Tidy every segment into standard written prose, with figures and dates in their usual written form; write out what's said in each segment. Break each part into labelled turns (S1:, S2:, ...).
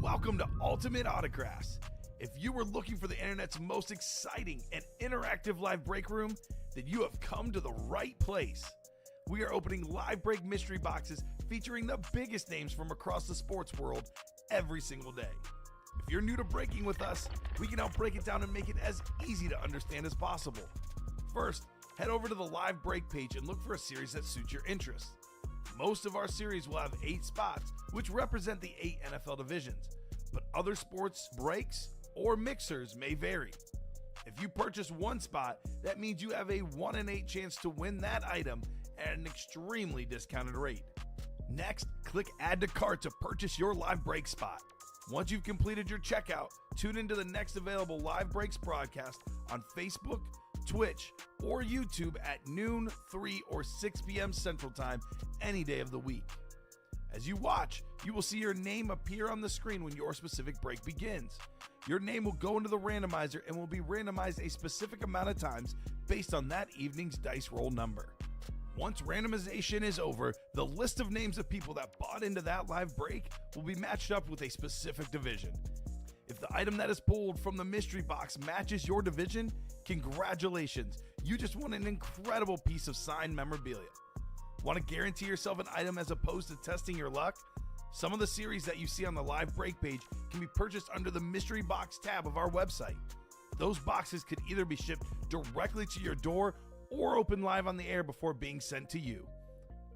S1: Welcome to Ultimate Autographs. If you were looking for the internet's most exciting and interactive live break room, then you have come to the right place. We are opening live break mystery boxes featuring the biggest names from across the sports world every single day. If you're new to breaking with us, we can help break it down and make it as easy to understand as possible. First, head over to the live break page and look for a series that suits your interests. Most of our series will have 8 spots, which represent the 8 NFL divisions, but other sports breaks or mixers may vary. If you purchase one spot, that means you have a 1 in 8 chance to win that item at an extremely discounted rate. Next, click Add to Cart to purchase your live break spot. Once you've completed your checkout, tune into the next available live breaks broadcast on Facebook, Twitch, or YouTube at noon, 3, or 6 p.m. Central Time any day of the week. As you watch, you will see your name appear on the screen when your specific break begins. Your name will go into the randomizer and will be randomized a specific amount of times based on that evening's dice roll number. Once randomization is over, the list of names of people that bought into that live break will be matched up with a specific division. If the item that is pulled from the mystery box matches your division, congratulations, you just won an incredible piece of signed memorabilia. Want to guarantee yourself an item as opposed to testing your luck? Some of the series that you see on the live break page can be purchased under the mystery box tab of our website. Those boxes could either be shipped directly to your door or open live on the air before being sent to you.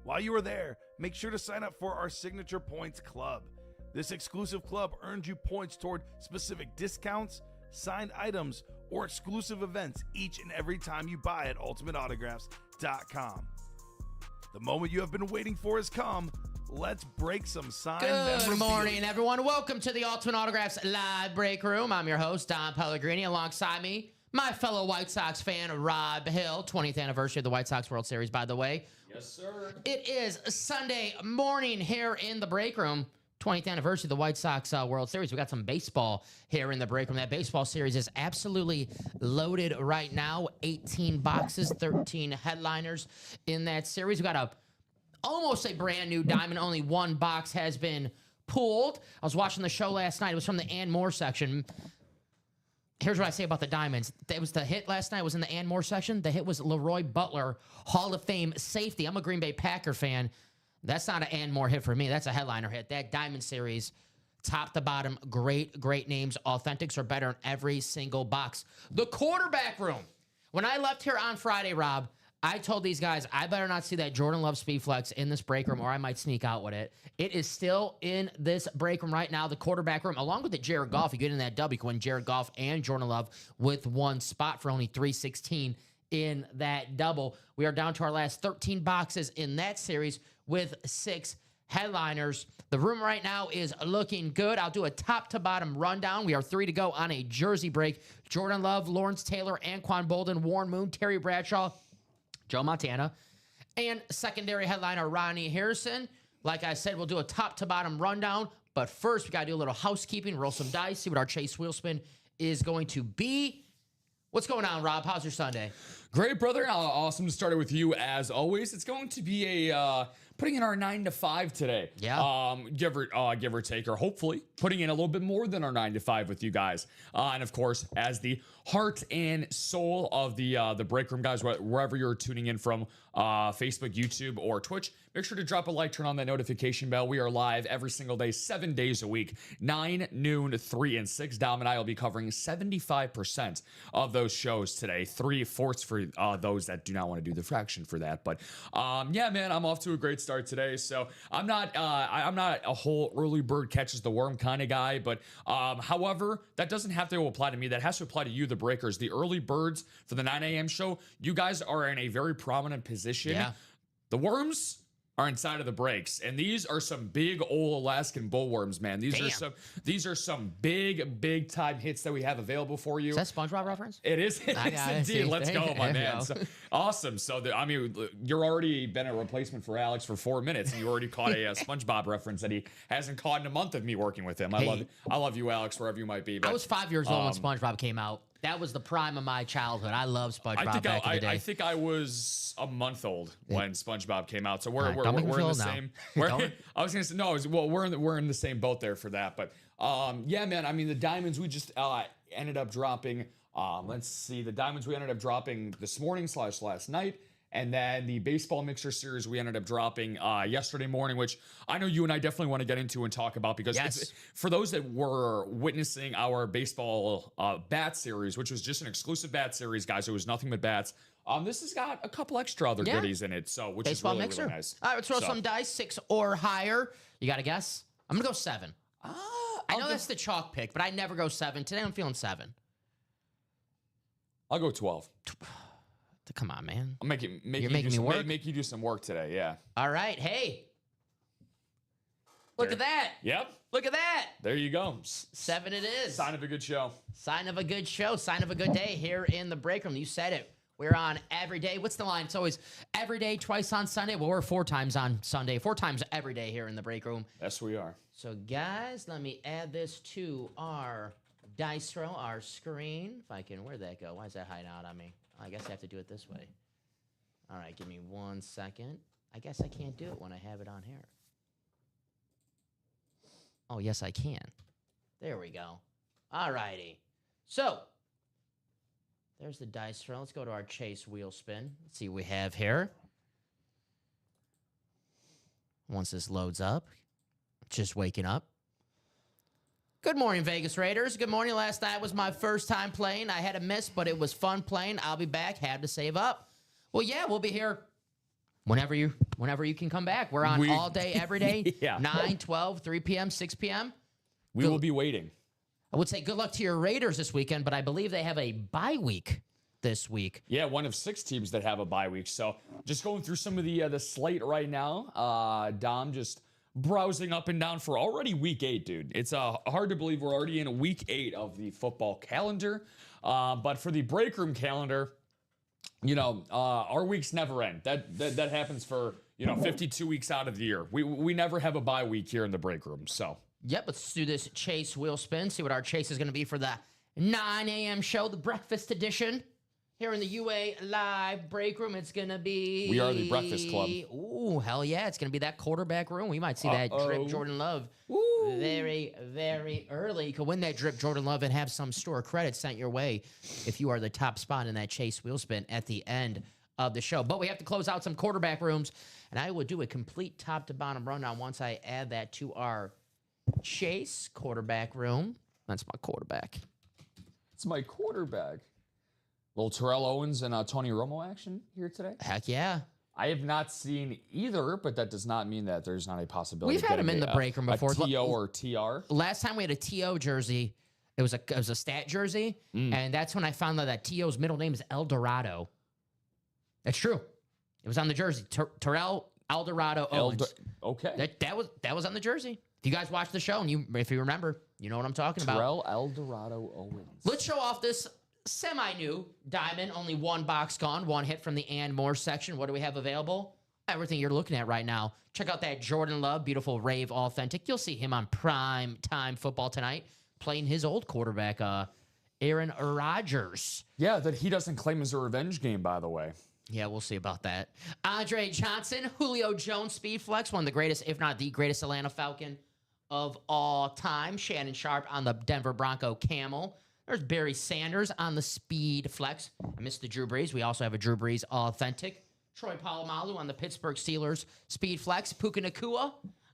S1: While you are there, make sure to sign up for our Signature Points Club. This exclusive club earns you points toward specific discounts, signed items, or exclusive events each and every time you buy at ultimateautographs.com. The moment you have been waiting for has come. Let's break some signed memorabilia.
S2: Good morning, everyone. Welcome to the Ultimate Autographs Live Break Room. I'm your host, Don Pellegrini. Alongside me, my fellow White Sox fan, Rob Hill. 20th anniversary of the White Sox World Series, by the way.
S3: Yes, sir.
S2: It is Sunday morning here in the break room. 20th anniversary of the White Sox World Series. We got some baseball here in the break room. That baseball series is absolutely loaded right now. 18 boxes, 13 headliners in that series. We got almost a brand new diamond. Only one box has been pulled. I was watching the show last night. It was from the Ann Moore section. Here's what I say about the diamonds. It was the hit last night was in the Ann Moore section. The hit was Leroy Butler, Hall of Fame safety. I'm a Green Bay Packer fan. That's not an Ann Moore hit for me. That's a headliner hit. That diamond series, top to bottom, great names. Authentics are better in every single box. The quarterback room. When I left here on Friday, Rob, I told these guys, I better not see that Jordan Love Speed Flex in this break room or I might sneak out with it. It is still in this break room right now, the quarterback room, along with the Jared Goff. You get in that W, you can win Jared Goff and Jordan Love with one spot for only $316 in that double. We are down to our last 13 boxes in that series with 6 headliners. The room right now is looking good. I'll do a top to bottom rundown. We are 3 to go on a jersey break. Jordan Love, Lawrence Taylor, Anquan Bolden, Warren Moon, Terry Bradshaw, Joe Montana, and secondary headliner Ronnie Harrison. Like I said, we'll do a top to bottom rundown, but first we got to do a little housekeeping, roll some dice, see what our Chase wheel spin is going to be. What's going on, Rob? How's your Sunday?
S3: Great, brother. Awesome to start it with you as always. It's going to be a putting in our 9 to 5 today.
S2: Yeah.
S3: Give or take, or hopefully putting in a little bit more than our 9 to 5 with you guys. And of course, as the heart and soul of the break room, guys, wherever you're tuning in from, Facebook, YouTube, or Twitch, make sure to drop a like, turn on that notification bell. We are live every single day, 7 days a week, 9, noon, 3, and 6. Dom and I will be covering 75% of those shows today. 3/4 for those that do not want to do the fraction for that. But yeah, man, I'm off to a great start today. So I'm not a whole early bird catches the worm kind of guy. But however, that doesn't have to apply to me. That has to apply to you, the breakers, the early birds for the 9 a.m. show. You guys are in a very prominent position.
S2: Yeah.
S3: The worms are inside of the breaks, and these are some big old Alaskan bullworms, man. These are some big time hits that we have available for you.
S2: Is that SpongeBob reference?
S3: It is. It is indeed. Let's go, my man. So, awesome. So, you're already been a replacement for Alex for 4 minutes, and you already caught a SpongeBob reference that he hasn't caught in a month of me working with him. I love you, Alex, wherever you might be. But,
S2: I was 5 years old when SpongeBob came out. That was the prime of my childhood. I love SpongeBob back in the day.
S3: I think I was a month old when SpongeBob came out, so we're in the
S2: now.
S3: same. I was gonna say no. We're in the same boat there for that. But Yeah, man. I mean, the diamonds we just ended up dropping. Let's see. The diamonds we ended up dropping this morning / last night. And then the baseball mixer series we ended up dropping yesterday morning, which I know you and I definitely want to get into and talk about because it's, for those that were witnessing our baseball bat series, which was just an exclusive bat series, guys, it was nothing but bats. This has got a couple extra other goodies in it, so which
S2: baseball
S3: is really,
S2: mixer.
S3: really nice.
S2: All right, let's throw some dice, 6 or higher. You got to guess? I'm going to go 7. I know that's the chalk pick, but I never go 7. Today I'm feeling 7.
S3: I'll go 12.
S2: Come on, man.
S3: I'll make you make you do some work today, yeah.
S2: All right, hey. Look at that.
S3: Yep.
S2: Look at that.
S3: There you go.
S2: 7 it is.
S3: Sign of a good show.
S2: Sign of a good show. Sign of a good day here in the break room. You said it. We're on every day. What's the line? It's always every day, twice on Sunday. Well, we're 4 times on Sunday. 4 times every day here in the break room.
S3: Yes, we are.
S2: So, guys, let me add this to our dice roll, our screen. If I can, where'd that go? Why is that hiding out on me? I guess I have to do it this way. All right, give me 1 second. I guess I can't do it when I have it on here. Oh, yes, I can. There we go. All righty. So, there's the dice roll. Let's go to our chase wheel spin. Let's see what we have here. Once this loads up, just waking up. Good morning, Vegas Raiders. Good morning. Last night was my first time playing. I had a miss, but it was fun playing. I'll be back. Had to save up. Well, yeah, we'll be here whenever you can come back. We're on all day, every day. 9, 12, 3 p.m., 6 p.m.
S3: We will be waiting.
S2: I would say good luck to your Raiders this weekend, but I believe they have a bye week this week.
S3: Yeah, one of 6 teams that have a bye week. So just going through some of the slate right now. Dom just browsing up and down for already week 8, dude. It's hard to believe we're already in week 8 of the football calendar. But for the break room calendar, you know, our weeks never end. That happens for, 52 weeks out of the year. We never have a bye week here in the break room. So,
S2: yep, let's do this chase wheel spin. See what our chase is going to be for the 9 a.m. show, the breakfast edition. Here in the UA live break room, it's going to be...
S3: We are the Breakfast Club.
S2: Ooh, hell yeah. It's going to be that quarterback room. We might see that drip Jordan Love very, very early. You could win that drip Jordan Love and have some store credit sent your way if you are the top spot in that chase wheel spin at the end of the show. But we have to close out some quarterback rooms, and I will do a complete top-to-bottom rundown once I add that to our chase quarterback room. That's my quarterback.
S3: It's my quarterback. Little Terrell Owens and Tony Romo action here today.
S2: Heck yeah.
S3: I have not seen either, but that does not mean that there's not a possibility.
S2: We've had him in the break room before.
S3: A TO or TR.
S2: Last time we had a TO jersey, it was a stat jersey, and that's when I found out that TO's middle name is El Dorado. That's true. It was on the jersey. Terrell El Dorado Owens.
S3: Okay.
S2: That was on the jersey. If you guys watched the show and if you remember, you know what I'm talking about.
S3: Terrell El Dorado Owens.
S2: Let's show off this semi-new diamond. Only 1 box gone. 1 hit from the and more section. What do we have available? Everything you're looking at right now. Check out that Jordan Love, beautiful Rave Authentic. You'll see him on prime time football tonight, playing his old quarterback, Aaron Rodgers.
S3: Yeah, that he doesn't claim as a revenge game, by the way.
S2: Yeah, we'll see about that. Andre Johnson, Julio Jones, Speed Flex, one of the greatest, if not the greatest Atlanta Falcon of all time. Shannon Sharp on the Denver Bronco Camel. There's Barry Sanders on the Speed Flex. I missed the Drew Brees. We also have a Drew Brees Authentic. Troy Polamalu on the Pittsburgh Steelers Speed Flex. Puka Nacua,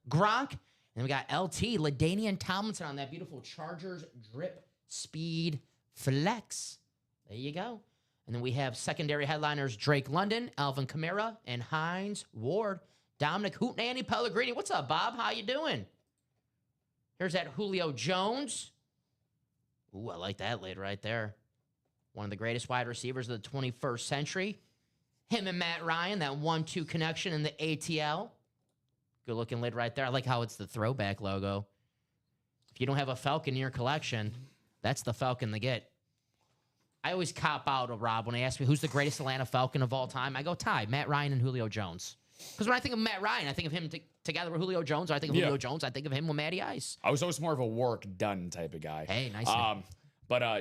S2: Gronk. And then we got LT, LaDainian Tomlinson on that beautiful Chargers Drip Speed Flex. There you go. And then we have secondary headliners Drake London, Alvin Kamara, and Hines Ward. Dominic Hootenanny Pellegrini. What's up, Bob? How you doing? Here's that Julio Jones. Ooh, I like that lid right there. One of the greatest wide receivers of the 21st century. Him and Matt Ryan, that 1-2 connection in the ATL. Good looking lid right there. I like how it's the throwback logo. If you don't have a Falcon in your collection, that's the Falcon to get. I always cop out of Rob when they ask me who's the greatest Atlanta Falcon of all time. I go tie, Matt Ryan and Julio Jones. Because when I think of Matt Ryan, I think of him together with Julio Jones. Or I think of Julio Jones, I think of him with Matty Ice.
S3: I was always more of a work done type of guy.
S2: Hey, nice.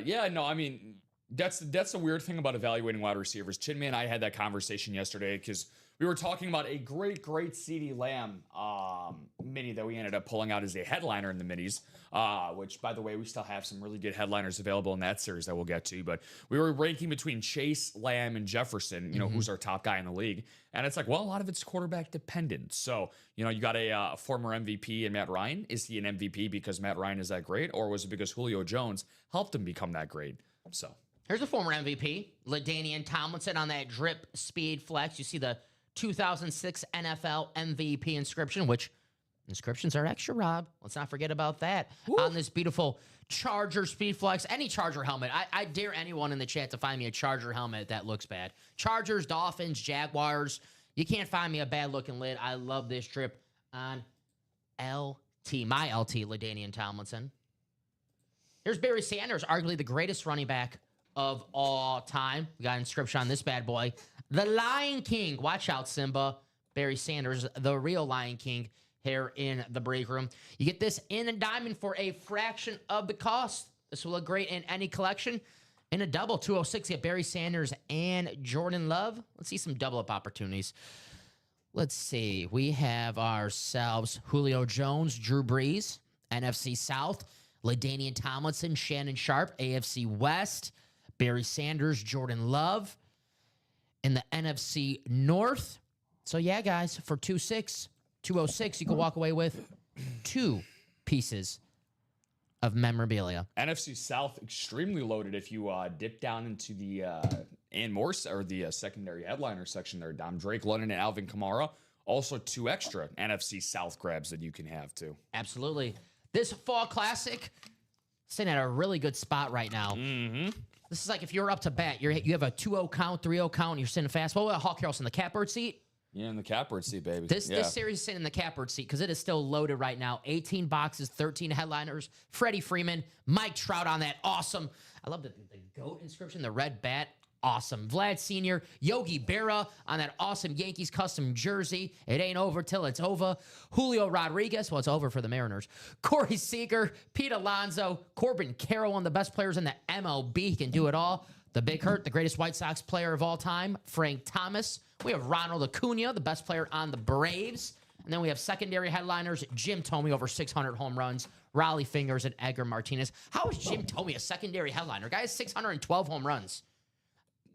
S3: Yeah, no, I mean, that's the weird thing about evaluating wide receivers. Chinman and I had that conversation yesterday because we were talking about a great CeeDee Lamb mini that we ended up pulling out as a headliner in the minis, which, by the way, we still have some really good headliners available in that series that we'll get to. But we were ranking between Chase, Lamb, and Jefferson, who's our top guy in the league. And it's like, well, a lot of it's quarterback dependent. So, you got a former MVP in Matt Ryan. Is he an MVP because Matt Ryan is that great? Or was it because Julio Jones helped him become that great? So
S2: here's a former MVP, LaDainian Tomlinson on that drip speed flex. You see the 2006 NFL MVP inscription, which inscriptions are extra, Rob. Let's not forget about that. Woo. On this beautiful Charger speed flex. Any Charger helmet. I dare anyone in the chat to find me a Charger helmet that looks bad. Chargers, Dolphins, Jaguars. You can't find me a bad looking lid. I love this drip on LT. My LT, LaDainian Tomlinson. Here's Barry Sanders, arguably the greatest running back of all time. We got an inscription on this bad boy. The Lion King. Watch out, Simba. Barry Sanders, the real Lion King, here in the break room. You get this in a diamond for a fraction of the cost. This will look great in any collection. In a double, 206, get Barry Sanders and Jordan Love. Let's see some double-up opportunities. Let's see. We have ourselves Julio Jones, Drew Brees, NFC South, LaDainian Tomlinson, Shannon Sharp, AFC West, Barry Sanders, Jordan Love. In the NFC North. So, yeah, guys, for 206, you can walk away with 2 pieces of memorabilia.
S3: NFC South, extremely loaded if you dip down into the and Morse or the secondary headliner section there. Dom Drake, London, and Alvin Kamara. Also 2 extra NFC South grabs that you can have, too.
S2: Absolutely. This Fall Classic, sitting at a really good spot right now.
S3: Mm-hmm.
S2: This is like if you're up to bat, you have a 2-0 count, 3-0 count, and you're sitting fast. What about Hawk Harrelson, the catbird seat?
S3: Yeah, in the catbird seat, baby.
S2: This series is sitting in the catbird seat because it is still loaded right now. 18 boxes, 13 headliners. Freddie Freeman, Mike Trout on that. Awesome. I love the GOAT inscription, the red bat. Awesome. Vlad Sr., Yogi Berra on that awesome Yankees custom jersey. It ain't over till it's over. Julio Rodriguez. Well, it's over for the Mariners. Corey Seager, Pete Alonso, Corbin Carroll, one of the best players in the MLB. He can do it all. The Big Hurt, the greatest White Sox player of all time, Frank Thomas. We have Ronald Acuna, the best player on the Braves. And then we have secondary headliners, Jim Thome, over 600 home runs, Raleigh Fingers, and Edgar Martinez. How is Jim Thome a secondary headliner? Guy has 612 home runs.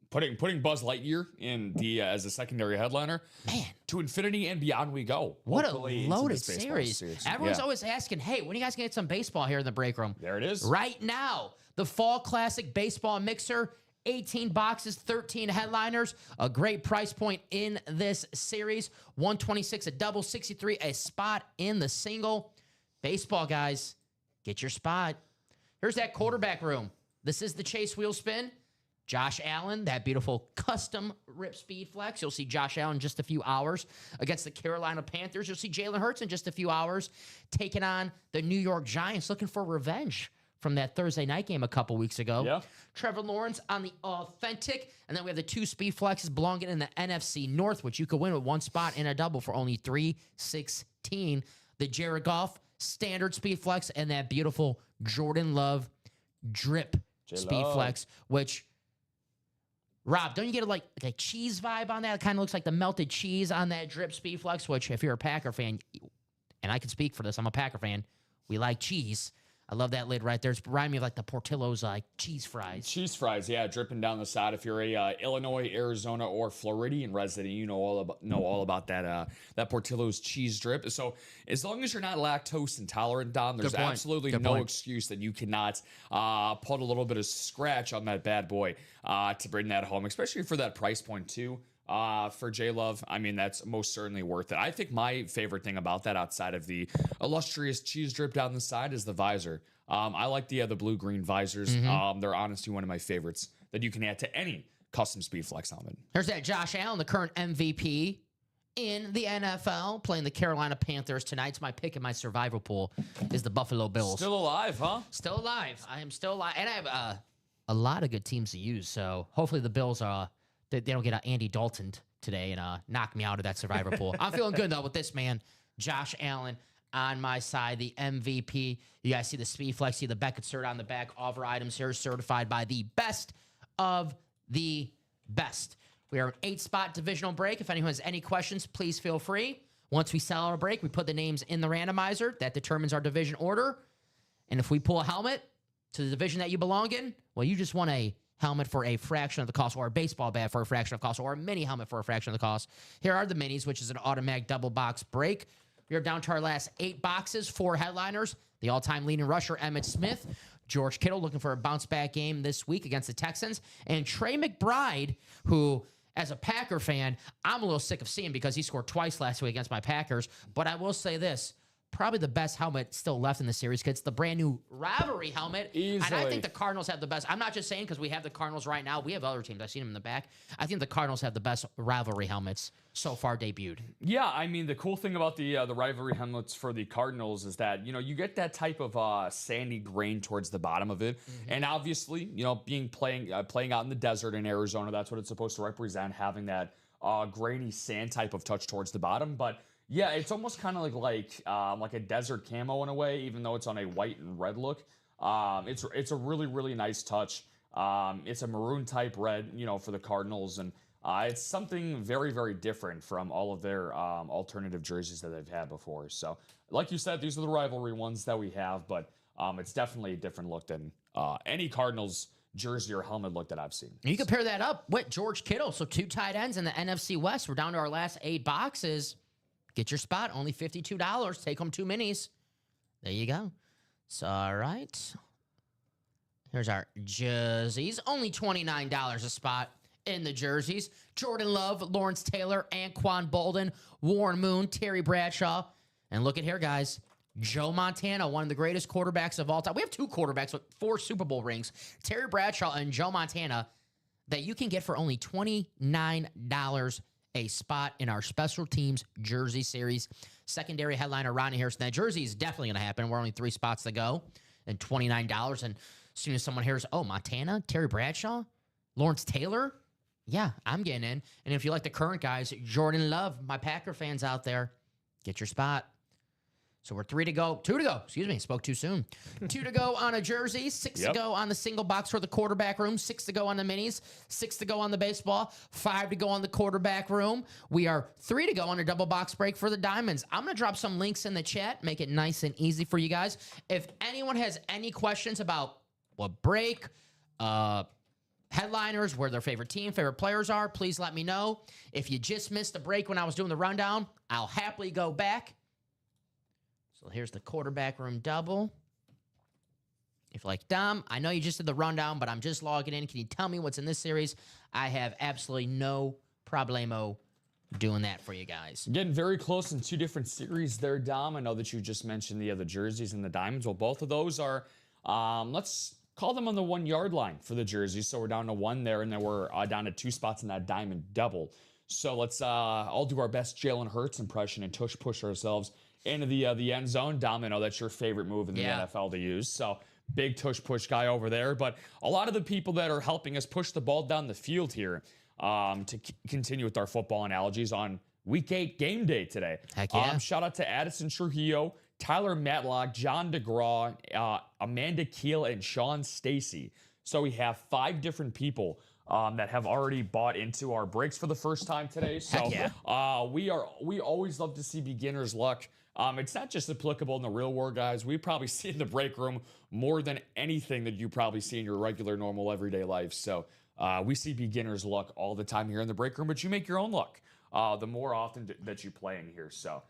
S3: Putting Buzz Lightyear in the as a secondary headliner,
S2: man,
S3: to infinity and beyond we go.
S2: What a loaded series! Everyone's always asking, "Hey, when are you guys gonna get some baseball here in the break room?"
S3: There it is,
S2: right now. The Fall Classic Baseball Mixer, 18 boxes, 13 headliners, a great price point in this series. 126 a double, 63 a spot in the single. Baseball guys, get your spot. Here's that quarterback room. This is the Chase wheel spin. Josh Allen, that beautiful custom rip speed flex. You'll see Josh Allen in just a few hours against the Carolina Panthers. You'll see Jalen Hurts in just a few hours taking on the New York Giants, looking for revenge from that Thursday night game a couple weeks ago.
S3: Yeah.
S2: Trevor Lawrence on the authentic. And then we have the 2 speed flexes belonging in the NFC North, which you could win with 1 spot in a double for only $316. The Jared Goff standard speed flex and that beautiful Jordan Love drip speed flex, which... Rob, don't you get like a cheese vibe on that? It kind of looks like the melted cheese on that drip speed flex, which if you're a Packer fan, and I can speak for this, I'm a Packer fan, we like cheese. I love that lid right there. It's reminding me of like the Portillo's cheese fries.
S3: Cheese fries, yeah, dripping down the side. If you're a Illinois, Arizona, or Floridian resident, you know all about that Portillo's cheese drip. So as long as you're not lactose intolerant, Don, there's absolutely no excuse that you cannot put a little bit of scratch on that bad boy to bring that home, especially for that price point too. For J-Love, I mean, that's most certainly worth it. I think my favorite thing about that, outside of the illustrious cheese drip down the side, is the visor. I like the blue-green visors. They're honestly one of my favorites that you can add to any custom speed flex helmet.
S2: There's that Josh Allen, the current MVP in the NFL, playing the Carolina Panthers tonight. It's my pick in my survival pool is the Buffalo Bills.
S3: Still alive, huh?
S2: Still alive. I am still alive. And I have a lot of good teams to use, so hopefully the Bills are... They don't get Andy Dalton today and knock me out of that survivor pool. I'm feeling good, though, with this man. Josh Allen on my side, the MVP. You guys see the speed flex, see the Beckett cert on the back. All of our items here certified by the best of the best. We are an 8-spot divisional break. If anyone has any questions, please feel free. Once we sell our break, we put the names in the randomizer. That determines our division order. And if we pull a helmet to the division that you belong in, well, you just won a helmet for a fraction of the cost, or a baseball bat for a fraction of the cost, or a mini helmet for a fraction of the cost. Here are the minis, which is an automatic double box break. We are down to our last 8 boxes, 4 headliners. The all-time leading rusher, Emmitt Smith. George Kittle looking for a bounce-back game this week against the Texans. And Trey McBride, who, as a Packer fan, I'm a little sick of seeing because he scored twice last week against my Packers. But I will say this. Probably the best helmet still left in the series because it's the brand new rivalry helmet.
S3: Easily.
S2: And I think the Cardinals have the best. I'm not just saying because we have the Cardinals right now. We have other teams. I've seen them in the back. I think the Cardinals have the best rivalry helmets so far debuted.
S3: Yeah, I mean, the cool thing about the rivalry helmets for the Cardinals is that, you get that type of sandy grain towards the bottom of it. Mm-hmm. And obviously, playing out in the desert in Arizona, that's what it's supposed to represent, having that grainy sand type of touch towards the bottom. But yeah, it's almost kind of like a desert camo in a way, even though it's on a white and red look. It's a really, really nice touch. It's a maroon type red, for the Cardinals, and it's something very, very different from all of their alternative jerseys that they've had before. So, like you said, these are the rivalry ones that we have, but it's definitely a different look than any Cardinals jersey or helmet look that I've seen.
S2: You compare that up with George Kittle, so 2 tight ends in the NFC West. We're down to our last 8 boxes. Get your spot, only $52. Take home 2 minis. There you go. So, all right. Here's our jerseys. Only $29 a spot in the jerseys. Jordan Love, Lawrence Taylor, Anquan Bolden, Warren Moon, Terry Bradshaw. And look at here, guys. Joe Montana, one of the greatest quarterbacks of all time. We have 2 quarterbacks with 4 Super Bowl rings. Terry Bradshaw and Joe Montana that you can get for only $29 a spot in our special teams jersey series. Secondary headliner Ronnie Harrison. That jersey is definitely going to happen. We're only 3 spots to go and $29. And as soon as someone hears, oh, Montana, Terry Bradshaw, Lawrence Taylor, yeah, I'm getting in. And if you like the current guys, Jordan Love, my Packer fans out there, get your spot. So we're 2 to go. Excuse me, spoke too soon. 2 to go on a jersey, 6 to go on the single box for the quarterback room, 6 to go on the minis, 6 to go on the baseball, 5 to go on the quarterback room. We are 3 to go on a double box break for the diamonds. I'm going to drop some links in the chat, make it nice and easy for you guys. If anyone has any questions about what break, headliners, where their favorite team, favorite players are, please let me know. If you just missed the break when I was doing the rundown, I'll happily go back. So here's the quarterback room double. If you're like, Dom, I know you just did the rundown, but I'm just logging in. Can you tell me what's in this series? I have absolutely no problemo doing that for you guys.
S3: Getting very close in 2 different series there, Dom. I know that you just mentioned the jerseys and the diamonds. Well, both of those are, let's call them on the 1-yard line for the jerseys. So we're down to 1 there, and then we're down to 2 spots in that diamond double. So let's all do our best Jalen Hurts impression and push ourselves into the end zone. Dom, I know that's your favorite move in the NFL to use. So big push guy over there. But a lot of the people that are helping us push the ball down the field here to continue with our football analogies on Week 8 game day today.
S2: Heck yeah.
S3: Shout out to Addison Trujillo, Tyler Matlock, John DeGraw, Amanda Keel, and Sean Stacy. So we have 5 different people that have already bought into our breaks for the first time today. So we always love to see beginner's luck. It's not just applicable in the real world, guys. We probably see it in the break room more than anything that you probably see in your regular, normal, everyday life. So we see beginner's luck all the time here in the break room, but you make your own luck the more often that you play in here. So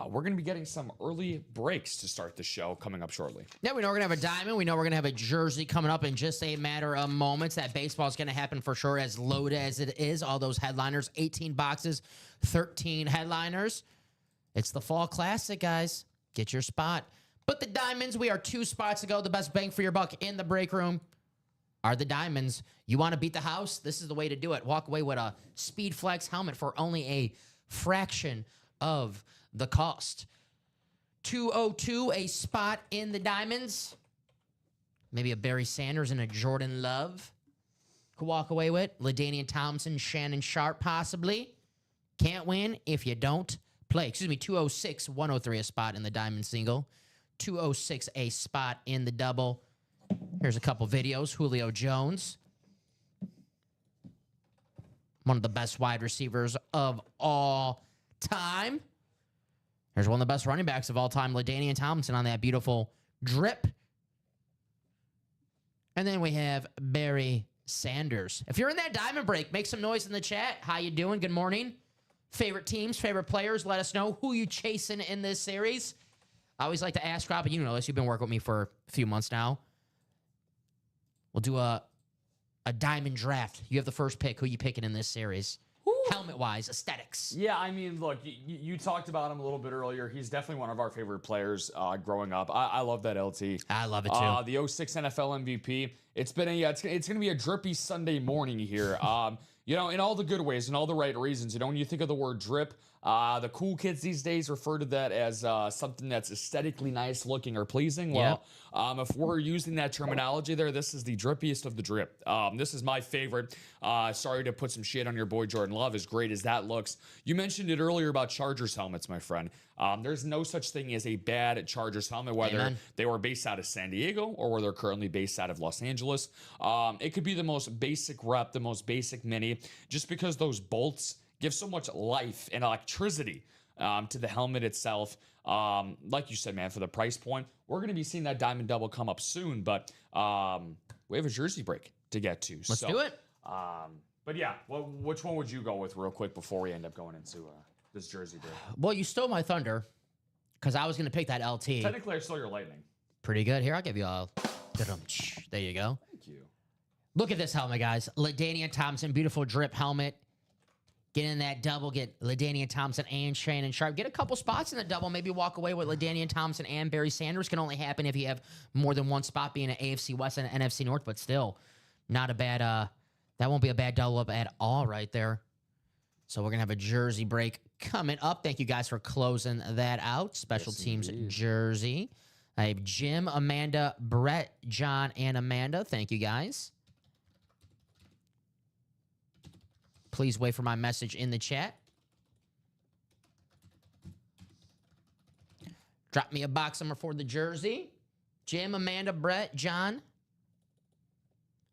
S3: we're going to be getting some early breaks to start the show coming up shortly.
S2: Yeah, we know we're going to have a diamond. We know we're going to have a jersey coming up in just a matter of moments. That baseball is going to happen for sure, as loaded as it is. All those headliners, 18 boxes, 13 headliners. It's the Fall Classic, guys. Get your spot. But the diamonds, we are 2 spots to go. The best bang for your buck in the break room are the diamonds. You want to beat the house? This is the way to do it. Walk away with a Speed Flex helmet for only a fraction of the cost. 202, a spot in the diamonds. Maybe a Barry Sanders and a Jordan Love. Could walk away with LaDainian Thompson, Shannon Sharp, possibly. Can't win if you don't play. 206, 103, a spot in the diamond single. 206, a spot in the double. Here's a couple videos. Julio Jones. one of the best wide receivers of all time. There's one of the best running backs of all time, LaDainian Tomlinson, on that beautiful drip. And then we have Barry Sanders. If you're in that diamond break, make some noise in the chat. How you doing? Good morning. Favorite teams, favorite players. Let us know who you chasing in this series. I always like to ask Rob, but you know this. You've been working with me for a few months now. We'll do a diamond draft. You have the first pick. Who you picking in this series? Helmet-wise, aesthetics.
S3: Yeah, I mean, look, you talked about him a little bit earlier. He's definitely one of our favorite players growing up. I love that LT.
S2: I love it too.
S3: The 06 NFL MVP. It's been it's going to be a drippy Sunday morning here. In all the good ways and all the right reasons. When you think of the word drip, the cool kids these days refer to that as something that's aesthetically nice looking or pleasing. Well, if we're using that terminology there, this is the drippiest of the drip. This is my favorite. Sorry to put some shit on your boy Jordan Love, as great as that looks. You mentioned it earlier about Chargers helmets, my friend. There's no such thing as a bad Chargers helmet, whether they were based out of San Diego or whether they're currently based out of Los Angeles. It could be the most basic rep, the most basic mini, just because those bolts give so much life and electricity to the helmet itself. Like you said, man, for the price point, we're going to be seeing that diamond double come up soon, but we have a jersey break to get to.
S2: Let's do it.
S3: But yeah, which one would you go with real quick before we end up going into this jersey break?
S2: Well, you stole my thunder because I was going to pick that LT.
S3: Technically, I stole your lightning.
S2: Pretty good. Here, I'll give you a... There you go.
S3: Thank you.
S2: Look at this helmet, guys. LaDainian Tomlinson, beautiful drip helmet. Get in that double. Get LaDainian Tomlinson and Shannon Sharp. Get a couple spots in the double. Maybe walk away with LaDainian Tomlinson and Barry Sanders. Can only happen if you have more than one spot being an AFC West and an NFC North, but still not a bad... that won't be a bad double up at all right there. So we're going to have a jersey break coming up. Thank you guys for closing that out. Special teams jersey. I have Jim, Amanda, Brett, John, and Amanda. Thank you, guys. Please wait for my message in the chat. Drop me a box number for the jersey. Jim, Amanda, Brett, John.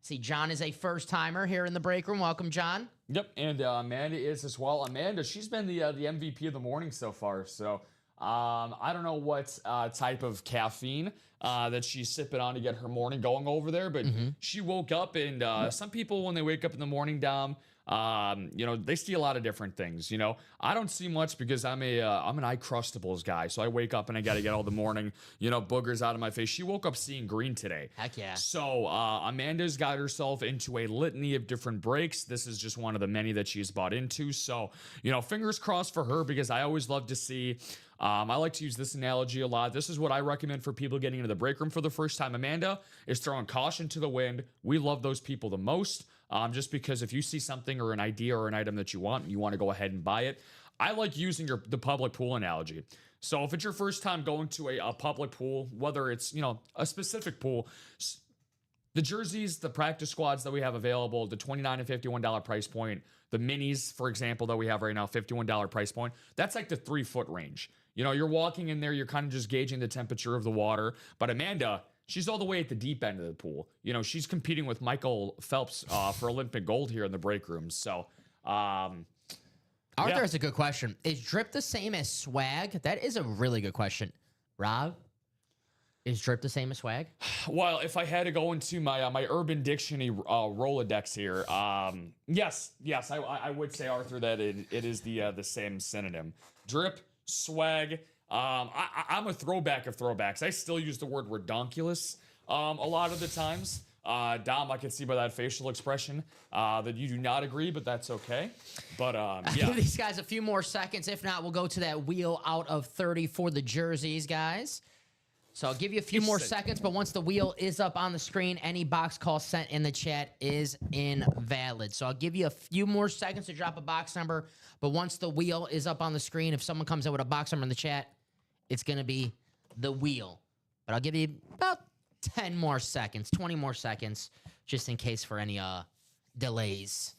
S2: See, John is a first-timer here in the break room. Welcome, John.
S3: Yep, and Amanda is as well. Amanda, she's been the MVP of the morning so far, so... I don't know what type of caffeine that she's sipping on to get her morning going over there, but she woke up, and some people, when they wake up in the morning, Dom, they see a lot of different things. I don't see much because I'm an iCrustables guy, so I wake up and I got to get all the morning, boogers out of my face. She woke up seeing green today.
S2: Heck yeah.
S3: So Amanda's got herself into a litany of different breaks. This is just one of the many that she's bought into. So, fingers crossed for her, because I always love to see... I like to use this analogy a lot. This is what I recommend for people getting into the break room for the first time. Amanda is throwing caution to the wind. We love those people the most, just because if you see something or an idea or an item that you want to go ahead and buy it. I like using the public pool analogy. So if it's your first time going to a public pool, whether it's, a specific pool, the jerseys, the practice squads that we have available, the $29 and $51 price point, the minis, for example, that we have right now, $51 price point, that's like the 3-foot range. You're walking in there, you're kind of just gauging the temperature of the water. But Amanda, she's all the way at the deep end of the pool. She's competing with Michael Phelps for Olympic gold here in the break room. So,
S2: Arthur has a good question. Is drip the same as swag? That is a really good question. Rob, is drip the same as swag?
S3: Well, if I had to go into my Urban Dictionary Rolodex here, yes, I would say, Arthur, that it is the same synonym. Drip, swag. I'm a throwback of throwbacks. I still use the word redonkulous a lot of the times. Dom, I can see by that facial expression that you do not agree, but that's okay. But yeah.
S2: Give these guys a few more seconds. If not, we'll go to that wheel out of 30 for the jerseys, guys. So I'll give you a few more seconds, but once the wheel is up on the screen, any box call sent in the chat is invalid. So I'll give you a few more seconds to drop a box number, but once the wheel is up on the screen, if someone comes in with a box number in the chat, it's going to be the wheel. But I'll give you about 10 more seconds, 20 more seconds, just in case for any delays.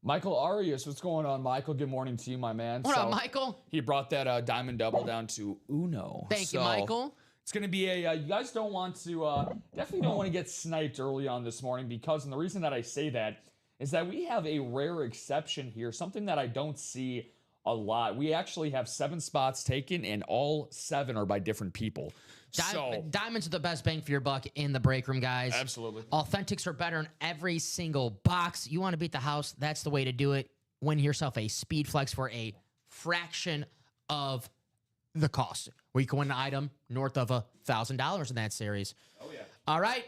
S3: Michael Arias, what's going on, Michael? Good morning to you, my man.
S2: What up, Michael?
S3: He brought that diamond double down to Uno.
S2: Thank you, Michael.
S3: It's going to be you guys don't want to, definitely don't want to get sniped early on this morning, because, and the reason that I say that is that we have a rare exception here, something that I don't see a lot. We actually have 7 spots taken, and all 7 are by different people.
S2: Diamonds are the best bang for your buck in the break room, guys.
S3: Absolutely.
S2: Authentics are better in every single box. You want to beat the house, that's the way to do it. Win yourself a Speed Flex for a fraction of the cost. Where you can win an item north of $1,000 in that series.
S3: Oh, yeah.
S2: All right.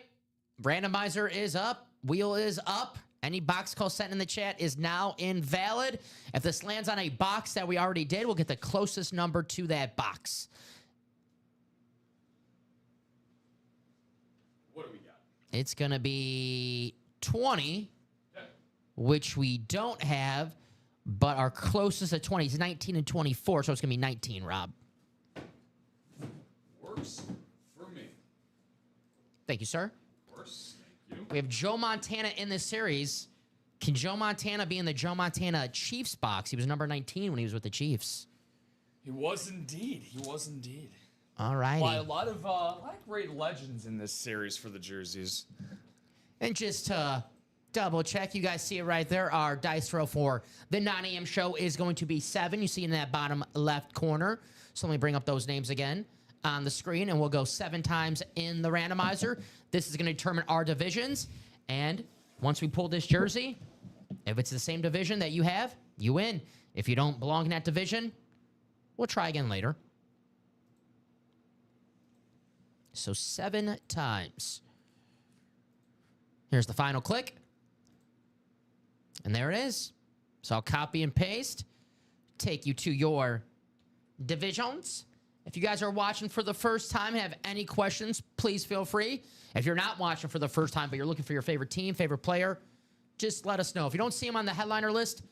S2: Randomizer is up. Wheel is up. Any box call sent in the chat is now invalid. If this lands on a box that we already did, we'll get the closest number to that box.
S3: What do we got?
S2: It's going to be 20,
S3: Okay.
S2: which we don't have, but our closest at 20 is 19 and 24, so it's going to be 19, Rob.
S3: Works for me.
S2: Thank you, sir.
S3: Works. Thank you.
S2: We have Joe Montana in this series. Can Joe Montana be in the Joe Montana Chiefs box? He was number 19 when he was with the Chiefs.
S3: He was indeed. He was indeed.
S2: All righty.
S3: Well, a lot of great legends in this series for the jerseys.
S2: And just to double check, you guys see it right there. Our dice throw for the 9 a.m. show is going to be 7. You see it in that bottom left corner. So let me bring up those names again on the screen, and we'll go 7 times in the randomizer. This is going to determine our divisions. And once we pull this jersey, if it's the same division that you have, you win. If you don't belong in that division, we'll try again later. So 7 times. Here's the final click. And there it is. So I'll copy and paste, take you to your divisions. If you guys are watching for the first time and have any questions, please feel free. If you're not watching for the first time, but you're looking for your favorite team, favorite player, just let us know. If you don't see them on the headliner list,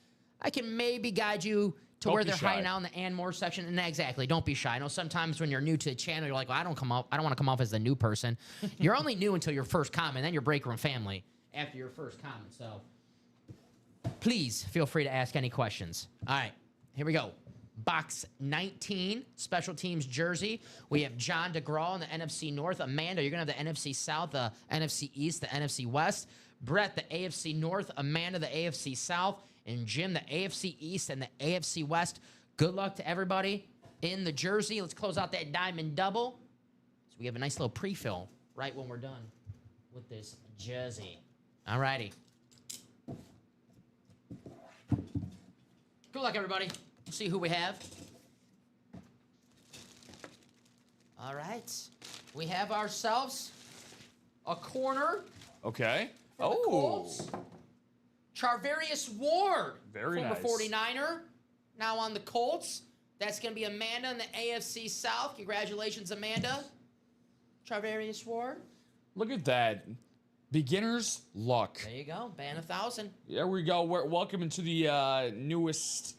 S2: I can maybe guide you to where they're hiding out in the and more section. And exactly, don't be shy. I know sometimes when you're new to the channel, you're like, well, I don't want to come off as the new person. You're only new until your first comment, then your break room family after your first comment. So please feel free to ask any questions. All right, here we go. Box 19, special teams jersey. We have John DeGraw in the NFC North. Amanda, you're going to have the NFC South, the NFC East, the NFC West. Brett, the AFC North. Amanda, the AFC South. And Jim, the AFC East and the AFC West. Good luck to everybody in the jersey. Let's close out that diamond double. So we have a nice little pre-fill right when we're done with this jersey. All righty. Good luck, everybody. Let's see who we have. All right. We have ourselves a corner.
S3: Okay.
S2: For the Colts. Charvarius Ward.
S3: Very
S2: former
S3: nice.
S2: 49er. Now on the Colts. That's going to be Amanda in the AFC South. Congratulations, Amanda. Charvarius Ward.
S3: Look at that. Beginner's luck.
S2: There you go. Ban 1,000.
S3: There we go. Welcome into the newest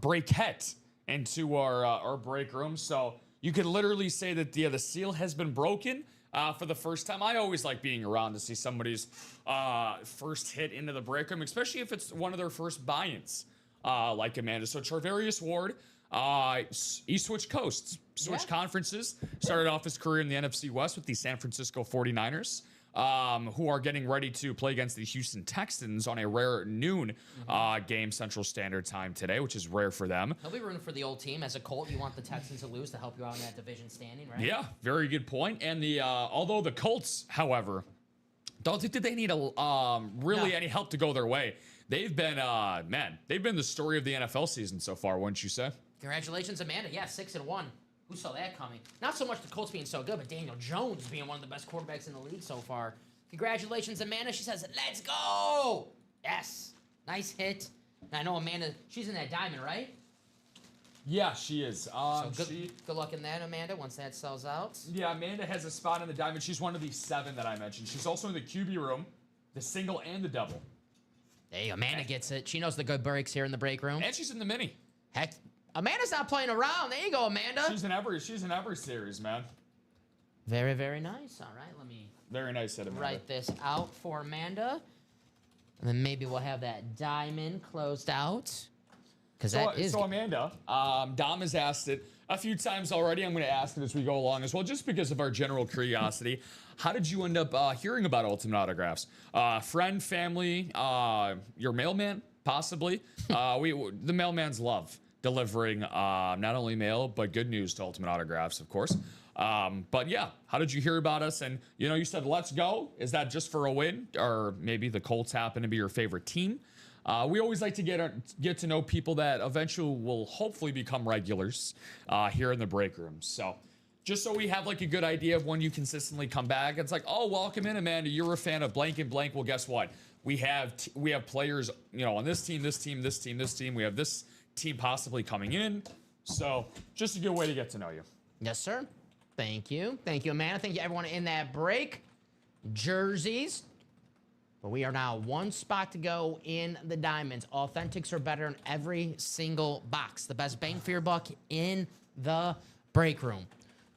S3: breakette into our break room. So you could literally say that the seal has been broken for the first time. I always like being around to see somebody's first hit into the break room, especially if it's one of their first buy-ins, like Amanda. So Charvarius Ward, he switched coasts, switched conferences, started off his career in the NFC West with the San Francisco 49ers. Who are getting ready to play against the Houston Texans on a rare noon game Central Standard Time today, which is rare for them.
S2: He'll be rooting for the old team. As a Colt, you want the Texans to lose to help you out in that division standing, right?
S3: Yeah, very good point. And the although the Colts, however, don't think that they need any help to go their way. They've been they've been the story of the NFL season so far, wouldn't you say?
S2: Congratulations, Amanda. Yeah, 6-1. Who saw that coming? Not so much the Colts being so good, but Daniel Jones being one of the best quarterbacks in the league so far. Congratulations, Amanda. She says, let's go. Yes. Nice hit. And I know Amanda, she's in that diamond, right?
S3: Yeah, she is.
S2: So good luck in that, Amanda, once that sells out.
S3: Yeah, Amanda has a spot in the diamond. She's one of the 7 that I mentioned. She's also in the QB room, the single and the double.
S2: Hey, Amanda gets it. She knows the good breaks here in the break room.
S3: And she's in the mini.
S2: Heck, Amanda's not playing around. There you go, Amanda.
S3: She's in every series, man.
S2: Very, very nice. All right, let me
S3: Very nice hit, Amanda.
S2: write this out for Amanda. And then maybe we'll have that diamond closed out. Because
S3: So Amanda, Dom has asked it. a few times already. I'm going to ask it as we go along as well, just because of our general curiosity. How did you end up hearing about Ultimate Autographs? Friend, family, your mailman, possibly? The mailmans love delivering not only mail, but good news to Ultimate Autographs, of course. But yeah, how did you hear about us? And, you said, let's go. Is that just for a win? Or maybe the Colts happen to be your favorite team? We always like to get to know people that eventually will hopefully become regulars here in the break room. So just so we have like a good idea of when you consistently come back. It's like, oh, welcome in, Amanda. You're a fan of blank and blank. Well, guess what? We have players, on this team. We have this team possibly coming in. So just a good way to get to know you.
S2: Yes, sir. Thank you. Thank you, Amanda. Thank you, everyone in that break. Jerseys. But we are now one spot to go in the Diamonds. Authentics are better in every single box. The best bang for your buck in the break room.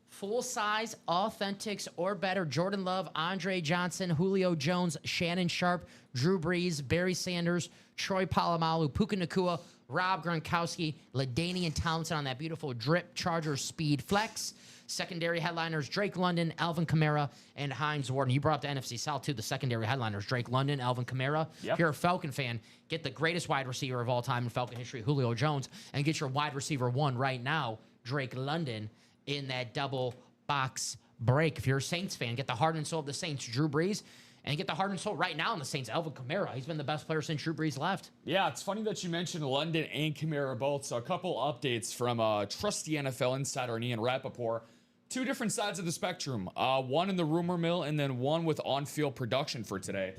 S2: Full-size Authentics or better. Jordan Love, Andre Johnson, Julio Jones, Shannon Sharp, Drew Brees, Barry Sanders, Troy Polamalu, Puka Nacua, Rob Gronkowski, LaDainian Townsend on that beautiful drip Chargers Speed Flex. Secondary headliners, Drake London, Alvin Kamara, and Hines Ward. You brought up the NFC South, too. The secondary headliners, Drake London, Alvin Kamara.
S3: Yep.
S2: If you're a Falcon fan, get the greatest wide receiver of all time in Falcon history, Julio Jones, and get your wide receiver one right now, Drake London, in that double box break. If you're a Saints fan, get the heart and soul of the Saints, Drew Brees, and get the heart and soul right now in the Saints, Alvin Kamara. He's been the best player since Drew Brees left.
S3: Yeah, it's funny that you mentioned London and Kamara both. So a couple updates from trusty NFL insider and Ian Rappaport. Two different sides of the spectrum. One in the rumor mill and then one with on-field production for today.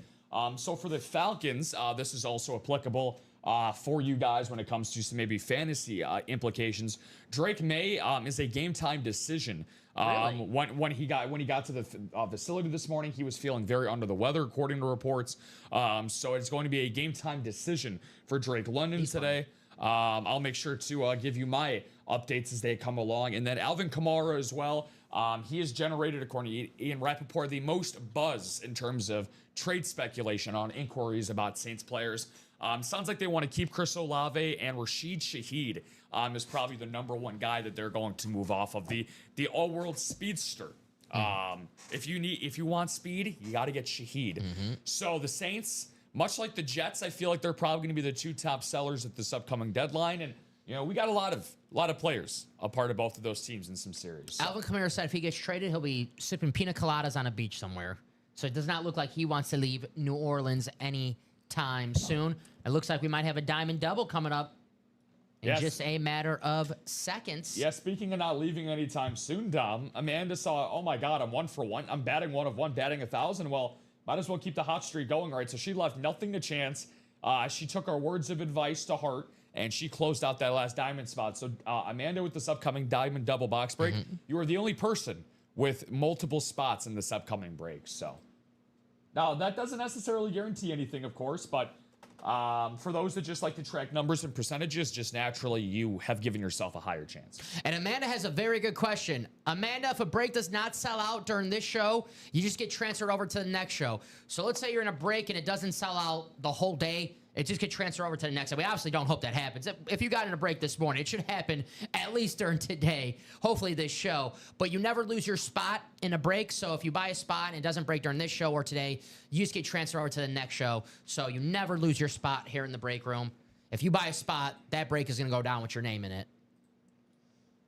S3: So for the Falcons, this is also applicable for you guys when it comes to some maybe fantasy implications. Drake May is a game-time decision.
S2: Really?
S3: When he got to the facility this morning, he was feeling very under the weather, according to reports. So it's going to be a game-time decision for Drake London today. I'll make sure to give you my updates as they come along. And then Alvin Kamara as well. He has generated, according to Ian Rappaport, the most buzz in terms of trade speculation on inquiries about Saints players. Sounds like they want to keep Chris Olave, and Rashid Shaheed is probably the number one guy that they're going to move off of, the all-world speedster. If you want speed, you got to get Shaheed. So the Saints, much like the Jets, I feel like they're probably going to be the two top sellers at this upcoming deadline. And we got a lot of players a part of both of those teams in some series. So.
S2: Alvin Kamara said if he gets traded, he'll be sipping pina coladas on a beach somewhere. So it does not look like he wants to leave New Orleans anytime soon. It looks like we might have a diamond double coming up in just a matter of seconds.
S3: Yeah, speaking of not leaving anytime soon, Dom, Amanda saw, oh my God, I'm 1 for 1. I'm batting 1 of 1, batting 1,000. Well, might as well keep the hot streak going, right? So she left nothing to chance. She took our words of advice to heart, and she closed out that last diamond spot. So Amanda, with this upcoming diamond double box break, you are the only person with multiple spots in this upcoming break. So now that doesn't necessarily guarantee anything, of course, but for those that just like to track numbers and percentages, just naturally you have given yourself a higher chance.
S2: And Amanda has a very good question. Amanda, if a break does not sell out during this show, you just get transferred over to the next show. So let's say you're in a break and it doesn't sell out the whole day. It just gets transferred over to the next. We obviously don't hope that happens. If you got in a break this morning, it should happen at least during today, hopefully this show. But you never lose your spot in a break. So if you buy a spot and it doesn't break during this show or today, you just get transferred over to the next show. So you never lose your spot here in the break room. If you buy a spot, that break is going to go down with your name in it.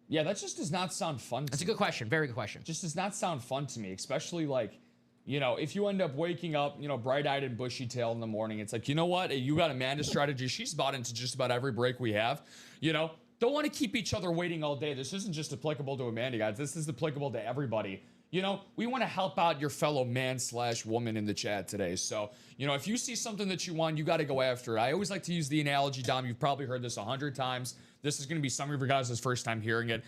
S3: Yeah, that just does not sound fun.
S2: That's a good question. Very good question.
S3: Just does not sound fun to me, especially like, if you end up waking up, bright-eyed and bushy-tailed in the morning, it's like, you know what? You got Amanda's strategy. She's bought into just about every break we have. Don't want to keep each other waiting all day. This isn't just applicable to Amanda, guys. This is applicable to everybody. We want to help out your fellow man/woman in the chat today. So, if you see something that you want, you got to go after it. I always like to use the analogy, Dom. You've probably heard this 100 times. This is going to be some of your guys' first time hearing it.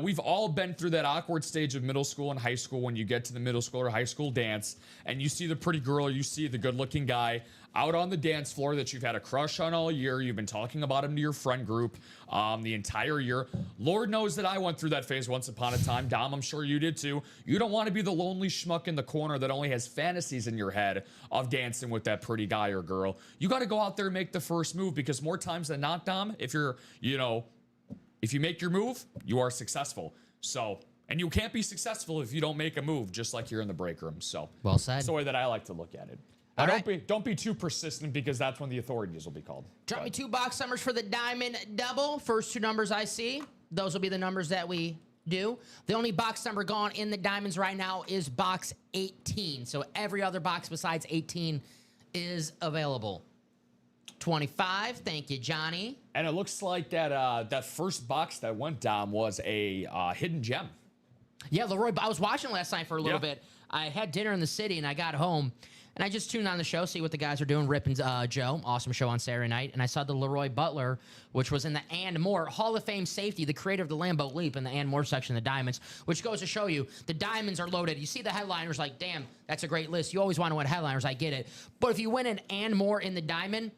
S3: We've all been through that awkward stage of middle school and high school when you get to the middle school or high school dance and you see the pretty girl or you see the good-looking guy out on the dance floor that you've had a crush on all year. You've been talking about him to your friend group the entire year. Lord knows that I went through that phase once upon a time. Dom, I'm sure you did too. You don't want to be the lonely schmuck in the corner that only has fantasies in your head of dancing with that pretty guy or girl. You got to go out there and make the first move because more times than not, Dom, if you're, if you make your move, you are successful. So, and you can't be successful if you don't make a move, just like you're in the break room. So,
S2: well said.
S3: That's the way that I like to look at it. Don't be too persistent, because that's when the authorities will be called.
S2: Drop me 2 box numbers for the Diamond Double. First 2 numbers I see, those will be the numbers that we do. The only box number gone in the Diamonds right now is box 18. So every other box besides 18 is available. 25. Thank you, Johnny.
S3: And it looks like that first box that went down was a hidden gem.
S2: Yeah, Leroy, I was watching last night for a little bit. I had dinner in the city, and I got home, and I just tuned on the show, see what the guys are doing. Rip and Joe, awesome show on Saturday night. And I saw the Leroy Butler, which was in the And More Hall of Fame safety, the creator of the Lambeau Leap in the And More section of the Diamonds, which goes to show you the Diamonds are loaded. You see the headliners like, damn, that's a great list. You always want to win headliners. I get it. But if you win an And More in the Diamond,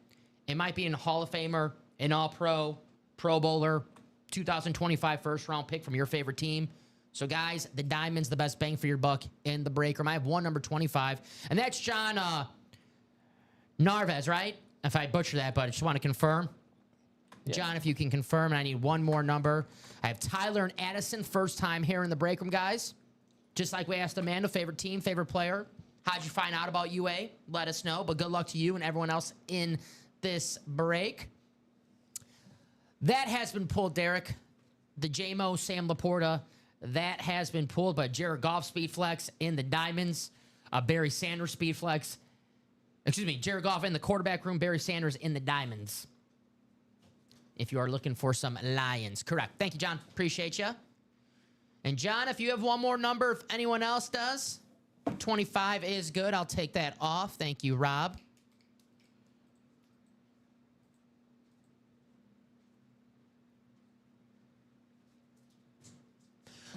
S2: it might be a Hall of Famer, an All-Pro, Pro Bowler, 2025 first-round pick from your favorite team. So, guys, the Diamond's the best bang for your buck in the break room. I have one number 25, and that's John Narvez, right? If I butcher that, but I just want to confirm. Yes. John, if you can confirm, and I need one more number. I have Tyler and Addison, first time here in the break room, guys. Just like we asked Amanda, favorite team, favorite player. How'd you find out about UA? Let us know, but good luck to you and everyone else in this break. That has been pulled, Derek. The JMO, Sam Laporta, that has been pulled by Jared Goff Speed Flex in the Diamonds. Barry Sanders Speed Flex. Excuse me, Jared Goff in the quarterback room, Barry Sanders in the Diamonds. If you are looking for some Lions. Correct. Thank you, John. Appreciate you. And, John, if you have one more number, if anyone else does, 25 is good. I'll take that off. Thank you, Rob.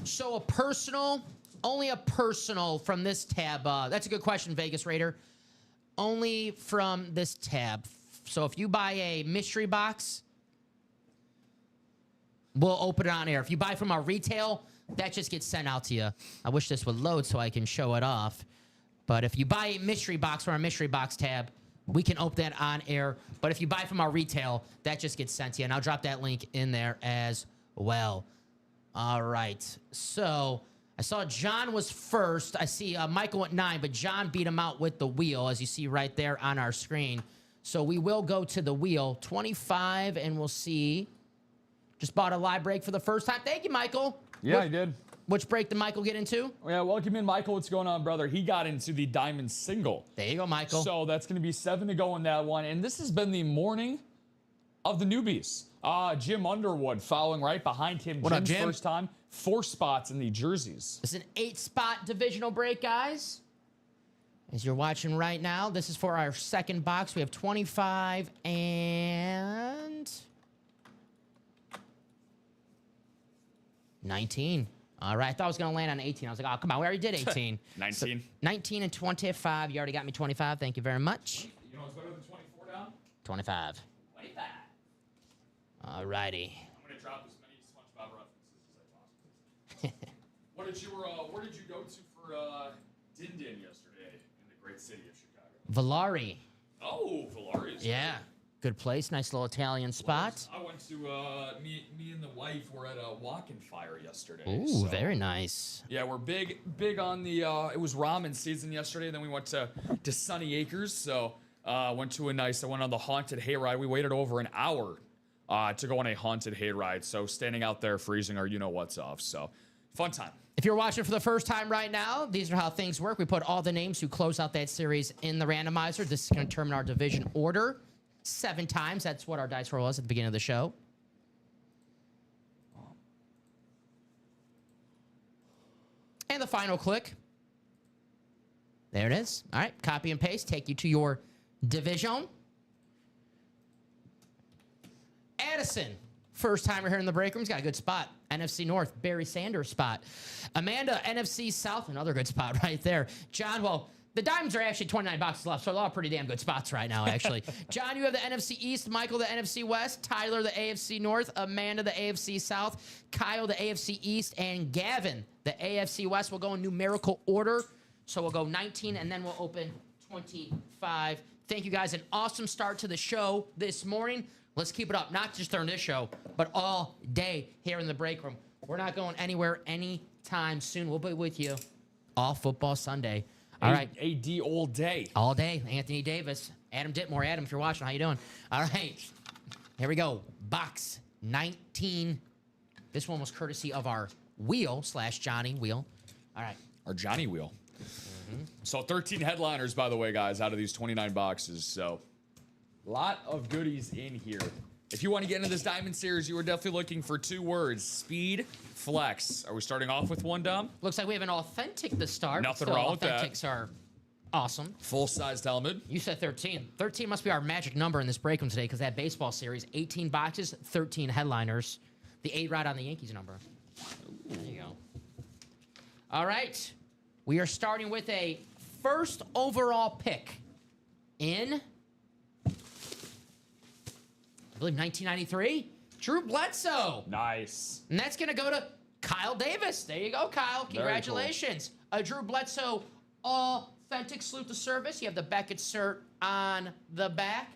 S2: So only a personal from this tab. That's a good question, Vegas Raider. Only from this tab. So if you buy a mystery box, we'll open it on air. If you buy from our retail, that just gets sent out to you. I wish this would load so I can show it off. But if you buy a mystery box from our mystery box tab, we can open that on air. But if you buy from our retail, that just gets sent to you. And I'll drop that link in there as well. All right, so I saw John was first. I see Michael at 9, but John beat him out with the wheel, as you see right there on our screen. So we will go to the wheel, 25, and we'll see. Just bought a live break for the first time. Thank you, Michael.
S3: Yeah, I did.
S2: Which break did Michael get into?
S3: Yeah, welcome in, Michael. What's going on, brother? He got into the Diamond Single.
S2: There you go, Michael.
S3: So that's going to be 7 to go in that one. And this has been the morning of the newbies. Jim Underwood following right behind him.
S2: What up, Jim?
S3: First time, 4 spots in the jerseys.
S2: It's an 8-spot divisional break, guys. As you're watching right now, this is for our second box. We have 25 and 19. All right, I thought I was going to land on 18. I was like, oh, come on, we already did 18.
S3: 19.
S2: So 19 and 25. You already got me 25. Thank you very much.
S3: You know what's better than 24 down?
S2: 25. 25. All righty.
S3: I'm going to drop as many SpongeBob references as I possibly can. Where did you go to for Din Din yesterday in the great city of Chicago?
S2: Valari.
S3: Oh, Valari's.
S2: Yeah. Good place. Nice little Italian spot.
S3: I went to, me and the wife were at a walk-in fire yesterday.
S2: Ooh, so, very nice.
S3: Yeah, we're big on the, it was ramen season yesterday. Then we went to Sunny Acres. So, I went on the haunted hayride. We waited over an hour to go on a haunted hayride. So standing out there freezing our you-know-what's off. So fun time.
S2: If you're watching for the first time right now, these are how things work. We put all the names who close out that series in the randomizer. This is going to determine our division order 7 times. That's what our dice roll was at the beginning of the show. And the final click. There it is. All right, copy and paste. Take you to your division. Addison, first timer here in the break room. He's got a good spot. NFC North, Barry Sanders spot. Amanda, NFC South, another good spot right there. John, well, the Diamonds are actually 29 boxes left, so they're all pretty damn good spots right now, actually. John, you have the NFC East, Michael, the NFC West, Tyler, the AFC North, Amanda, the AFC South, Kyle, the AFC East, and Gavin, the AFC West. We'll go in numerical order. So we'll go 19, and then we'll open 25. Thank you, guys. An awesome start to the show this morning. Let's keep it up, not just during this show, but all day here in the break room. We're not going anywhere anytime soon. We'll be with you all football Sunday. All right.
S3: AD all day.
S2: All day. Anthony Davis. Adam Ditmore. Adam, if you're watching, how you doing? All right. Here we go. Box 19. This one was courtesy of our wheel / Johnny Wheel. All right.
S3: Our Johnny Wheel. So 13 headliners, by the way, guys, out of these 29 boxes. So a lot of goodies in here. If you want to get into this Diamond Series, you are definitely looking for 2 words: speed, flex. Are we starting off with one, Dom?
S2: Looks like we have an authentic to start.
S3: Nothing
S2: Still,
S3: wrong with that.
S2: Authentics are awesome.
S3: Full-sized helmet.
S2: You said 13. 13 must be our magic number in this break room today because that baseball series, 18 boxes, 13 headliners. The A-Rod on the Yankees number. There you go. All right. We are starting with a first overall pick in, I believe, 1993. Drew Bledsoe.
S3: Nice.
S2: And that's going to go to Kyle Davis. There you go, Kyle. Congratulations. A Drew Bledsoe authentic salute to service. You have the Beckett cert on the back.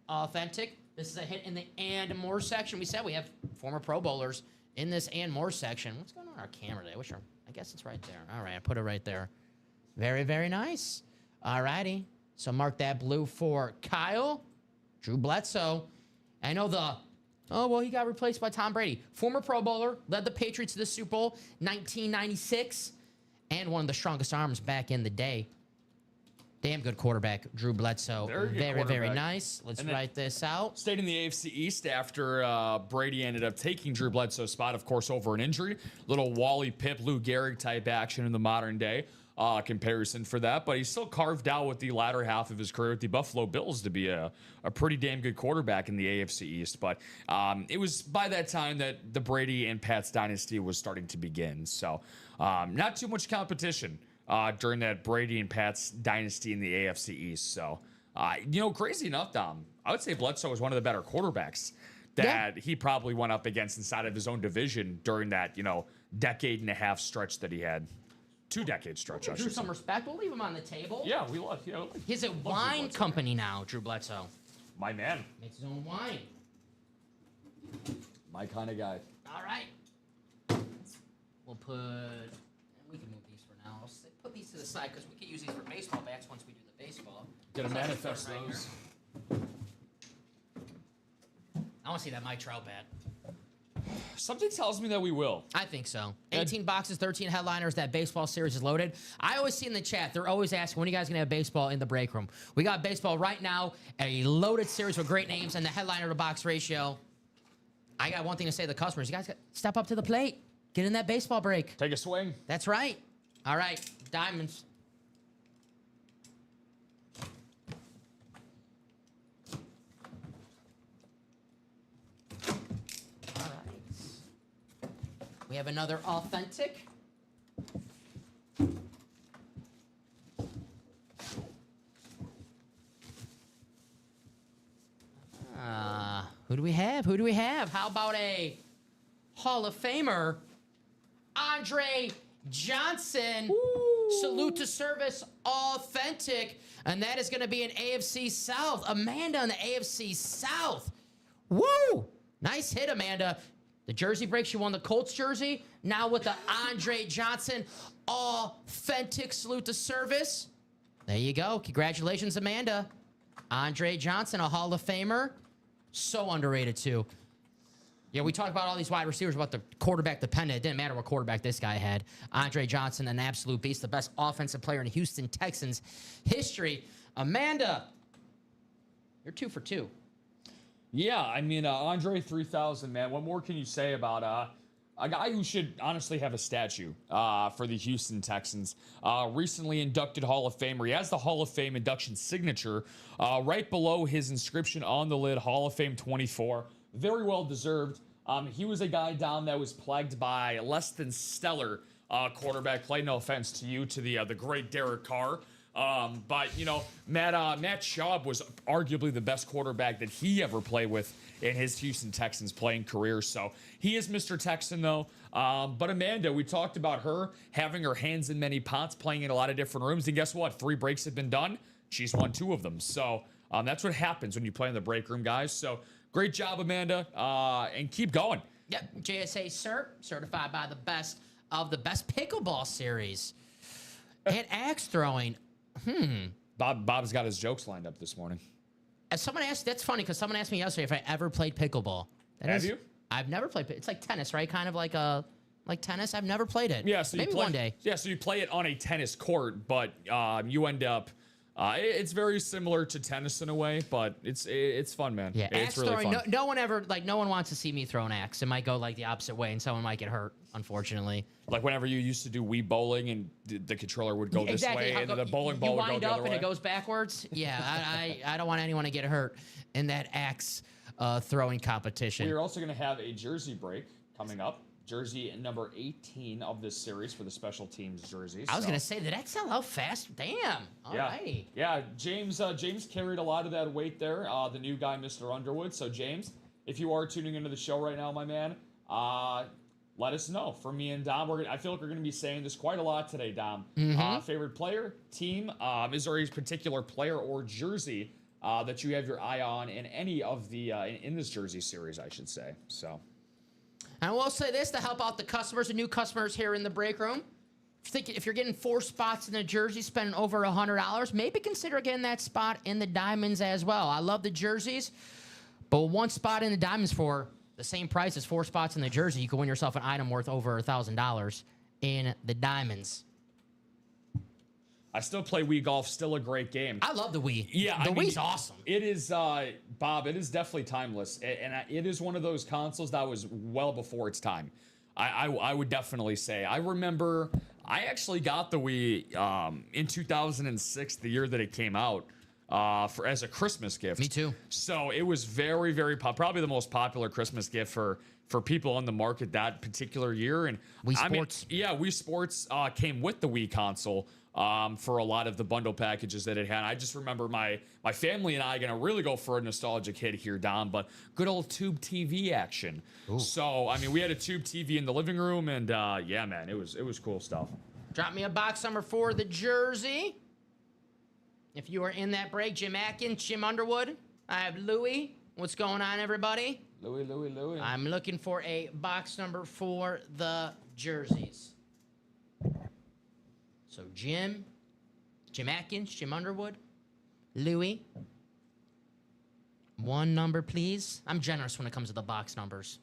S2: Authentic. This is a hit in the and more section. We said we have former Pro Bowlers in this and more section. What's going on our camera today? I guess it's right there. All right, I put it right there. Very, very nice. All righty. So mark that blue for Kyle. Drew Bledsoe. I know he got replaced by Tom Brady. Former Pro Bowler, led the Patriots to the Super Bowl 1996, and one of the strongest arms back in the day. Damn good quarterback, Drew Bledsoe. Very, very nice. Let's write this out.
S3: Stayed in the AFC East after Brady ended up taking Drew Bledsoe's spot, of course, over an injury. Little Wally Pipp, Lou Gehrig type action in the modern day comparison for that. But he still carved out with the latter half of his career with the Buffalo Bills to be a pretty damn good quarterback in the AFC East. But it was by that time that the Brady and Pats dynasty was starting to begin. So not too much competition during that Brady and Pats dynasty in the AFC East. So, crazy enough, Dom, I would say Bledsoe was one of the better quarterbacks that he probably went up against inside of his own division during that, decade and a half stretch that he had. 2 decade stretch, I
S2: Drew
S3: should
S2: some
S3: say.
S2: respect. We'll leave him on the table.
S3: Yeah, we love,
S2: He's a wine company now, Drew Bledsoe.
S3: My man.
S2: Makes his own wine.
S3: My kind of guy.
S2: All right. We'll put, we can move these for now. I'll put these to the side because we can use these for baseball bats once we do the baseball.
S3: Gonna
S2: So
S3: manifest
S2: right
S3: those.
S2: here. I want to see that Mike Trout bat.
S3: Something tells me that we will.
S2: I think so. 18 boxes, 13 headliners. That baseball series is loaded. I always see in the chat, they're always asking, when are you guys going to have baseball in the break room? We got baseball right now, a loaded series with great names and the headliner to box ratio. I got one thing to say to the customers. You guys got step up to the plate. Get in that baseball break.
S3: Take a swing.
S2: That's right. All right. Diamonds. All right. We have another authentic. Who do we have? Who do we have? How about a Hall of Famer, Andre Johnson? Ooh. Salute to service, authentic. And that is going to be an AFC South. Amanda in the AFC South. Woo! Nice hit, Amanda. The jersey break. She won the Colts jersey. Now with the Andre Johnson authentic salute to service. There you go. Congratulations, Amanda. Andre Johnson, a Hall of Famer. So underrated, too. Yeah, we talked about all these wide receivers, about the quarterback dependent. It didn't matter what quarterback this guy had. Andre Johnson, an absolute beast, the best offensive player in Houston Texans history. Amanda, you're 2 for 2.
S3: Yeah, I mean, Andre 3000, man. What more can you say about a guy who should honestly have a statue for the Houston Texans? Recently inducted Hall of Famer. He has the Hall of Fame induction signature right below his inscription on the lid, Hall of Fame 24. Very well deserved. He was a guy down that was plagued by less than stellar quarterback play. No offense to you, to the great Derek Carr. But, Matt Schaub was arguably the best quarterback that he ever played with in his Houston Texans playing career. So he is Mr. Texan, though. But Amanda, we talked about her having her hands in many pots, playing in a lot of different rooms. And guess what? 3 breaks have been done. She's won 2 of them. So That's what happens when you play in the break room, guys. So great job, Amanda, and keep going.
S2: Yep, JSA certified by the best of the best pickleball series. And axe throwing.
S3: Bob's got his jokes lined up this morning.
S2: As someone asked, that's funny because someone asked me yesterday if I ever played pickleball.
S3: Have you?
S2: I've never played. It's like tennis, right? Kind of like tennis. I've never played it.
S3: Yeah, so
S2: maybe one day.
S3: Yeah, so you play it on a tennis court, but you end up. It's very similar to tennis in a way, but it's fun, man.
S2: Yeah,
S3: it's
S2: axe
S3: really
S2: throwing.
S3: fun.
S2: No one wants to see me throw an axe. It might go like the opposite way, and someone might get hurt. Unfortunately,
S3: Like whenever you used to do Wii bowling and the controller would go this way and the bowling ball would go the other way.
S2: You wind up and it goes backwards. Yeah, I don't want anyone to get hurt in that axe throwing competition.
S3: We're also going to have a jersey break coming up. Jersey number 18 of this series for the special teams jerseys.
S2: I was going to say, did that sell out fast? Damn. All right.
S3: Yeah, James carried a lot of that weight there, the new guy, Mr. Underwood. So, James, if you are tuning into the show right now, my man, let us know. For me and Dom, I feel like we're going to be saying this quite a lot today, Dom. Favorite player, team, is there a particular player or jersey that you have your eye on in any of the, in this jersey series, I should say. So...
S2: I will say this to help out the customers and new customers here in the break room. If you're getting 4 spots in the jersey, spending over $100, maybe consider getting that spot in the diamonds as well. I love the jerseys, but 1 spot in the diamonds for the same price as 4 spots in the jersey, you can win yourself an item worth over $1,000 in the diamonds.
S3: I still play Wii Golf, still a great game.
S2: I love the Wii.
S3: Yeah,
S2: Wii's awesome.
S3: It is, Bob, it is definitely timeless. And it is one of those consoles that was well before its time. I would definitely say. I remember I actually got the Wii in 2006, the year that it came out, as a Christmas gift.
S2: Me too.
S3: So it was very, very probably the most popular Christmas gift for people on the market that particular year. And
S2: Wii Sports.
S3: Wii Sports came with the Wii console. For a lot of the bundle packages that it had. I just remember my family and I going to really go for a nostalgic hit here, Dom, but good old tube TV action. Ooh. So, I mean, we had a tube TV in the living room, and yeah, man, it was cool stuff.
S2: Drop me a box number 4, the jersey. If you are in that break, Jim Atkins, Jim Underwood. I have Louie. What's going on, everybody?
S3: Louie.
S2: I'm looking for a box number 4, the jerseys. So Jim Atkins, Jim Underwood, Louie. 1 number, please. I'm generous when it comes to the box numbers.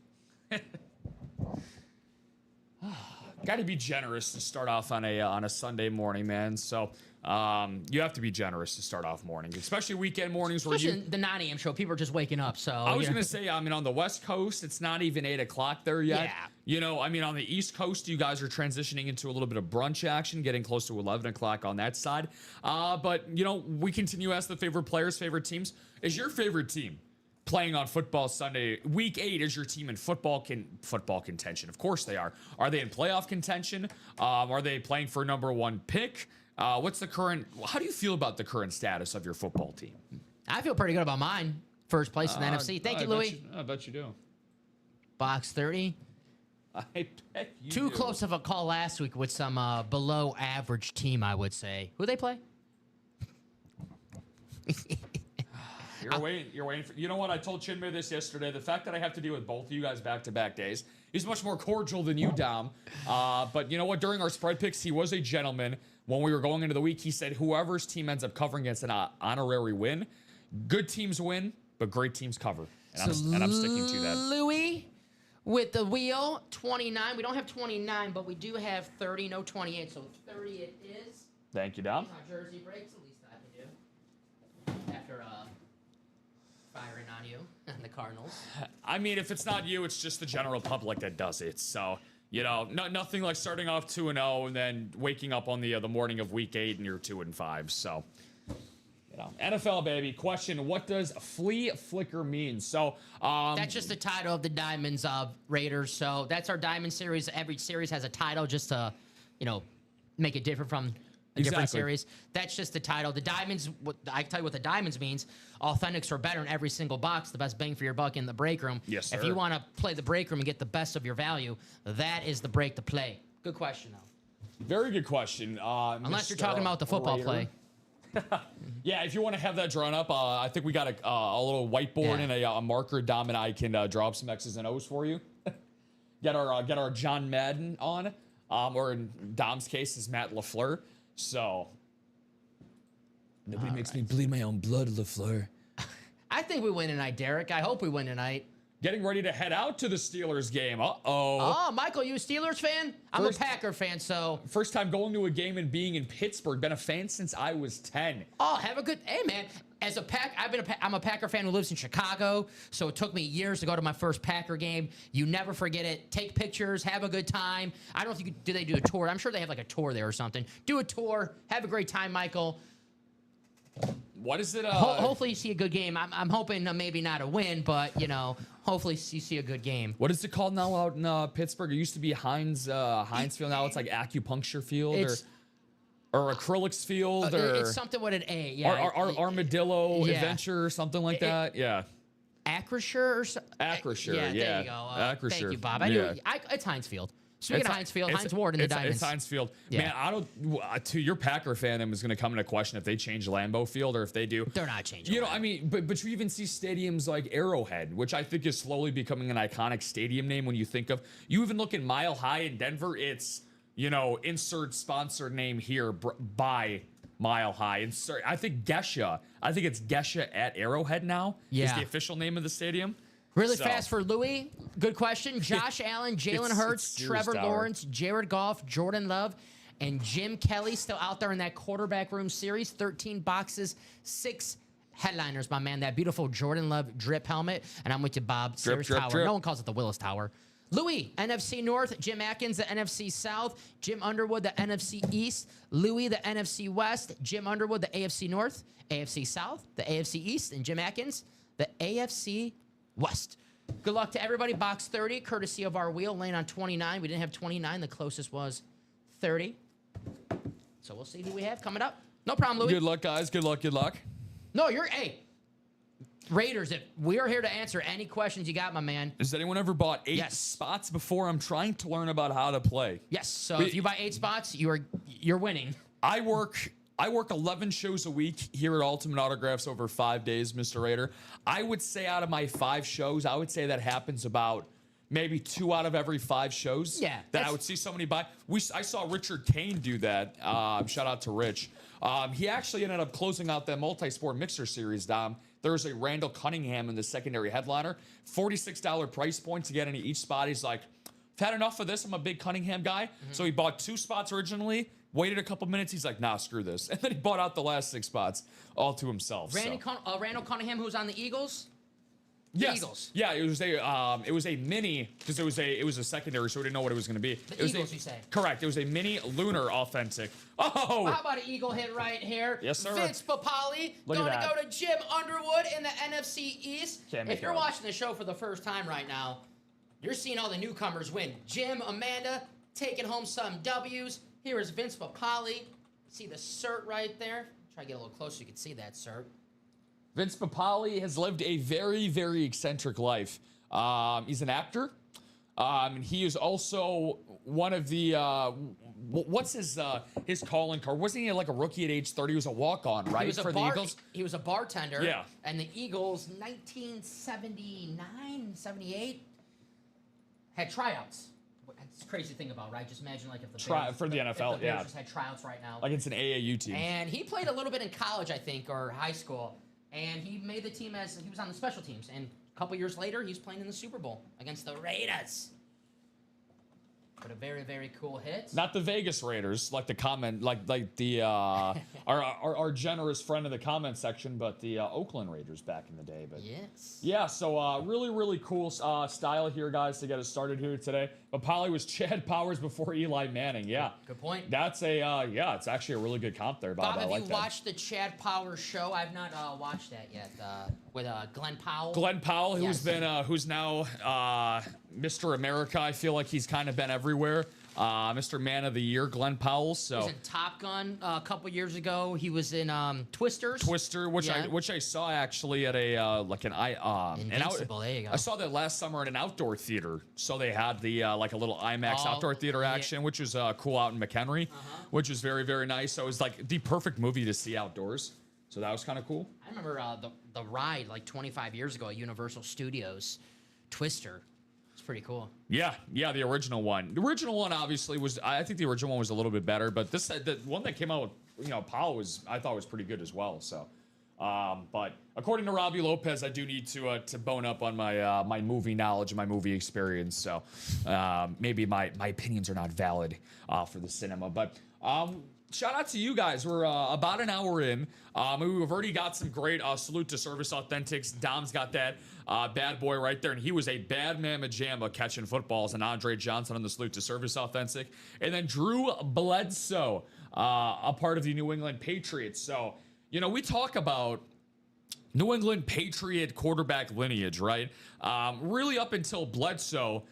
S3: Got to be generous to start off on a Sunday morning, man. So you have to be generous to start off morning, especially weekend mornings.
S2: Especially the 9 a.m. show, people are just waking up. So
S3: I was going to say, I mean, on the West Coast, it's not even 8 o'clock there yet.
S2: Yeah.
S3: You know, I mean, on the East Coast, you guys are transitioning into a little bit of brunch action, getting close to 11 o'clock on that side. But, you know, we continue to ask the favorite players, favorite teams. Is your favorite team playing on football Sunday? Week 8, is your team in football contention? Of course they are. Are they in playoff contention? Are they playing for number 1 pick? How do you feel about the current status of your football team?
S2: I feel pretty good about mine. First place in the NFC. Thank you, Louie.
S3: I bet you do.
S2: Box 30.
S3: I bet you
S2: Too
S3: do.
S2: close of a call last week with some below average team, I would say. Who they play?
S3: You're waiting for. You know what? I told Chinmay this yesterday. The fact that I have to deal with both of you guys back-to-back days, he's much more cordial than you, Dom. But you know what? During our spread picks, he was a gentleman. When we were going into the week, he said whoever's team ends up covering gets an honorary win. Good teams win, but great teams cover. And I'm sticking to that.
S2: Louie with the wheel, 29. We don't have 29, but we do have 30, no 28. So 30 it is.
S3: Thank you, Dom.
S2: My jersey breaks, at least I can do. After firing on you and the Cardinals.
S3: I mean, if it's not you, it's just the general public that does it. So, you know, nothing like starting off 2-0 and then waking up on the morning of week 8 and you're 2-5. So, you know, NFL baby. Question: what does flea flicker mean? So,
S2: that's just the title of the Diamonds Raiders. So that's our Diamond series. Every series has a title just to, you know, make it different from a different series. That's just the title. The Diamonds, I can tell you what the Diamonds means. Authentics are better in every single box. The best bang for your buck in the break room.
S3: Yes, sir.
S2: If you want to play the break room and get the best of your value, that is the break to play. Good question, though.
S3: Very good question.
S2: Unless
S3: Mr.
S2: you're talking about the football
S3: Raider.
S2: play.
S3: Yeah, if you want to have that drawn up, I think we got a little whiteboard and a marker. Dom and I can draw up some X's and O's for you. Get our John Madden on, or in Dom's case is Matt LaFleur. So nobody makes me bleed my own blood, LaFleur.
S2: I think we win tonight, Derek. I hope we win tonight.
S3: Getting ready to head out to the Steelers game.
S2: Oh, Michael, you a Steelers fan? I'm a Packer fan, so.
S3: First time going to a game and being in Pittsburgh. Been a fan since I was 10.
S2: Oh, have a good. Hey, man. As a I'm a Packer fan who lives in Chicago, so it took me years to go to my first Packer game. You never forget it. Take pictures, have a good time. I don't know if you do they do a tour. I'm sure they have like a tour there or something. Do a tour, have a great time, Michael.
S3: What is it?
S2: Hopefully you see a good game. I'm hoping maybe not a win, but hopefully you see a good game.
S3: What is it called now out in Pittsburgh? It used to be Heinz Field. Now it's like acupuncture field or acrylics field or
S2: it's something with an A. Yeah,
S3: Armadillo Adventure or something like that. Yeah.
S2: Acrisure or something.
S3: Acrisure.
S2: Yeah,
S3: Yeah.
S2: there you go.
S3: Acrisure.
S2: Thank you, Bob. I knew it's Heinz Field. Speaking of Heinz Field, Heinz Ward and the Diamonds.
S3: It's Heinz Field.
S2: Yeah.
S3: Man, I don't. To your Packer fandom is going to come into question if they change Lambeau Field or if they do.
S2: They're not changing.
S3: I mean, but you even see stadiums like Arrowhead, which I think is slowly becoming an iconic stadium name when you think of. You even look at Mile High in Denver. It's insert sponsor name here by Mile High. Insert. I think Gesha. I think it's Gesha at Arrowhead now.
S2: Yeah.
S3: Is the official name of the stadium.
S2: Really fast for Louis. Good question. Josh Allen, Jalen Hurts, Trevor Lawrence, Jared Goff, Jordan Love, and Jim Kelly still out there in that quarterback room series. 13 boxes, 6 headliners, my man. That beautiful Jordan Love drip helmet. And I'm with you, Bob. Sears Tower.
S3: Drip.
S2: No one calls it the Willis Tower. Louis, NFC North. Jim Atkins, the NFC South. Jim Underwood, the NFC East. Louis, the NFC West. Jim Underwood, the AFC North. AFC South, the AFC East. And Jim Atkins, the AFC West. Good luck to everybody. Box 30, courtesy of our wheel, laying on 29. We didn't have 29. The closest was 30. So we'll see who we have coming up. No problem, Louis.
S3: Good luck, guys. Good luck.
S2: No, Raiders, if we are here to answer any questions you got, my man.
S3: Has anyone ever bought 8 spots before? I'm trying to learn about how to play.
S2: Yes. So if you buy 8 spots, you're winning.
S3: I work 11 shows a week here at Ultimate Autographs over 5 days, Mr. Raider. I would say out of my 5 shows, I would say that happens about maybe 2 out of every 5 shows.
S2: Yeah.
S3: That I would see somebody buy. I saw Richard Kane do that. Shout out to Rich. He actually ended up closing out that multi-sport mixer series, Dom. There's a Randall Cunningham in the secondary headliner. $46 price point to get into each spot. He's like, I've had enough of this. I'm a big Cunningham guy. Mm-hmm. So he bought 2 spots originally. Waited a couple minutes. He's like, nah, screw this. And then he bought out the last 6 spots all to himself.
S2: Randall Cunningham, who's on the Eagles?
S3: Yes.
S2: Eagles.
S3: Yeah, it was a mini because it was a secondary, so we didn't know what it was going to be.
S2: The Eagles, you say?
S3: Correct. It was a mini lunar authentic. Oh!
S2: How about an Eagle hit right here?
S3: Yes, sir.
S2: Vince Papale going to go to Jim Underwood in the NFC East. If you're watching the show for the first time right now, you're seeing all the newcomers win. Jim, Amanda taking home some W's. Here is Vince Papale. See the cert right there? Try to get a little closer so you can see that cert.
S3: Vince Papale has lived a very, very eccentric life. He's an actor. He is also one of the what's his calling card? Wasn't he like a rookie at age 30? He was a walk-on, right, for the Eagles?
S2: He was a bartender.
S3: Yeah.
S2: And the Eagles, 1979, 78, had tryouts. It's a crazy thing about, right? Just imagine like if the Bears,
S3: for the NFL,
S2: if the Bears just had tryouts right now.
S3: Like it's an AAU team.
S2: And he played a little bit in college, I think, or high school. And he made the team as he was on the special teams. And a couple years later, he's playing in the Super Bowl against the Raiders. But a very, very cool hit.
S3: Not the Vegas Raiders, like the comment, like the our generous friend in the comment section, but the Oakland Raiders back in the day. But
S2: yes,
S3: yeah. So really, really cool style here, guys, to get us started here today. But Polly was Chad Powers before Eli Manning. Yeah,
S2: good point.
S3: That's it's actually a really good comp there, Bob.
S2: Bob, have you watched the Chad Powers show? I've not watched that yet. With Glenn Powell.
S3: Glenn Powell, who's now Mr. America. I feel like he's kind of been everywhere. Mr. Man of the Year, Glenn Powell. So
S2: He was in Top Gun a couple years ago. He was in Twisters.
S3: Twister, which
S2: Yeah.
S3: I saw actually at a like an
S2: Invincible, there you go.
S3: I saw that last summer at an outdoor theater. So they had the like a little IMAX
S2: Oh,
S3: outdoor theater
S2: yeah.
S3: action, which was cool out in McHenry, which was very, very nice. So it was like the perfect movie to see outdoors. So that was kind of cool.
S2: I remember the ride like 25 years ago at Universal Studios, Twister. It's pretty cool.
S3: Yeah, the original one. The original one obviously was. I think the original one was a little bit better, but the one that came out with Powell I thought was pretty good as well. So, but according to Robbie Lopez, I do need to bone up on my my movie knowledge and my movie experience. So maybe my opinions are not valid for the cinema, but. Shout out to you guys. We're about an hour in. We've already got some great salute to Service Authentics. Dom's got that bad boy right there, and he was a bad mamma jamma catching footballs. And Andre Johnson on the salute to Service Authentic, and then Drew Bledsoe, a part of the New England Patriots. So we talk about New England Patriot quarterback lineage, right? Really up until Bledsoe.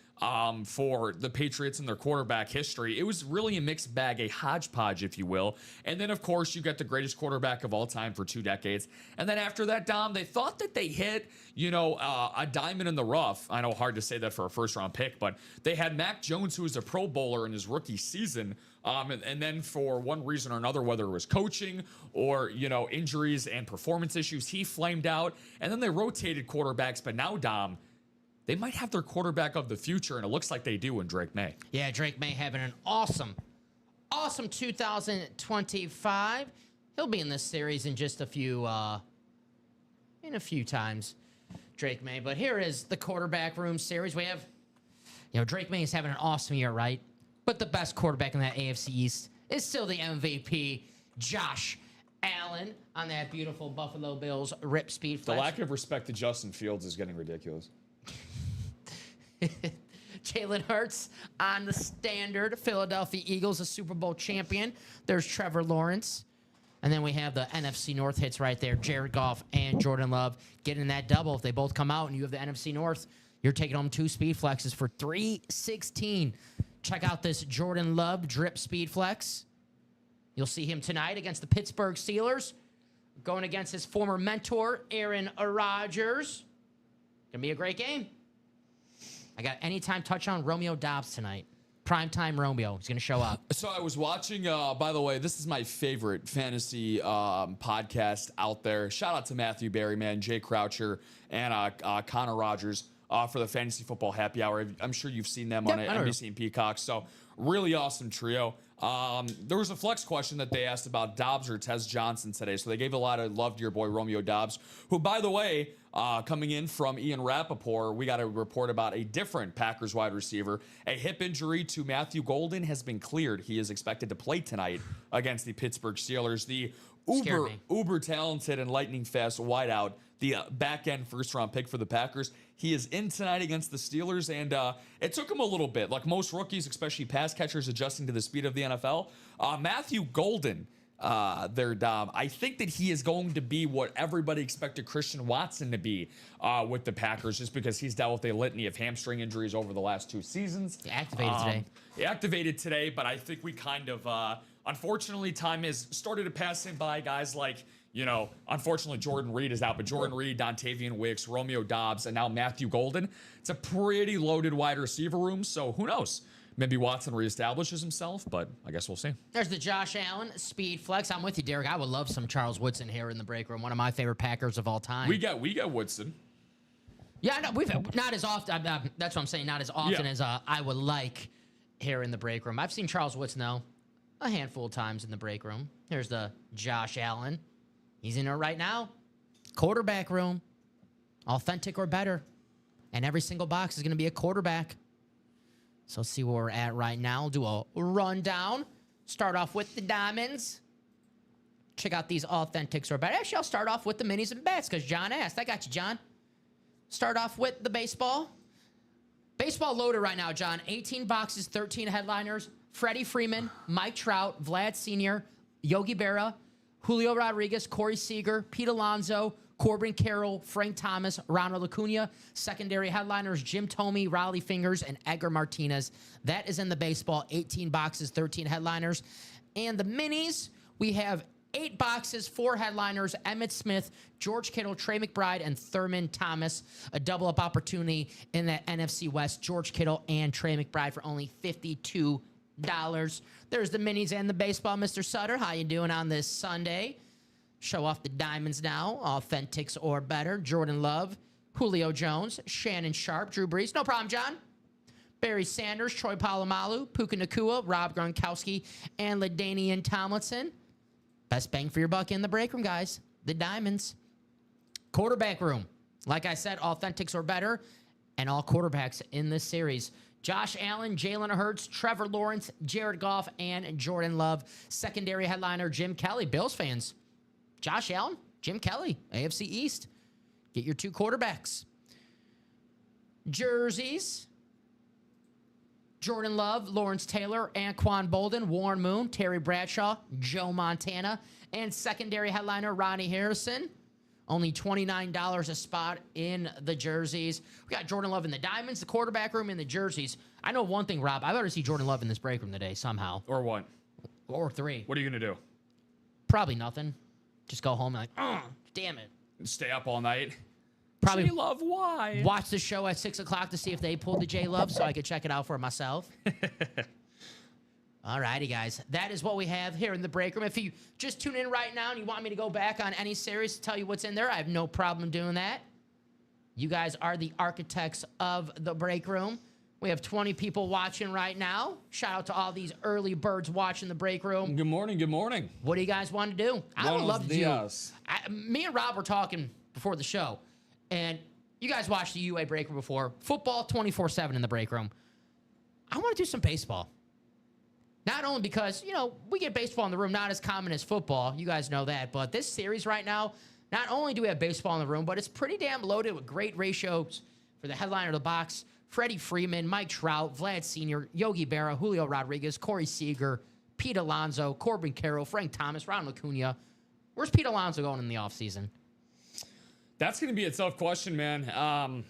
S3: For the Patriots and their quarterback history, it was really a mixed bag, a hodgepodge, if you will. And then, of course, you got the greatest quarterback of all time for 2 decades. And then after that, Dom, they thought that they hit, a diamond in the rough. I know, hard to say that for a first-round pick, but they had Mac Jones, who was a Pro Bowler in his rookie season. And then for one reason or another, whether it was coaching or, injuries and performance issues, he flamed out. And then they rotated quarterbacks. But now, Dom, they might have their quarterback of the future, and it looks like they do in Drake May.
S2: Yeah, Drake May having an awesome 2025. He'll be in this series in just a few times, Drake May. But here is the quarterback room series. We have, Drake May is having an awesome year, right? But the best quarterback in that AFC East is still the MVP, Josh Allen, on that beautiful Buffalo Bills rip speed flex.
S3: The lack of respect to Justin Fields is getting ridiculous.
S2: Jalen Hurts on the standard. Philadelphia Eagles, a Super Bowl champion. There's Trevor Lawrence. And then we have the NFC North hits right there. Jared Goff and Jordan Love getting that double. If they both come out and you have the NFC North, you're taking home 2 speed flexes for $316. Check out this Jordan Love drip speed flex. You'll see him tonight against the Pittsburgh Steelers, going against his former mentor, Aaron Rodgers. Gonna be a great game. I got anytime touchdown Romeo Doubs tonight. Primetime Romeo. He's going to show up.
S3: So I was watching, by the way, this is my favorite fantasy podcast out there. Shout out to Matthew Berryman, Jay Croucher, and Connor Rogers for the Fantasy Football Happy Hour. I'm sure you've seen them on NBC and Peacock. So really awesome trio. There was a flex question that they asked about Dobbs or Tez Johnson today. So they gave a lot of love to your boy Romeo Doubs, who, by the way, coming in from Ian Rappaport, we got a report about a different Packers wide receiver. A hip injury to Matthew Golden has been cleared. He is expected to play tonight against the Pittsburgh Steelers. The uber talented and lightning fast wideout, the back end first round pick for the Packers. He is in tonight against the Steelers, and it took him a little bit, like most rookies, especially pass catchers, adjusting to the speed of the NFL. Matthew Golden, Dom, I think that he is going to be what everybody expected Christian Watson to be with the Packers, just because he's dealt with a litany of hamstring injuries over the last 2 seasons.
S2: He activated today.
S3: He activated today, but I think we kind of, unfortunately, time has started to pass him by. Guys like, unfortunately, Jordan Reed is out, but Jordan Reed, Dontavian Wicks, Romeo Doubs, and now Matthew Golden. It's a pretty loaded wide receiver room, so who knows? Maybe Watson reestablishes himself, but I guess we'll see.
S2: There's the Josh Allen speed flex. I'm with you, Derek. I would love some Charles Woodson here in the break room. One of my favorite Packers of all time.
S3: We got Woodson.
S2: Yeah, no, we've not as often. That's what I'm saying. Not as often as I would like here in the break room. I've seen Charles Woodson though a handful of times in the break room. Here's the Josh Allen. He's in there right now. Quarterback room, authentic or better, and every single box is going to be a quarterback. So let's see where we're at right now. We'll do a rundown. Start off with the diamonds. Check out these authentics or better. Actually, I'll start off with the minis and bats because John asked. I got you, John. Start off with the baseball. Baseball loaded right now, John. 18 boxes, 13 headliners. Freddie Freeman, Mike Trout, Vlad Sr., Yogi Berra, Julio Rodriguez, Corey Seager, Pete Alonso, Corbin Carroll, Frank Thomas, Ronald Acuna. Secondary headliners, Jim Thome, Raleigh Fingers, and Edgar Martinez. That is in the baseball. 18 boxes, 13 headliners. And the minis, we have 8 boxes, 4 headliners, Emmitt Smith, George Kittle, Trey McBride, and Thurman Thomas. A double-up opportunity in that NFC West, George Kittle and Trey McBride for only $52. There's the minis and the baseball. Mr. Sutter, how you doing on this Sunday? Show off the diamonds now. Authentics or better. Jordan Love, Julio Jones, Shannon Sharp, Drew Brees. No problem, John. Barry Sanders, Troy Polamalu, Puka Nacua, Rob Gronkowski, and LaDainian Tomlinson. Best bang for your buck in the break room, guys. The diamonds. Quarterback room. Like I said, authentics or better, and all quarterbacks in this series. Josh Allen, Jalen Hurts, Trevor Lawrence, Jared Goff, and Jordan Love. Secondary headliner, Jim Kelly. Bills fans. Josh Allen, Jim Kelly, AFC East. Get your 2 quarterbacks. Jerseys. Jordan Love, Lawrence Taylor, Anquan Bolden, Warren Moon, Terry Bradshaw, Joe Montana, and secondary headliner Ronnie Harrison. Only $29 a spot in the jerseys. We got Jordan Love in the diamonds, the quarterback room, and the jerseys. I know one thing, Rob. I better see Jordan Love in this break room today somehow.
S3: Or what?
S2: Or 3.
S3: What are you going to do?
S2: Probably nothing. Just go home and damn it.
S3: Stay up all night?
S2: Probably
S3: J-Love, why?
S2: watch the show at 6 o'clock to see if they pulled the J-Love so I could check it out for myself. All righty, guys. That is what we have here in the break room. If you just tune in right now and you want me to go back on any series to tell you what's in there, I have no problem doing that. You guys are the architects of the break room. We have 20 people watching right now. Shout out to all these early birds watching the break room.
S3: Good morning, good morning.
S2: What do you guys want to do? I would love to do. Me and Rob were talking before the show, and you guys watched the UA break room before. Football 24/7 in the break room. I want to do some baseball. Not only because, you know, we get baseball in the room, not as common as football. You guys know that. But this series right now, not only do we have baseball in the room, but it's pretty damn loaded with great ratios for the headliner of the box. Freddie Freeman, Mike Trout, Vlad Sr., Yogi Berra, Julio Rodriguez, Corey Seager, Pete Alonso, Corbin Carroll, Frank Thomas, Ronald Acuna. Where's Pete Alonso going in the offseason?
S3: That's going to be a tough question, man.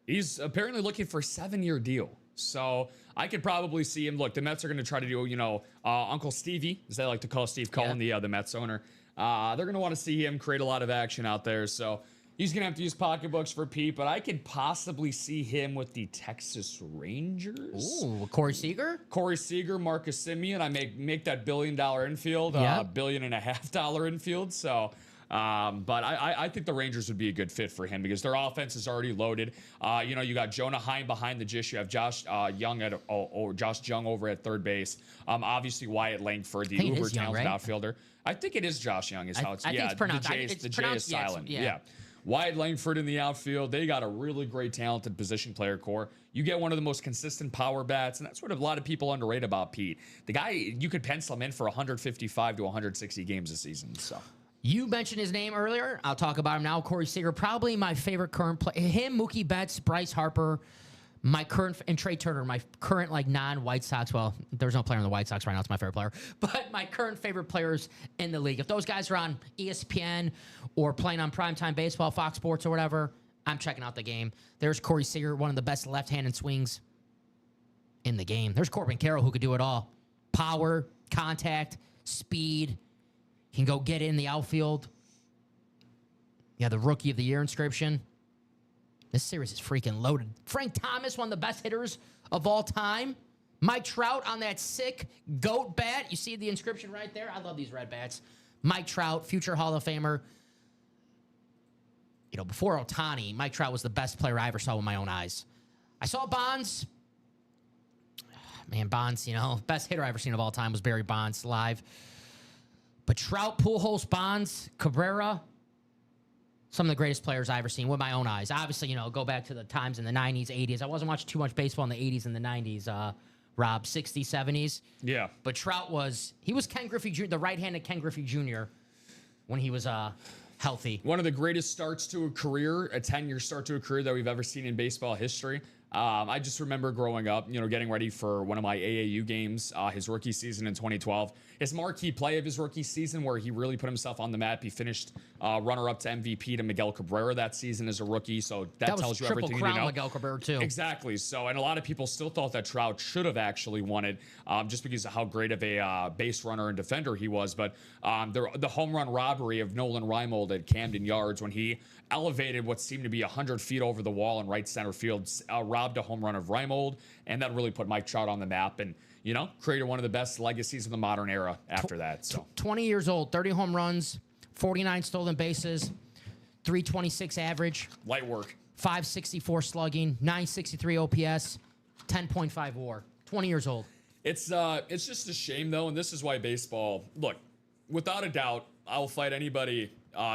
S3: He's apparently looking for a 7-year deal. So I could probably see him. Look, the Mets are going to try to do, you know, Uncle Stevie, as they like to call Steve Cohen, the Mets owner. They're going to want to see him create a lot of action out there. So he's going to have to use pocketbooks for Pete, but I could possibly see him with the Texas Rangers.
S2: Ooh, Corey Seager?
S3: Corey Seager, Marcus Semien. I make that $1 billion infield, $1.5 billion infield. So, but I think the Rangers would be a good fit for him because their offense is already loaded. You know, you got Jonah Heim behind the dish. You have Josh Young Josh Jung over at third base. Obviously Wyatt Langford, the uber talented outfielder. I think it is Josh Young is how it's.
S2: I think it's pronounced.
S3: The J is silent. Yeah. Wyatt Langford in the outfield. They got a really great, talented position player core. You get one of the most consistent power bats, and that's what a lot of people underrate about Pete. The guy, you could pencil him in for 155 to 160 games a season. So
S2: you mentioned his name earlier. I'll talk about him now. Corey Seager, probably my favorite current player. Him, Mookie Betts, Bryce Harper, my current, and Trey Turner, my current like non-White Sox. Well, there's no player in the White Sox right now. It's my favorite player. But my current favorite players in the league. If those guys are on ESPN or playing on primetime baseball, Fox Sports or whatever, I'm checking out the game. There's Corey Seager, one of the best left-handed swings in the game. There's Corbin Carroll, who could do it all. Power, contact, speed. Can go get it in the outfield. Yeah, the Rookie of the Year inscription. This series is freaking loaded. Frank Thomas, one of the best hitters of all time. Mike Trout on that sick GOAT bat. You see the inscription right there? I love these red bats. Mike Trout, future Hall of Famer. You know, before Ohtani, Mike Trout was the best player I ever saw with my own eyes. I saw Bonds. Man, Bonds, you know, best hitter I ever seen of all time was Barry Bonds live. But Trout, Pujols, Bonds, Cabrera, some of the greatest players I've ever seen with my own eyes. Obviously, you know, go back to the times in the 90s, 80s. I wasn't watching too much baseball in the 80s and the 90s, Rob, 60s, 70s.
S3: Yeah.
S2: But Trout he was Ken Griffey Jr., the right-handed Ken Griffey Jr. when he was healthy.
S3: One of the greatest starts to a career, a 10-year start to a career that we've ever seen in baseball history. I just remember growing up, getting ready for one of my AAU games, his rookie season in 2012. His marquee play of his rookie season where he really put himself on the map. He finished runner-up to MVP to Miguel Cabrera that season as a rookie. So that tells you everything you need to know.
S2: Miguel Cabrera too.
S3: Exactly. So, and a lot of people still thought that Trout should have actually won it just because of how great of a base runner and defender he was. But the home run robbery of Nolan Reimold at Camden Yards when he elevated what seemed to be 100 feet over the wall in right center field, robbed a home run of Reimold, and that really put Mike Trout on the map and, created one of the best legacies of the modern era after that. So
S2: 20 years old, 30 home runs, 49 stolen bases, 326 average.
S3: Light work.
S2: 564 slugging, 963 OPS, 10.5 WAR. 20 years old.
S3: It's just a shame, though, and this is why baseball, look, without a doubt, I'll fight anybody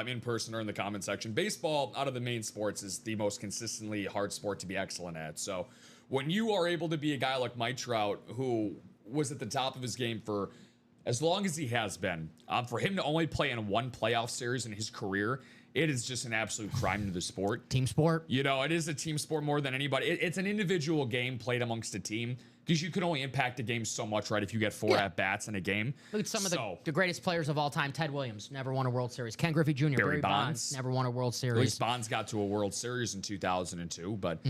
S3: in person or in the comment section. Baseball, out of the main sports, is the most consistently hard sport to be excellent at. So when you are able to be a guy like Mike Trout, who was at the top of his game for as long as he has been, for him to only play in one playoff series in his career, it is just an absolute crime to the sport.
S2: Team sport.
S3: It is a team sport more than anybody. It's an individual game played amongst a team because you can only impact a game so much, right? If you get four at-bats in a game.
S2: Look at some of the greatest players of all time. Ted Williams, never won a World Series. Ken Griffey Jr., Barry Bonds, never won a World Series.
S3: At least Bonds got to a World Series in 2002. But,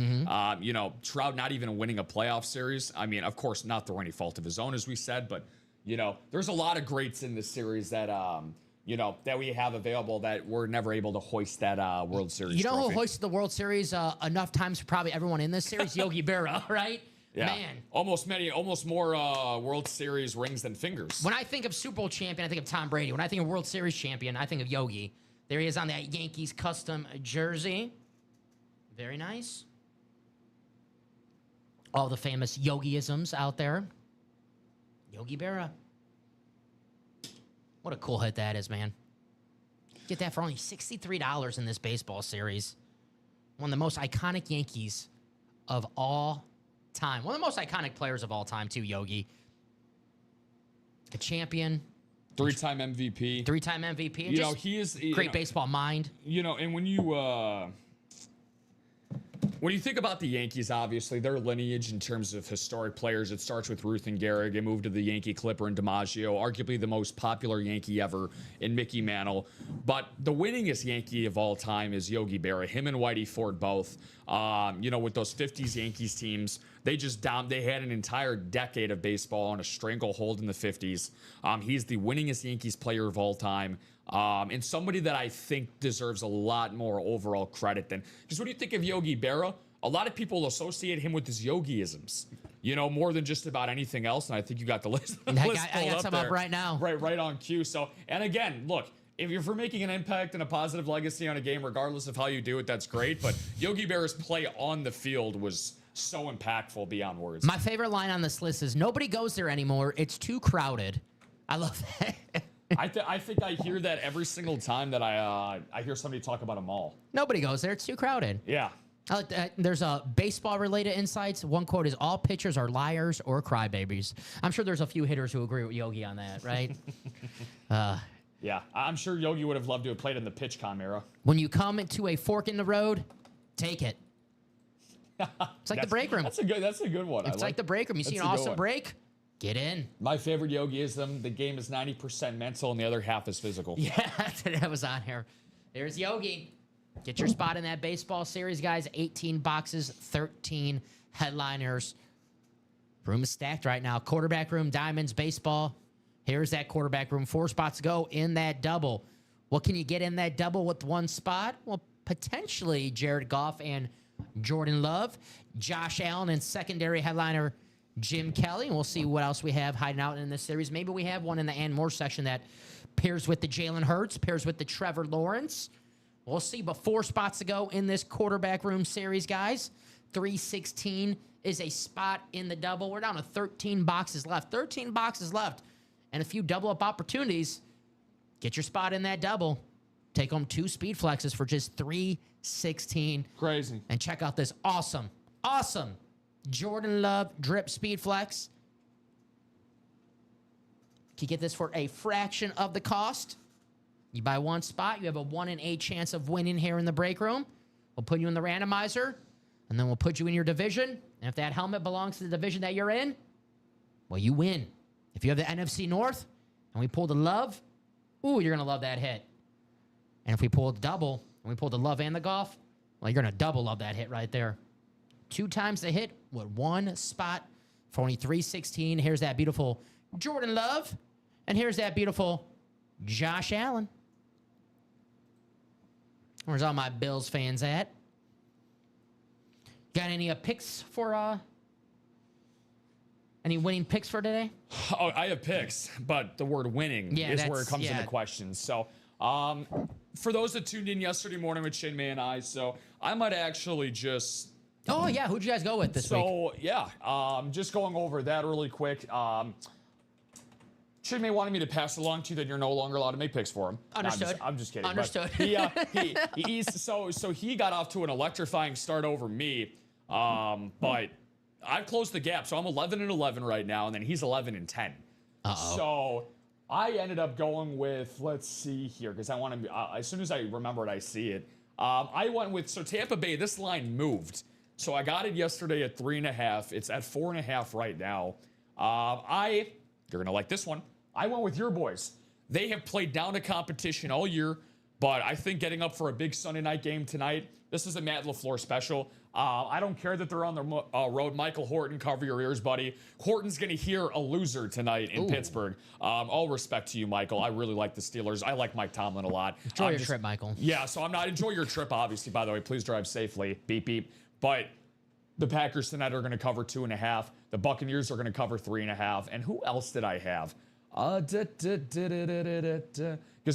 S3: Trout not even winning a playoff series. I mean, of course, not through any fault of his own, as we said. But, there's a lot of greats in this series that... that we have available that we're never able to hoist that World Series trophy.
S2: Who hoisted the World Series enough times for probably everyone in this series? Yogi Berra, right?
S3: Yeah.
S2: Man.
S3: Almost more World Series rings than fingers.
S2: When I think of Super Bowl champion, I think of Tom Brady. When I think of World Series champion, I think of Yogi. There he is on that Yankees custom jersey. Very nice. All the famous Yogiisms out there. Yogi Berra. What a cool hit that is, man. Get that for only $63 in this baseball series. One of the most iconic Yankees of all time. One of the most iconic players of all time, too, Yogi. A champion.
S3: Three-time MVP.
S2: Three-time MVP.
S3: He is...
S2: Great baseball mind.
S3: And when you think about the Yankees, obviously, their lineage in terms of historic players, it starts with Ruth and Gehrig. It moved to the Yankee Clipper and DiMaggio, arguably the most popular Yankee ever in Mickey Mantle. But the winningest Yankee of all time is Yogi Berra. Him and Whitey Ford both. With those 50s Yankees teams, they had an entire decade of baseball on a stranglehold in the 50s. He's the winningest Yankees player of all time. And somebody that I think deserves a lot more overall credit than... Because when you think of Yogi Berra, a lot of people associate him with his Yogiisms, more than just about anything else. And I think you got the list.
S2: I got some up right now.
S3: Right on cue. So, and again, look, if you're for making an impact and a positive legacy on a game, regardless of how you do it, that's great. But Yogi Berra's play on the field was so impactful beyond words.
S2: My favorite line on this list is, nobody goes there anymore. It's too crowded. I love that.
S3: I think I hear that every single time that I hear somebody talk about a mall.
S2: Nobody goes there. It's too crowded.
S3: Yeah.
S2: There's a baseball-related insights. One quote is, all pitchers are liars or crybabies. I'm sure there's a few hitters who agree with Yogi on that, right?
S3: Yeah, I'm sure Yogi would have loved to have played in the PitchCom era.
S2: When you come to a fork in the road, take it. It's like the break room.
S3: That's a good one.
S2: It's like the break room. You see an awesome break, get in.
S3: My favorite Yogiism, the game is 90% mental and the other half is physical.
S2: Yeah, that was on here. There's Yogi. Get your spot in that baseball series, guys. 18 boxes, 13 headliners. Room is stacked right now. Quarterback room, diamonds, baseball. Here's that quarterback room. 4 spots to go in that double. What can you get in that double with one spot? Well, potentially Jared Goff and Jordan Love. Josh Allen and secondary headliner Jim Kelly. And we'll see what else we have hiding out in this series. Maybe we have one in the and more section that pairs with the Jalen Hurts, pairs with the Trevor Lawrence. We'll see, but 4 spots to go in this quarterback room series, guys. 316 is a spot in the double. We're down to 13 boxes left. 13 boxes left. And a few double-up opportunities. Get your spot in that double. Take home 2 speed flexes for just $316.
S3: Crazy.
S2: And check out this awesome Jordan Love drip speed flex. Can you get this for a fraction of the cost? You buy 1 spot, you have a 1 in 8 chance of winning here in the break room. We'll put you in the randomizer. and then we'll put you in your division. And if that helmet belongs to the division that you're in, well, you win. If you have the NFC North and we pull the love, ooh, you're going to love that hit. And if we pull the double and we pull the love and the golf, well, you're going to double love that hit right there. 2 times the hit with 1 spot for only $316. Here's that beautiful Jordan Love. And here's that beautiful Josh Allen. Where's all my Bills fans at? Got any picks for any winning picks for today?
S3: Oh, I have picks, but the word winning is where it comes into question. So, for those that tuned in yesterday morning with Shin May and I, so I might actually just.
S2: Oh yeah, who'd you guys go with this week?
S3: So yeah, just going over that really quick. Shin May wanted me to pass it along to you that you're no longer allowed to make picks for him.
S2: Understood.
S3: No, I'm just kidding.
S2: Understood.
S3: So he got off to an electrifying start over me, but I've closed the gap. So I'm 11-11 right now, and then he's 11-10.
S2: Uh-oh.
S3: So I ended up going with, let's see here, because I want to. As soon as I remember it, I see it. I went with Tampa Bay. This line moved, so I got it yesterday at 3.5. It's at 4.5 right now. You're gonna like this one. I went with your boys. They have played down to competition all year, but I think getting up for a big Sunday night game tonight, this is a Matt LaFleur special. I don't care that they're on the road. Michael Horton, cover your ears, buddy. Horton's going to hear a loser tonight in Pittsburgh. All respect to you, Michael. I really like the Steelers. I like Mike Tomlin a lot.
S2: Enjoy your trip, Michael.
S3: Yeah, so enjoy your trip, obviously, by the way. Please drive safely. Beep, beep. But the Packers tonight are going to cover 2.5. The Buccaneers are going to cover 3.5. And who else did I have? Because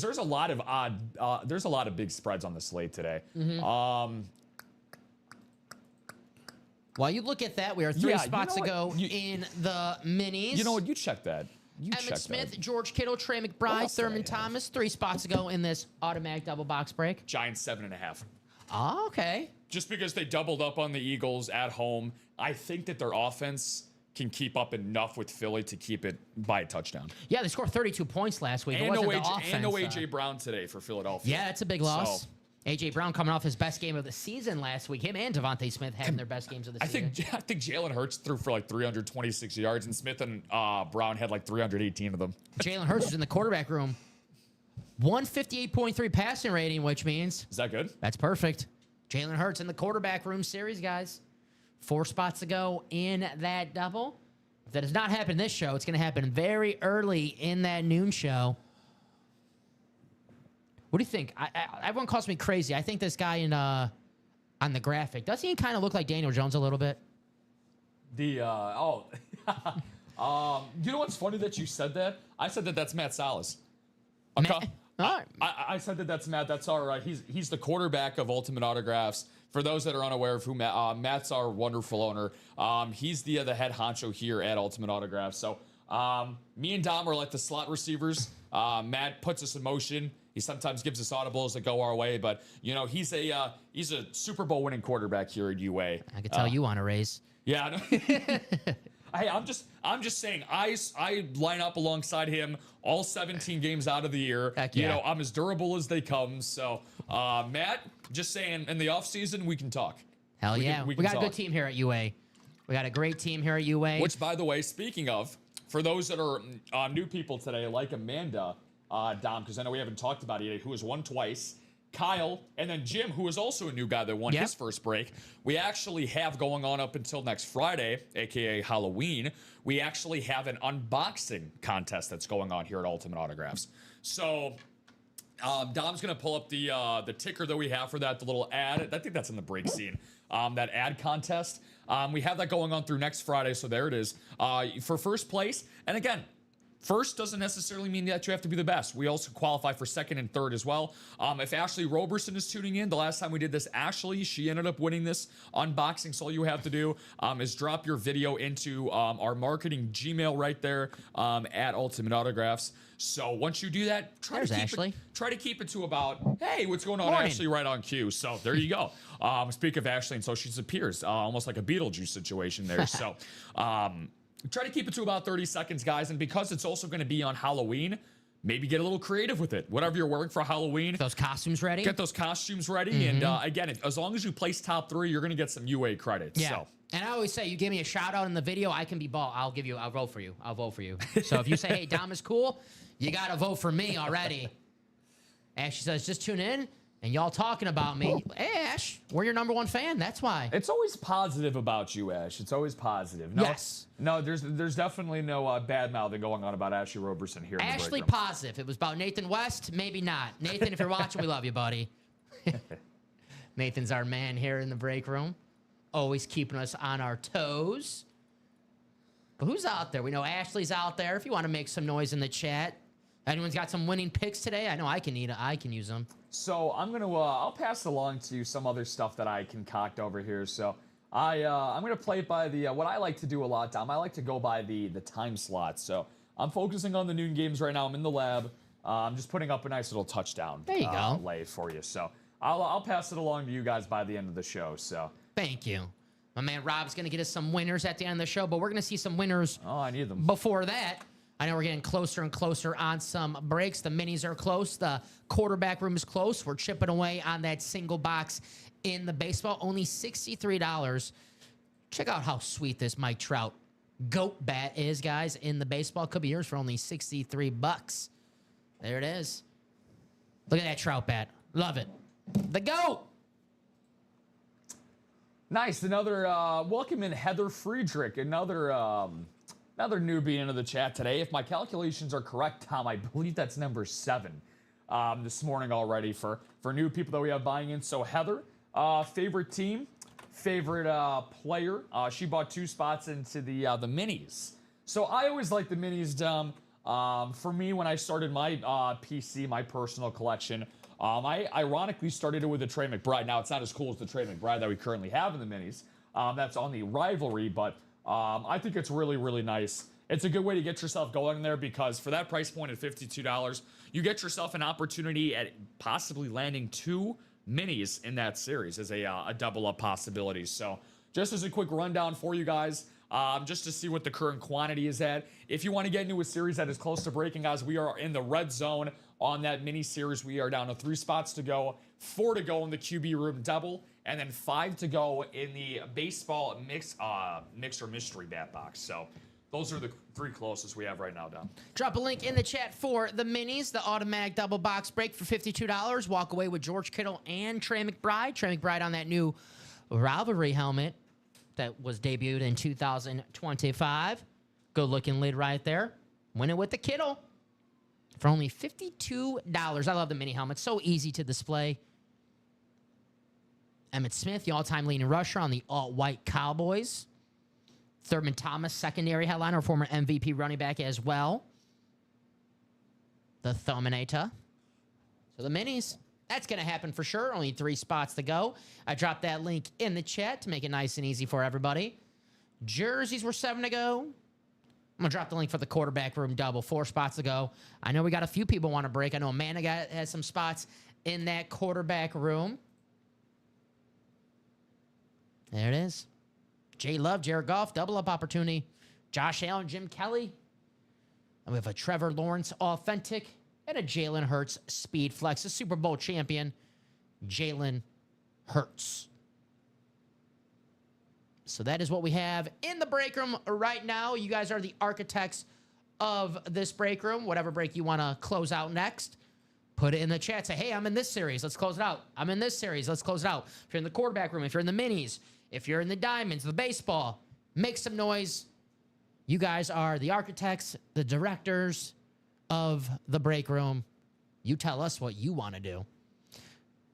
S3: there's a lot of big spreads on the slate today.
S2: Mm-hmm. While you look at that, we are 3 spots ago in the minis.
S3: You know what? You check that.
S2: Emmitt Smith, George Kittle, Trey McBride, Thurman Thomas. 3 spots ago in this automatic double box break.
S3: Giants 7.5.
S2: Oh, okay.
S3: Just because they doubled up on the Eagles at home, I think that their offense can keep up enough with Philly to keep it by a touchdown.
S2: Yeah, they scored 32 points last week.
S3: And no A.J. Brown today for Philadelphia.
S2: Yeah, it's a big loss. So, A.J. Brown coming off his best game of the season last week. Him and Devontae Smith having their best games of the season.
S3: I think Jalen Hurts threw for like 326 yards, and Smith and Brown had like 318 of them.
S2: Jalen Hurts was in the quarterback room. 158.3 passing rating, which means...
S3: Is that good?
S2: That's perfect. Jalen Hurts in the quarterback room series, guys. 4 spots to go in that double. If that does not happen in this show, it's going to happen very early in that noon show. What do you think? Everyone calls me crazy. I think this guy on the graphic, doesn't he kind of look like Daniel Jones a little bit?
S3: You know what's funny that you said that? I said that that's Matt Salas. Okay.
S2: All right.
S3: I said that that's Matt. That's all right. He's the quarterback of Ultimate Autographs. For those that are unaware of who Matt's our wonderful owner. He's the head honcho here at Ultimate Autographs. So me and Dom are like the slot receivers. Matt puts us in motion. He sometimes gives us audibles that go our way, but you know he's a Super Bowl winning quarterback here at UA.
S2: I could tell you want a raise.
S3: Yeah. Hey, I'm just saying I line up alongside him all 17 games out of the year.
S2: Heck yeah.
S3: You know, I'm as durable as they come. So, Matt, just saying, in the offseason, we can talk.
S2: Hell yeah. We got a good team here at UA. We got a great team here at UA.
S3: Which, by the way, speaking of, for those that are new people today, like Amanda, Dom, because I know we haven't talked about it yet, who has won twice, Kyle, and then Jim, who is also a new guy that won his first break. We actually have going on up until next Friday, a.k.a. Halloween, we actually have an unboxing contest that's going on here at Ultimate Autographs. So Dom's going to pull up the ticker that we have for that, the little ad. I think that's in the break scene, that ad contest. We have that going on through next Friday, so there it is. For first place, and again, first doesn't necessarily mean that you have to be the best. We also qualify for second and third as well. If Ashley Roberson is tuning in, the last time we did this, Ashley, she ended up winning this unboxing. So all you have to do is drop your video into our marketing Gmail right there at Ultimate Autographs. So once you do that, try to keep it to about, hey, what's going on,
S2: Morning.
S3: Ashley, right on cue. So there you go. Speak of Ashley, and so she appears almost like a Beetlejuice situation there. So try to keep it to about 30 seconds, guys. And because it's also going to be on Halloween, maybe get a little creative with it. Whatever you're wearing for Halloween.
S2: Get those costumes ready.
S3: Get those costumes ready. And again, as long as you place top 3, you're going to get some UA credits.
S2: Yeah.
S3: So.
S2: And I always say, you give me a shout out in the video, I can be ball. I'll vote for you. I'll vote for you. So if you say, hey, Dom is cool, you got to vote for me already. Ashley says, just tune in and y'all talking about me. Hey, Ash, we're your #1 fan. That's why.
S3: It's always positive about you, Ash. It's always positive. No,
S2: Yes.
S3: No, there's definitely no bad mouthing going on about Ashley Roberson here.
S2: Ashley
S3: in the break room.
S2: positive. If it was about Nathan West, maybe not. Nathan, if you're watching, we love you, buddy. Nathan's our man here in the break room. Always keeping us on our toes. But who's out there? We know Ashley's out there. If you want to make some noise in the chat. Anyone's got some winning picks today? I know I can use them.
S3: So I'm gonna I'll pass along to you some other stuff that I concoct over here. So I'm gonna play it by the what I like to do a lot, Dom. I like to go by the time slots. So I'm focusing on the noon games right now. I'm in the lab. I'm just putting up a nice little touchdown
S2: there you go.
S3: lay for you. So I'll pass it along to you guys by the end of the show. So
S2: thank you. My man Rob's going to get us some winners at the end of the show, but we're going to see some winners.
S3: Oh, I need them.
S2: Before that, I know we're getting closer and closer on some breaks. The minis are close. The quarterback room is close. We're chipping away on that single box in the baseball. Only $63. Check out how sweet this Mike Trout GOAT bat is, guys, in the baseball. Could be yours for only $63. There it is. Look at that Trout bat. Love it. The GOAT.
S3: Nice. Another welcome in Heather Friedrich. Another newbie into the chat today. If my calculations are correct, Tom, I believe that's number 7 this morning already for new people that we have buying in. So Heather, favorite team, favorite player. She bought 2 spots into the minis. So I always like the minis, Dom. For me, when I started my PC, my personal collection, I ironically started it with a Trey McBride. Now, it's not as cool as the Trey McBride that we currently have in the minis. That's on the rivalry, but I think it's really, really nice. It's a good way to get yourself going there because for that price point at $52, you get yourself an opportunity at possibly landing 2 minis in that series as a double-up possibility. So just as a quick rundown for you guys, just to see what the current quantity is at. If you want to get into a series that is close to breaking, guys, we are in the red zone on that mini series. We are down to 3 spots to go, 4 to go in the QB room double, and then 5 to go in the baseball mix or mystery bat box. So those are the 3 closest we have right now, Dom.
S2: Drop a link in the chat for the minis, the automatic double box break for $52. Walk away with George Kittle and Trey McBride. Trey McBride on that new rivalry helmet that was debuted in 2025. Good looking lid right there. Win it with the Kittle for only $52. I love the mini helmet. So easy to display. Emmitt Smith, the all-time leading rusher on the alt-white Cowboys. Thurman Thomas, secondary headliner, former MVP running back as well. The Thuminator. So the minis, that's going to happen for sure. Only 3 spots to go. I dropped that link in the chat to make it nice and easy for everybody. Jerseys were 7 to go. I'm going to drop the link for the quarterback room double. 4 spots to go. I know we got a few people want to break. I know Amanda has some spots in that quarterback room. There it is. Jay Love, Jared Goff, double up opportunity. Josh Allen, Jim Kelly. And we have a Trevor Lawrence authentic and a Jalen Hurts speed flex. The Super Bowl champion, Jalen Hurts. So that is what we have in the break room right now. You guys are the architects of this break room. Whatever break you want to close out next, put it in the chat. Say, hey, I'm in this series. Let's close it out. I'm in this series. Let's close it out. If you're in the quarterback room, if you're in the minis, if you're in the diamonds, the baseball, make some noise. You guys are the architects, the directors of the break room. You tell us what you want to do.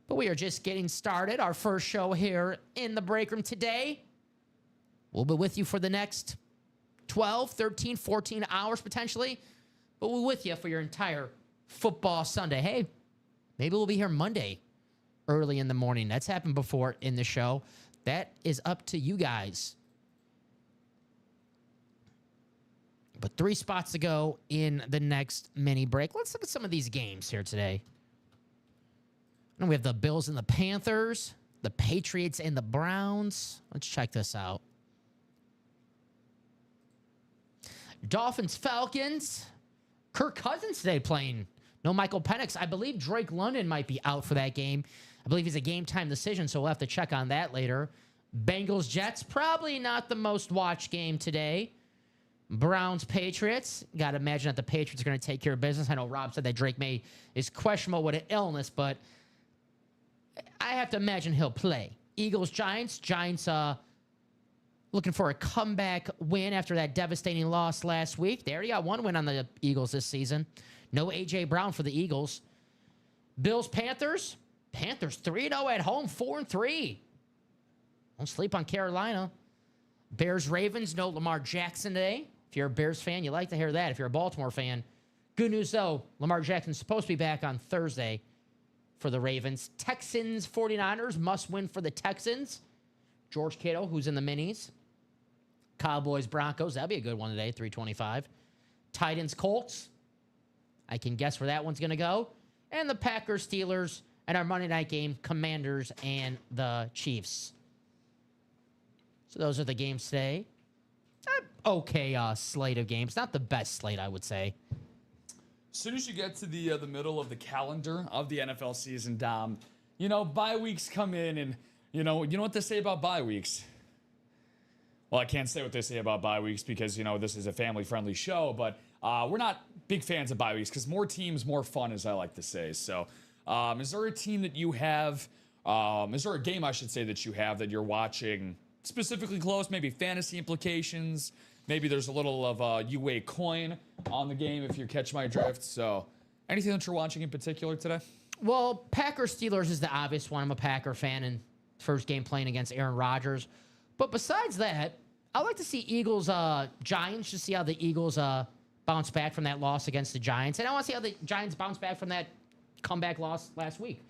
S2: But we are just getting started. Our first show here in the break room today. We'll be with you for the next 12, 13, 14 hours potentially. But we're with you for your entire football Sunday. Hey, maybe we'll be here Monday early in the morning. That's happened before in the show. That is up to you guys. But 3 spots to go in the next mini break. Let's look at some of these games here today. And we have the Bills and the Panthers, the Patriots and the Browns. Let's check this out. Dolphins, Falcons, Kirk Cousins today playing. No Michael Penix. I believe Drake London might be out for that game. I believe he's a game-time decision, so we'll have to check on that later. Bengals-Jets, probably not the most watched game today. Browns-Patriots. Got to imagine that the Patriots are going to take care of business. I know Rob said that Drake May is questionable with an illness, but I have to imagine he'll play. Eagles-Giants. Giants looking for a comeback win after that devastating loss last week. They already got one win on the Eagles this season. No A.J. Brown for the Eagles. Bills-Panthers. Panthers 3-0 at home, 4-3. Don't sleep on Carolina. Bears-Ravens, no Lamar Jackson today. If you're a Bears fan, you like to hear that. If you're a Baltimore fan, good news, though. Lamar Jackson's supposed to be back on Thursday for the Ravens. Texans, 49ers, must win for the Texans. George Kittle, who's in the minis. Cowboys, Broncos, that'll be a good one today, 325. Titans, Colts. I can guess where that one's going to go. And the Packers, Steelers, and our Monday night game, Commanders and the Chiefs. So those are the games today. Okay, slate of games. Not the best slate, I would say.
S3: As soon as you get to the middle of the calendar of the NFL season, Dom, bye weeks come in, and you know what they say about bye weeks. Well, I can't say what they say about bye weeks because this is a family-friendly show, but we're not big fans of bye weeks because more teams, more fun, as I like to say. So, is there a team that you have? Is there a game, I should say, that you have that you're watching specifically close? Maybe fantasy implications. Maybe there's a little of UA coin on the game if you catch my drift. So, anything that you're watching in particular today?
S2: Well, Packers-Steelers is the obvious one. I'm a Packer fan, and first game playing against Aaron Rodgers. But besides that, I like to see Eagles-Giants, just see how the Eagles bounce back from that loss against the Giants. And I want to see how the Giants bounce back from that comeback loss last week.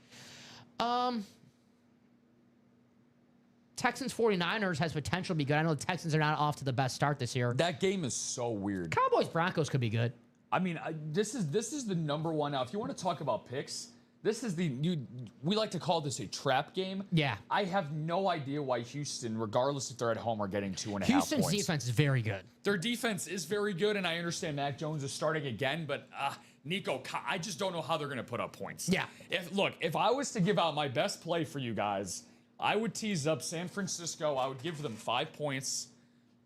S2: Texans-49ers has potential to be good. I know the Texans are not off to the best start this year.
S3: That game is so weird.
S2: Cowboys-Broncos could be good.
S3: I mean, this is the number one. Now, if you want to talk about picks, this is we like to call this a trap game.
S2: Yeah.
S3: I have no idea why Houston, regardless if they're at home, are getting 2.5 points.
S2: Houston's defense is very good.
S3: Their defense is very good, and I understand Mac Jones is starting again, but Nico, I just don't know how they're going to put up points.
S2: Yeah.
S3: If I was to give out my best play for you guys, I would tease up San Francisco. I would give them 5 points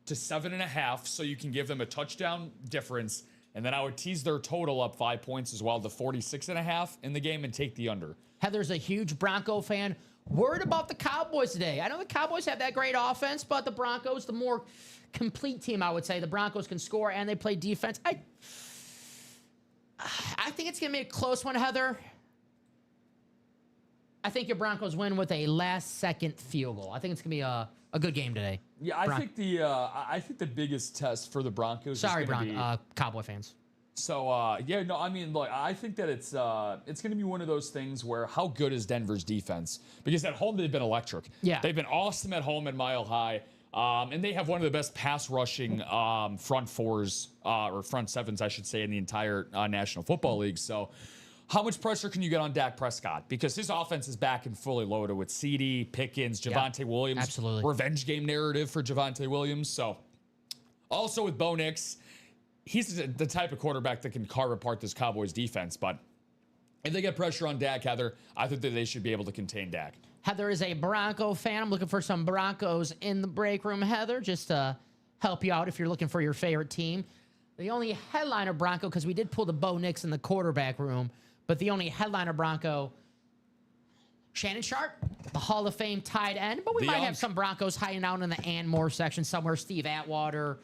S3: to 7.5, so you can give them a touchdown difference. And then I would tease their total up 5 points as well to 46.5 in the game and take the under.
S2: Heather's a huge Bronco fan. Worried about the Cowboys today. I know the Cowboys have that great offense, but the Broncos, the more complete team, I would say. The Broncos can score and they play defense. I think it's going to be a close one, Heather. I think your Broncos win with a last-second field goal. I think it's going to be a good game today.
S3: Yeah, I think the biggest test for the Broncos.
S2: Sorry,
S3: is going to be
S2: Cowboy fans.
S3: So I mean, look, I think that it's going to be one of those things where how good is Denver's defense? Because at home they've been electric.
S2: Yeah,
S3: they've been awesome at home at Mile High, and they have one of the best pass rushing front fours or front sevens, I should say, in the entire National Football League. So. How much pressure can you get on Dak Prescott? Because his offense is back and fully loaded with CD, Pickens, Javonte Williams.
S2: Absolutely.
S3: Revenge game narrative for Javonte Williams. So, also with Bo Nix, he's the type of quarterback that can carve apart this Cowboys defense. But if they get pressure on Dak, Heather, I think that they should be able to contain Dak.
S2: Heather is a Bronco fan. I'm looking for some Broncos in the break room, Heather, just to help you out if you're looking for your favorite team. The only headliner Bronco, because we did pull the Bo Nix in the quarterback room, but the only headliner Bronco, Shannon Sharp, the Hall of Fame tight end. But we might have some Broncos hiding out in the Anmore section somewhere. Steve Atwater.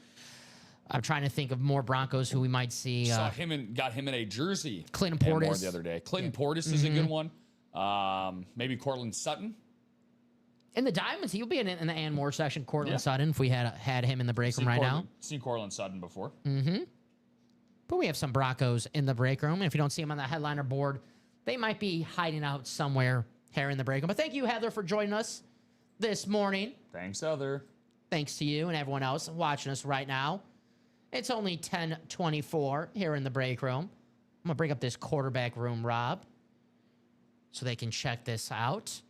S2: I'm trying to think of more Broncos who we might see.
S3: Got him in a jersey.
S2: Clinton Portis
S3: the other day. Clinton Portis is a good one. Maybe Cortland Sutton.
S2: In the Diamonds, he'll be in the Anmore section. Cortland Sutton, if we had him in the break room right now.
S3: Seen Cortland Sutton before.
S2: Mm-hmm. But we have some Broncos in the break room. And if you don't see them on the headliner board, they might be hiding out somewhere here in the break room. But thank you, Heather, for joining us this morning.
S3: Thanks, Heather.
S2: Thanks to you and everyone else watching us right now. It's only 10:24 here in the break room. I'm going to bring up this quarterback room, Rob, so they can check this out.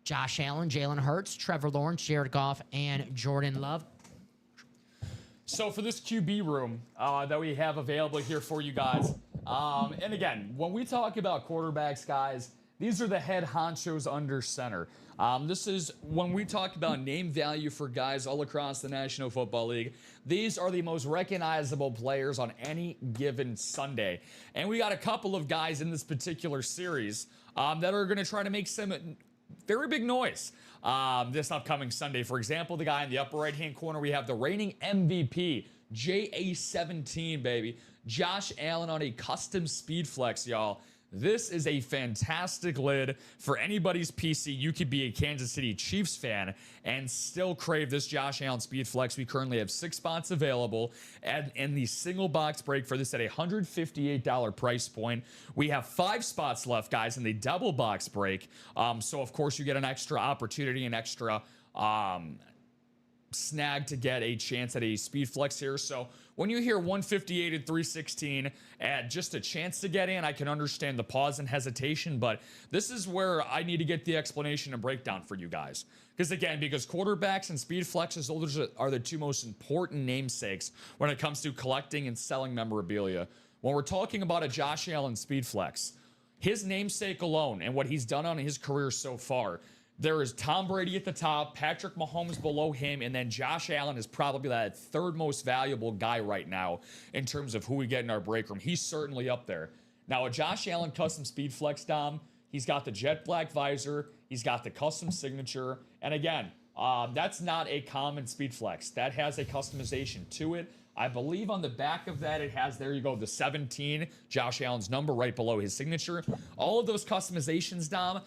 S2: Josh Allen, Jalen Hurts, Trevor Lawrence, Jared Goff, and Jordan Love.
S3: So for this QB room that we have available here for you guys, and again, when we talk about quarterbacks, guys, these are the head honchos under center. This is when we talk about name value for guys all across the National Football League. These are the most recognizable players on any given Sunday. And we got a couple of guys in this particular series that are going to try to make some very big noise this upcoming Sunday. For example, the guy in the upper right-hand corner, we have the reigning MVP, JA17, baby. Josh Allen on a custom speed flex, y'all. This is a fantastic lid for anybody's PC. You could be a Kansas City Chiefs fan and still crave this Josh Allen Speed Flex. We currently have 6 spots available, and in the single box break for this at a $158 price point. We have 5 spots left, guys, in the double box break. So, of course, you get an extra opportunity, an extra snag to get a chance at a speed flex here. So when you hear 158 and 316 at just a chance to get in, I can understand the pause and hesitation, but this is where I need to get the explanation and breakdown for you guys. Because quarterbacks and speed flexes, those are the 2 most important namesakes when it comes to collecting and selling memorabilia. When we're talking about a Josh Allen speed flex, his namesake alone and what he's done on his career so far, there is Tom Brady at the top, Patrick Mahomes below him, and then Josh Allen is probably that 3rd most valuable guy right now in terms of who we get in our break room. He's certainly up there. Now, a Josh Allen custom speed flex, Dom, he's got the jet black visor, he's got the custom signature, and again, that's not a common speed flex. That has a customization to it. I believe on the back of that, it has, there you go, the 17, Josh Allen's number right below his signature. All of those customizations, Dom,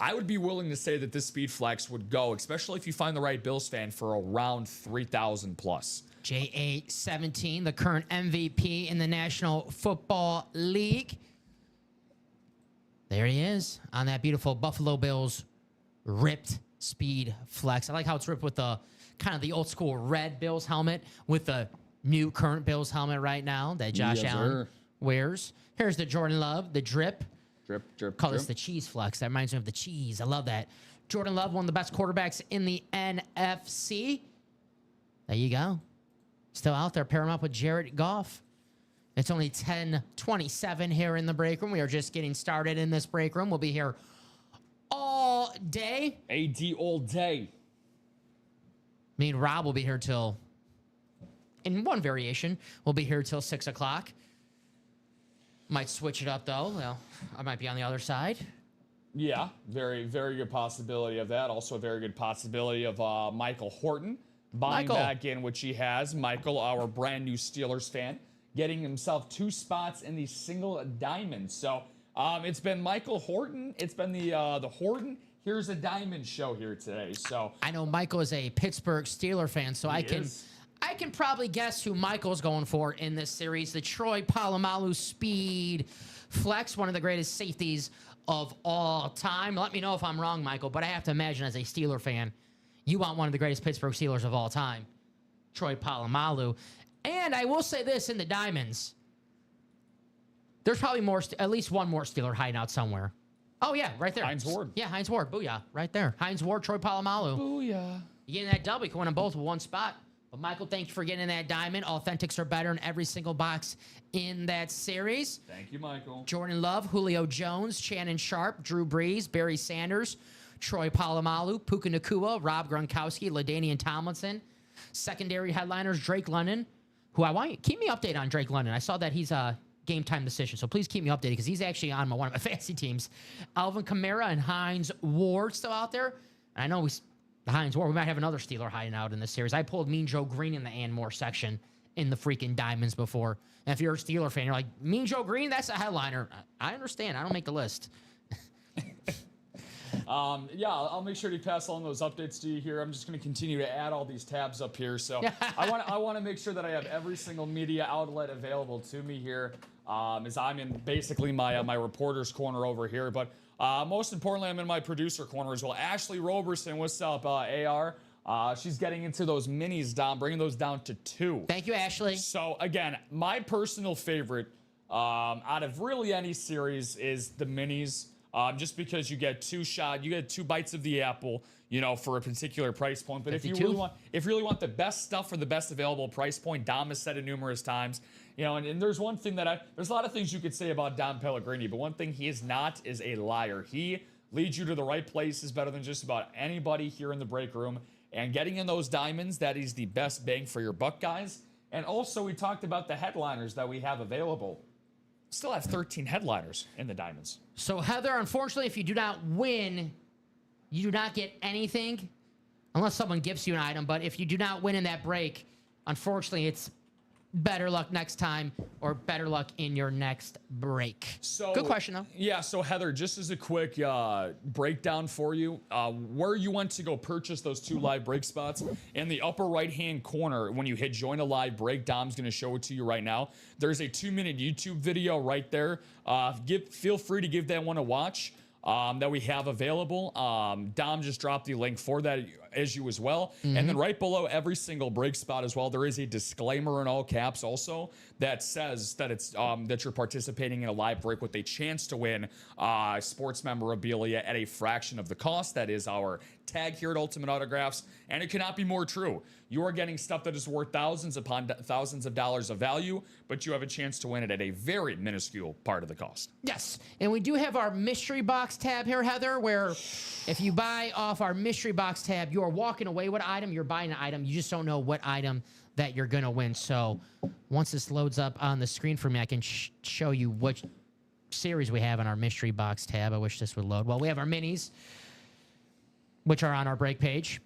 S3: I would be willing to say that this speed flex would go, especially if you find the right Bills fan, for around $3,000 plus.
S2: JA17, the current MVP in the National Football League. There he is on that beautiful Buffalo Bills ripped speed flex. I like how it's ripped with the kind of the old school red Bills helmet with the new current Bills helmet right now that Josh Allen wears. Here's the Jordan Love, the drip. Call this the cheese flex. That reminds me of the cheese. I love that. Jordan Love, one of the best quarterbacks in the NFC. There you go. Still out there. Pair him up with Jared Goff. It's only 10:27 here in the break room. We are just getting started in this break room. We'll be here all day.
S3: AD all day.
S2: Me and Rob will be here till, in one variation, we'll be here till 6 o'clock. Might switch it up, though. Well, I might be on the other side.
S3: Yeah, very, very good possibility of that. Also a very good possibility of Michael Horton buying back in, which he has. Michael, our brand new Steelers fan, getting himself 2 spots in the single diamond. So it's been Michael Horton. It's been the Horton Here's a Diamond show here today. So
S2: I know Michael is a Pittsburgh Steeler fan, so I can probably guess who Michael's going for in this series. The Troy Polamalu Speed Flex, one of the greatest safeties of all time. Let me know if I'm wrong, Michael, but I have to imagine as a Steeler fan, you want one of the greatest Pittsburgh Steelers of all time, Troy Polamalu. And I will say this, in the Diamonds, there's probably at least one more Steeler hiding out somewhere. Oh, yeah, right there.
S3: Hines Ward.
S2: Yeah, Hines Ward. Booyah. Right there. Hines Ward, Troy Polamalu.
S3: Booyah.
S2: You get in that double, you can win them both with one spot. But, Michael, thank you for getting in that diamond. Authentics are better in every single box in that series.
S3: Thank you, Michael.
S2: Jordan Love, Julio Jones, Shannon Sharp, Drew Brees, Barry Sanders, Troy Polamalu, Puka Nacua, Rob Gronkowski, LaDainian Tomlinson. Secondary headliners, Drake London, who I want you keep me updated on Drake London. I saw that he's a game time decision, so please keep me updated because he's actually on one of my fantasy teams. Alvin Kamara and Hines Ward still out there. And I know the Hines Ward, we might have another Steeler hiding out in this series. I pulled Mean Joe Green in the and more section in the freaking Diamonds before. And if you're a Steeler fan, you're like, Mean Joe Green, that's a headliner. I understand. I don't make the list.
S3: Yeah, I'll make sure to pass along those updates to you here. I'm just going to continue to add all these tabs up here. So I want to make sure that I have every single media outlet available to me here, as I'm in basically my reporter's corner over here. But most importantly, I'm in my producer corner as well. Ashley Roberson, what's up, AR? She's getting into those minis, Dom, bringing those down to 2.
S2: Thank you, Ashley.
S3: So, again, my personal favorite out of really any series is the minis. just because you get two bites of the apple, for a particular price point. But
S2: 52?
S3: if you really want the best stuff for the best available price point, Dom has said it numerous times. And there's one thing there's a lot of things you could say about Dom Pellegrini, but one thing he is not is a liar. He leads you to the right places better than just about anybody here in the break room. And getting in those diamonds, that is the best bang for your buck, guys. And also, we talked about the headliners that we have available. Still have 13 headliners in the diamonds.
S2: So, Heather, unfortunately, if you do not win, you do not get anything unless someone gives you an item. But if you do not win in that break, unfortunately, it's better luck next time or better luck in your next break.
S3: So,
S2: good question, though.
S3: Yeah, so Heather, just as a quick breakdown for you, where you went to go purchase those 2 live break spots, in the upper right-hand corner, when you hit join a live break, Dom's going to show it to you right now. There's a 2-minute YouTube video right there. Feel free to give that one a watch. That we have available. Dom just dropped the link for that as you as well. And then right below every single break spot as well, there is a disclaimer in all caps also that says that it's that you're participating in a live break with a chance to win sports memorabilia at a fraction of the cost. That is our tag here at Ultimate Autographs, and it cannot be more true. You are getting stuff that is worth thousands upon thousands of dollars of value, but you have a chance to win it at a very minuscule part of the cost.
S2: Yes, and we do have our mystery box tab here, Heather, where if you buy off our mystery box tab, you are walking away with an item, you're buying an item, you just don't know what item that you're going to win. So once this loads up on the screen for me, I can show you which series we have on our mystery box tab. I wish this would load. Well, we have our minis, which are on our break page.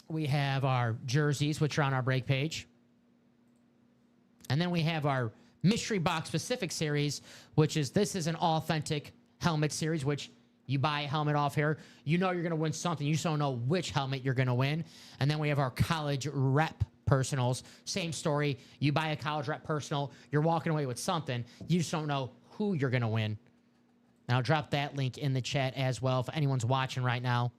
S2: We have our jerseys, which are on our break page. And then we have our mystery box specific series, which is, this is an authentic helmet series, which you buy a helmet off here, you know you're going to win something. You just don't know which helmet you're going to win. And then we have our college rep personals. Same story. You buy a college rep personal, you're walking away with something. You just don't know who you're going to win. And I'll drop that link in the chat as well if anyone's watching right now.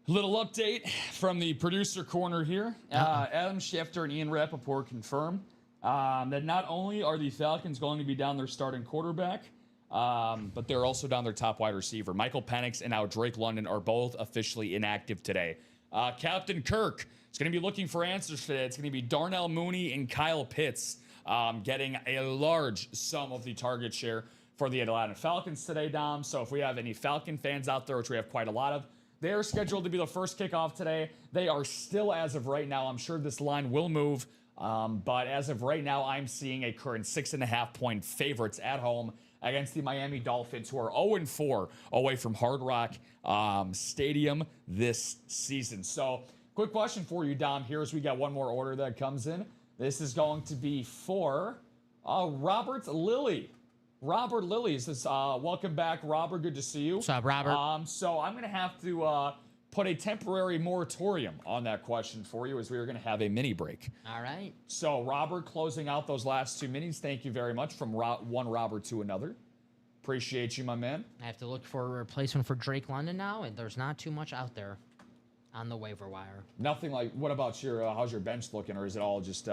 S3: Little update from the producer corner here. Adam Schefter and Ian Rappaport confirm that not only are the Falcons going to be down their starting quarterback, but they're also down their top wide receiver. Michael Penix and now Drake London are both officially inactive today. Captain Kirk is going to be looking for answers today. It's going to be Darnell Mooney and Kyle Pitts getting a large sum of the target share for the Atlanta Falcons today, Dom. So if we have any Falcon fans out there, which we have quite a lot of, they are scheduled to be the first kickoff today. They are still, as of right now, I'm sure this line will move, but as of right now, I'm seeing a current 6.5-point favorites at home against the Miami Dolphins, who are 0-4 away from Hard Rock Stadium this season. So, quick question for you, Dom. Here as we got one more order that comes in. This is going to be for Robert Lilly. Robert Lilly says, welcome back, Robert. Good to see you.
S2: What's up, Robert?
S3: So I'm going to have to put a temporary moratorium on that question for you, as we are going to have a mini break.
S2: All right.
S3: So, Robert, closing out those last 2 minis. Thank you very much from one Robert to another. Appreciate you, my man.
S2: I have to look for a replacement for Drake London now, and there's not too much out there on the waiver wire.
S3: Nothing like, what about how's your bench looking, or is it all just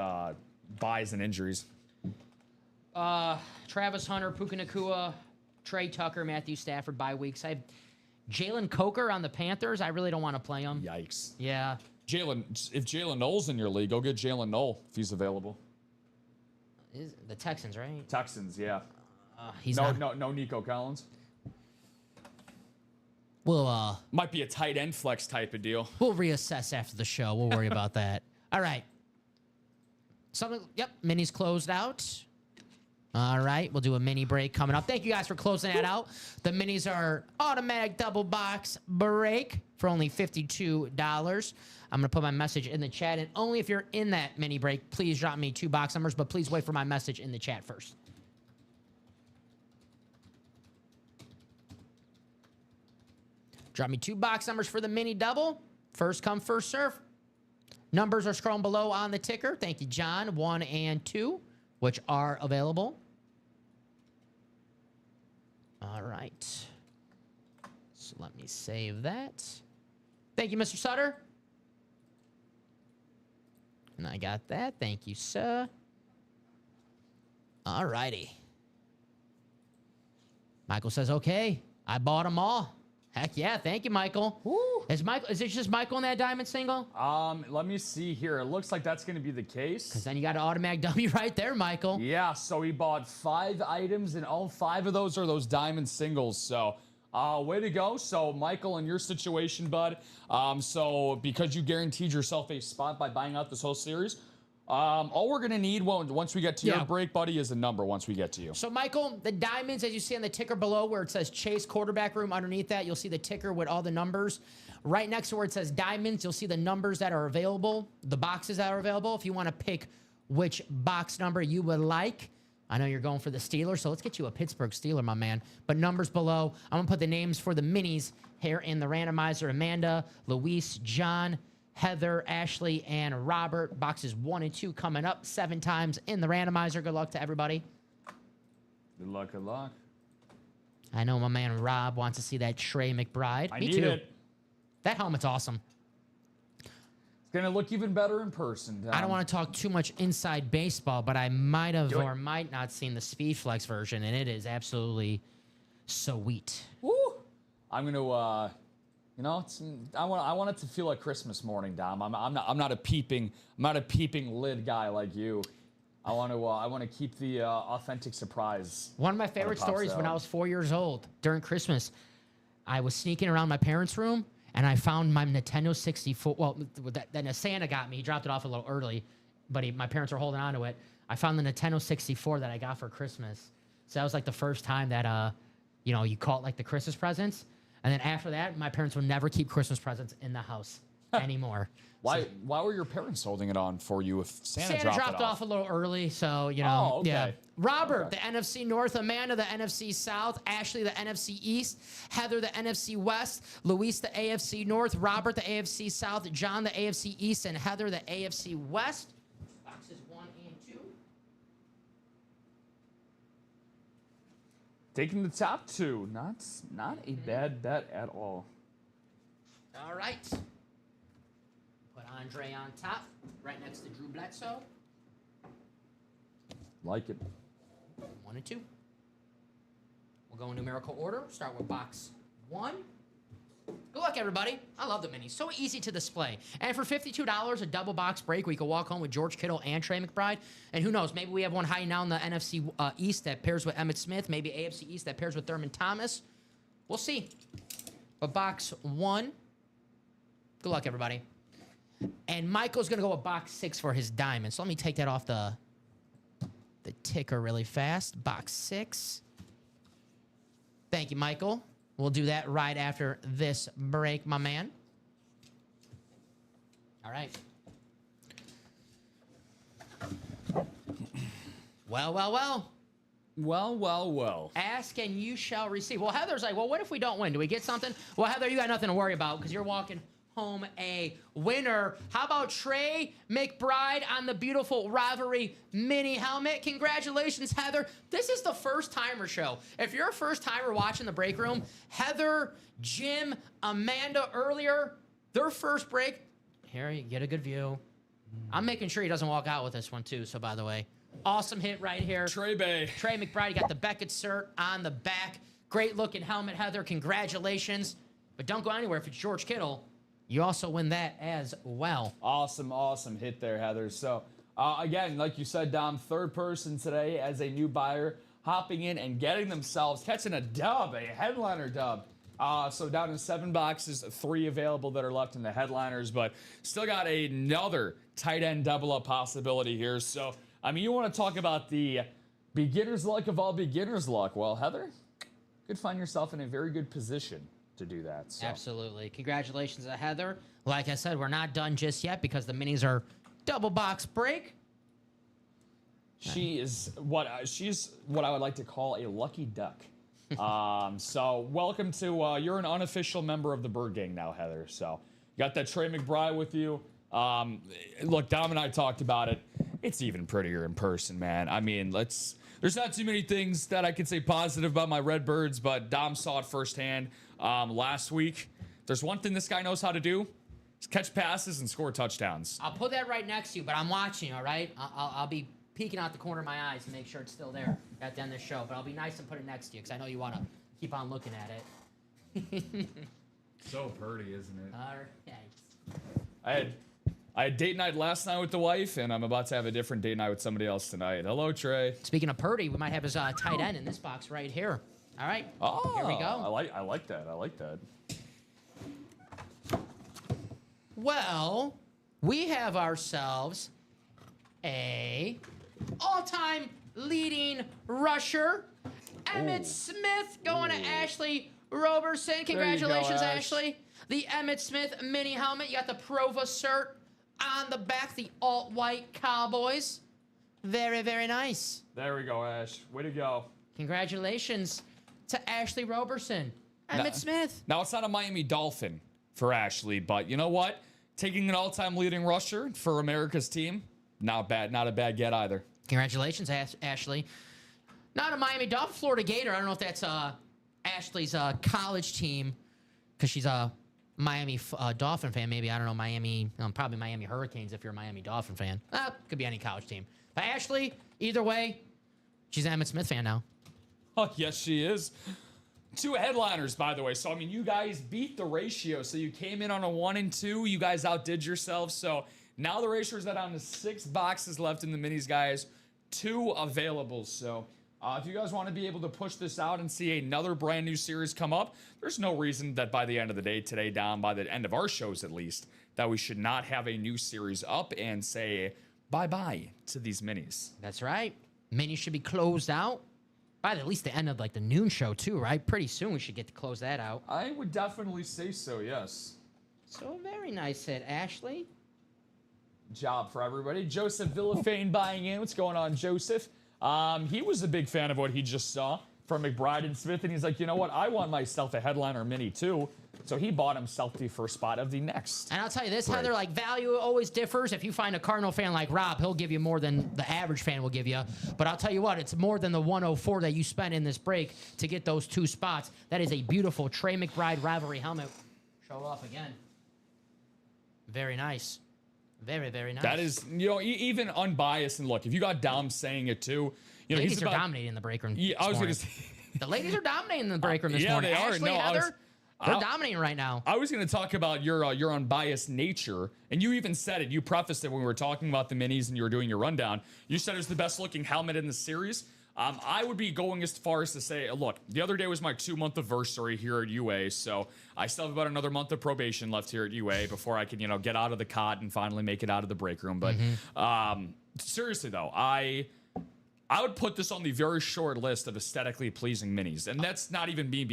S3: buys and injuries?
S2: Travis Hunter, Puka Nacua, Trey Tucker, Matthew Stafford bye weeks. I have Jalen Coker on the Panthers. I really don't want to play him.
S3: Yikes.
S2: Yeah.
S3: If Jalen Knoll's in your league, go get Jalen Knoll if he's available.
S2: The Texans, right?
S3: Texans, yeah.
S2: He's
S3: no Nico Collins.
S2: We'll
S3: might be a tight end flex type of deal.
S2: We'll reassess after the show. We'll worry about that. All right. Minis closed out. All right, we'll do a mini break coming up. Thank you guys for closing that out. The minis are automatic double box break for only $52. I'm going to put my message in the chat, and only if you're in that mini break, please drop me 2 box numbers, but please wait for my message in the chat first. Drop me 2 box numbers for the mini double. First come, first serve. Numbers are scrolling below on the ticker. Thank you, John. 1 and 2, which are available. All right. So let me save that. Thank you, Mr. Sutter. And I got that. Thank you, sir. All righty. Michael says, okay, I bought them all. Heck yeah, thank you, Michael.
S3: Woo.
S2: Is it just Michael in that diamond single?
S3: Let me see here. It looks like that's going to be the case.
S2: Because then you got an automatic W right there, Michael.
S3: Yeah, so he bought 5 items, and all 5 of those are those diamond singles. So, way to go. So, Michael, in your situation, bud, so because you guaranteed yourself a spot by buying out this whole series, all we're going to need once we get to your break, buddy, is a number once we get to you.
S2: So, Michael, the diamonds, as you see on the ticker below where it says Chase Quarterback Room, underneath that, you'll see the ticker with all the numbers. Right next to where it says diamonds, you'll see the numbers that are available, the boxes that are available. If you want to pick which box number you would like. I know you're going for the Steelers, so let's get you a Pittsburgh Steeler, my man. But numbers below, I'm going to put the names for the minis here in the randomizer. Amanda, Luis, John, Heather, Ashley, and Robert. Boxes 1 and 2 coming up 7 times in the randomizer. Good luck to everybody.
S3: Good luck, good luck.
S2: I know my man Rob wants to see that Trey McBride.
S3: I
S2: Me
S3: need
S2: too.
S3: it.
S2: That helmet's awesome.
S3: It's going to look even better in person, Dom.
S2: I don't want to talk too much inside baseball, but I might have or might not seen the Speed Flex version, and it is absolutely sweet.
S3: Woo! I'm going to... You know, I want it to feel like Christmas morning, Dom. I'm not a peeping lid guy like you. I want to keep the authentic surprise.
S2: One of my favorite stories when I was 4 years old during Christmas, I was sneaking around my parents' room and I found my Nintendo 64. Well, that Santa got me. He dropped it off a little early, but my parents were holding on to it. I found the Nintendo 64 that I got for Christmas. So that was like the first time that you call it like the Christmas presents. And then after that, my parents would never keep Christmas presents in the house anymore.
S3: Why were your parents holding it on for you if Santa
S2: dropped off a little early, so,
S3: Oh, okay.
S2: yeah. Robert, the NFC North. Amanda, the NFC South. Ashley, the NFC East. Heather, the NFC West. Luis, the AFC North. Robert, the AFC South. John, the AFC East. And Heather, the AFC West. Boxes 1 and 2.
S3: Taking the top 2. Not a bad bet at all.
S2: All right. Put Andre on top, right next to Drew Bledsoe.
S3: Like it.
S2: 1 and 2. We'll go in numerical order. Start with box 1. Good luck, everybody. I love the minis. So easy to display. And for $52, a double box break where you can walk home with George Kittle and Trey McBride. And who knows, maybe we have one hiding out in the NFC East that pairs with Emmitt Smith. Maybe AFC East that pairs with Thurman Thomas. We'll see. But box 1. Good luck, everybody. And Michael's going to go with box 6 for his diamond. So let me take that off the ticker really fast. Box 6. Thank you, Michael. We'll do that right after this break, my man. All right. Well.
S3: Well.
S2: Ask and you shall receive. Well, Heather's like, well, what if we don't win? Do we get something? Well, Heather, you got nothing to worry about because you're walking home a winner. How about Trey McBride on the beautiful rivalry mini helmet? Congratulations, Heather. This is the first timer show. If you're a first timer watching the break room, Heather, Jim, Amanda earlier, their first break. Here, you get a good view. I'm making sure he doesn't walk out with this one too. So by the way, awesome hit right here.
S3: Trey
S2: McBride, you got the Beckett cert on the back. Great looking helmet, Heather. Congratulations. But don't go anywhere if it's George Kittle. You also win that as well.
S3: Awesome hit there, Heather. So, again, like you said, Dom, third person today as a new buyer, hopping in and getting themselves, catching a dub, a headliner dub. So down in 7 boxes, 3 available that are left in the headliners, but still got another tight end double-up possibility here. So, I mean, you want to talk about the beginner's luck of all beginner's luck. Well, Heather, you could find yourself in a very good position to do that. So.
S2: Absolutely. Congratulations to Heather. Like I said, we're not done just yet because the minis are double box break.
S3: She's what I would like to call a lucky duck. So welcome to you're an unofficial member of the Bird Gang now, Heather. So you got that Trey McBride with you. Look, Dom and I talked about it. It's even prettier in person, man. I mean, there's not too many things that I can say positive about my Redbirds, but Dom saw it firsthand last week. There's one thing this guy knows how to do: is catch passes and score touchdowns.
S2: I'll put that right next to you, but I'm watching. All right, I'll be peeking out the corner of my eyes to make sure it's still there at the end of the show. But I'll be nice and put it next to you because I know you want to keep on looking at it.
S3: So pretty, isn't it?
S2: All right.
S3: I had date night last night with the wife, and I'm about to have a different date night with somebody else tonight. Hello, Trey.
S2: Speaking of Purdy, we might have his tight end in this box right here. All right.
S3: Oh,
S2: here we go.
S3: I like that. I like that.
S2: Well, we have ourselves a all-time leading rusher, Emmitt Smith, going to Ashley Roberson. Congratulations,
S3: Ash.
S2: Ashley. The Emmitt Smith mini helmet. You got the Prova cert on the back, the alt-white Cowboys. Very, very nice.
S3: There we go, Ash. Way to go.
S2: Congratulations to Ashley Roberson. Emmitt Smith.
S3: Now, it's not a Miami Dolphin for Ashley, but you know what? Taking an all-time leading rusher for America's team, not bad. Not a bad get either.
S2: Congratulations, Ashley. Not a Miami Dolphin, Florida Gator. I don't know if that's Ashley's college team because she's a Miami Dolphin fan. Maybe, I don't know, Miami, probably Miami Hurricanes if you're a Miami Dolphin fan. Could be any college team. But Ashley, either way, she's an Emmitt Smith fan now.
S3: Oh, yes, she is. 2 headliners, by the way. So, I mean, you guys beat the ratio. So, you came in on a 1 and 2. You guys outdid yourselves. So, now the ratio is down to 6 boxes left in the minis, guys. 2 available. So, if you guys want to be able to push this out and see another brand new series come up, there's no reason that by the end of the day today, down by the end of our shows at least, that we should not have a new series up and say bye-bye to these minis.
S2: That's right. Minis should be closed out by at least the end of like the noon show too, right? Pretty soon we should get to close that out.
S3: I would definitely say so, yes.
S2: So very nice hit, Ashley.
S3: Job for everybody. Joseph Villafane buying in. What's going on, Joseph? He was a big fan of what he just saw from McBride and Smith, and he's like, you know what? I want myself a headliner mini too. So he bought himself the first spot of the next.
S2: And I'll tell you this, Heather, like value always differs. If you find a Cardinal fan like Rob, he'll give you more than the average fan will give you. But I'll tell you what, it's more than the 104 that you spent in this break to get those 2 spots. That is a beautiful Trey McBride rivalry helmet. Show off again. Very nice. Very, very nice.
S3: That is, you know, even unbiased. And look, if you got Dom saying it too, you know,
S2: ladies are dominating the break room.
S3: Yeah, I was going to say.
S2: The ladies are dominating the break room this morning.
S3: Yeah, they are.
S2: Ashley,
S3: No,
S2: Heather, they're dominating right now.
S3: I was going to talk about your unbiased nature, and you even said it. You prefaced it when we were talking about the minis and you were doing your rundown. You said it was the best looking helmet in the series. I would be going as far as to say, look, the other day was my 2-month anniversary here at UA, so I still have about another month of probation left here at UA before I can, you know, get out of the cot and finally make it out of the break room. But seriously, though, I would put this on the very short list of aesthetically pleasing minis, and that's not even me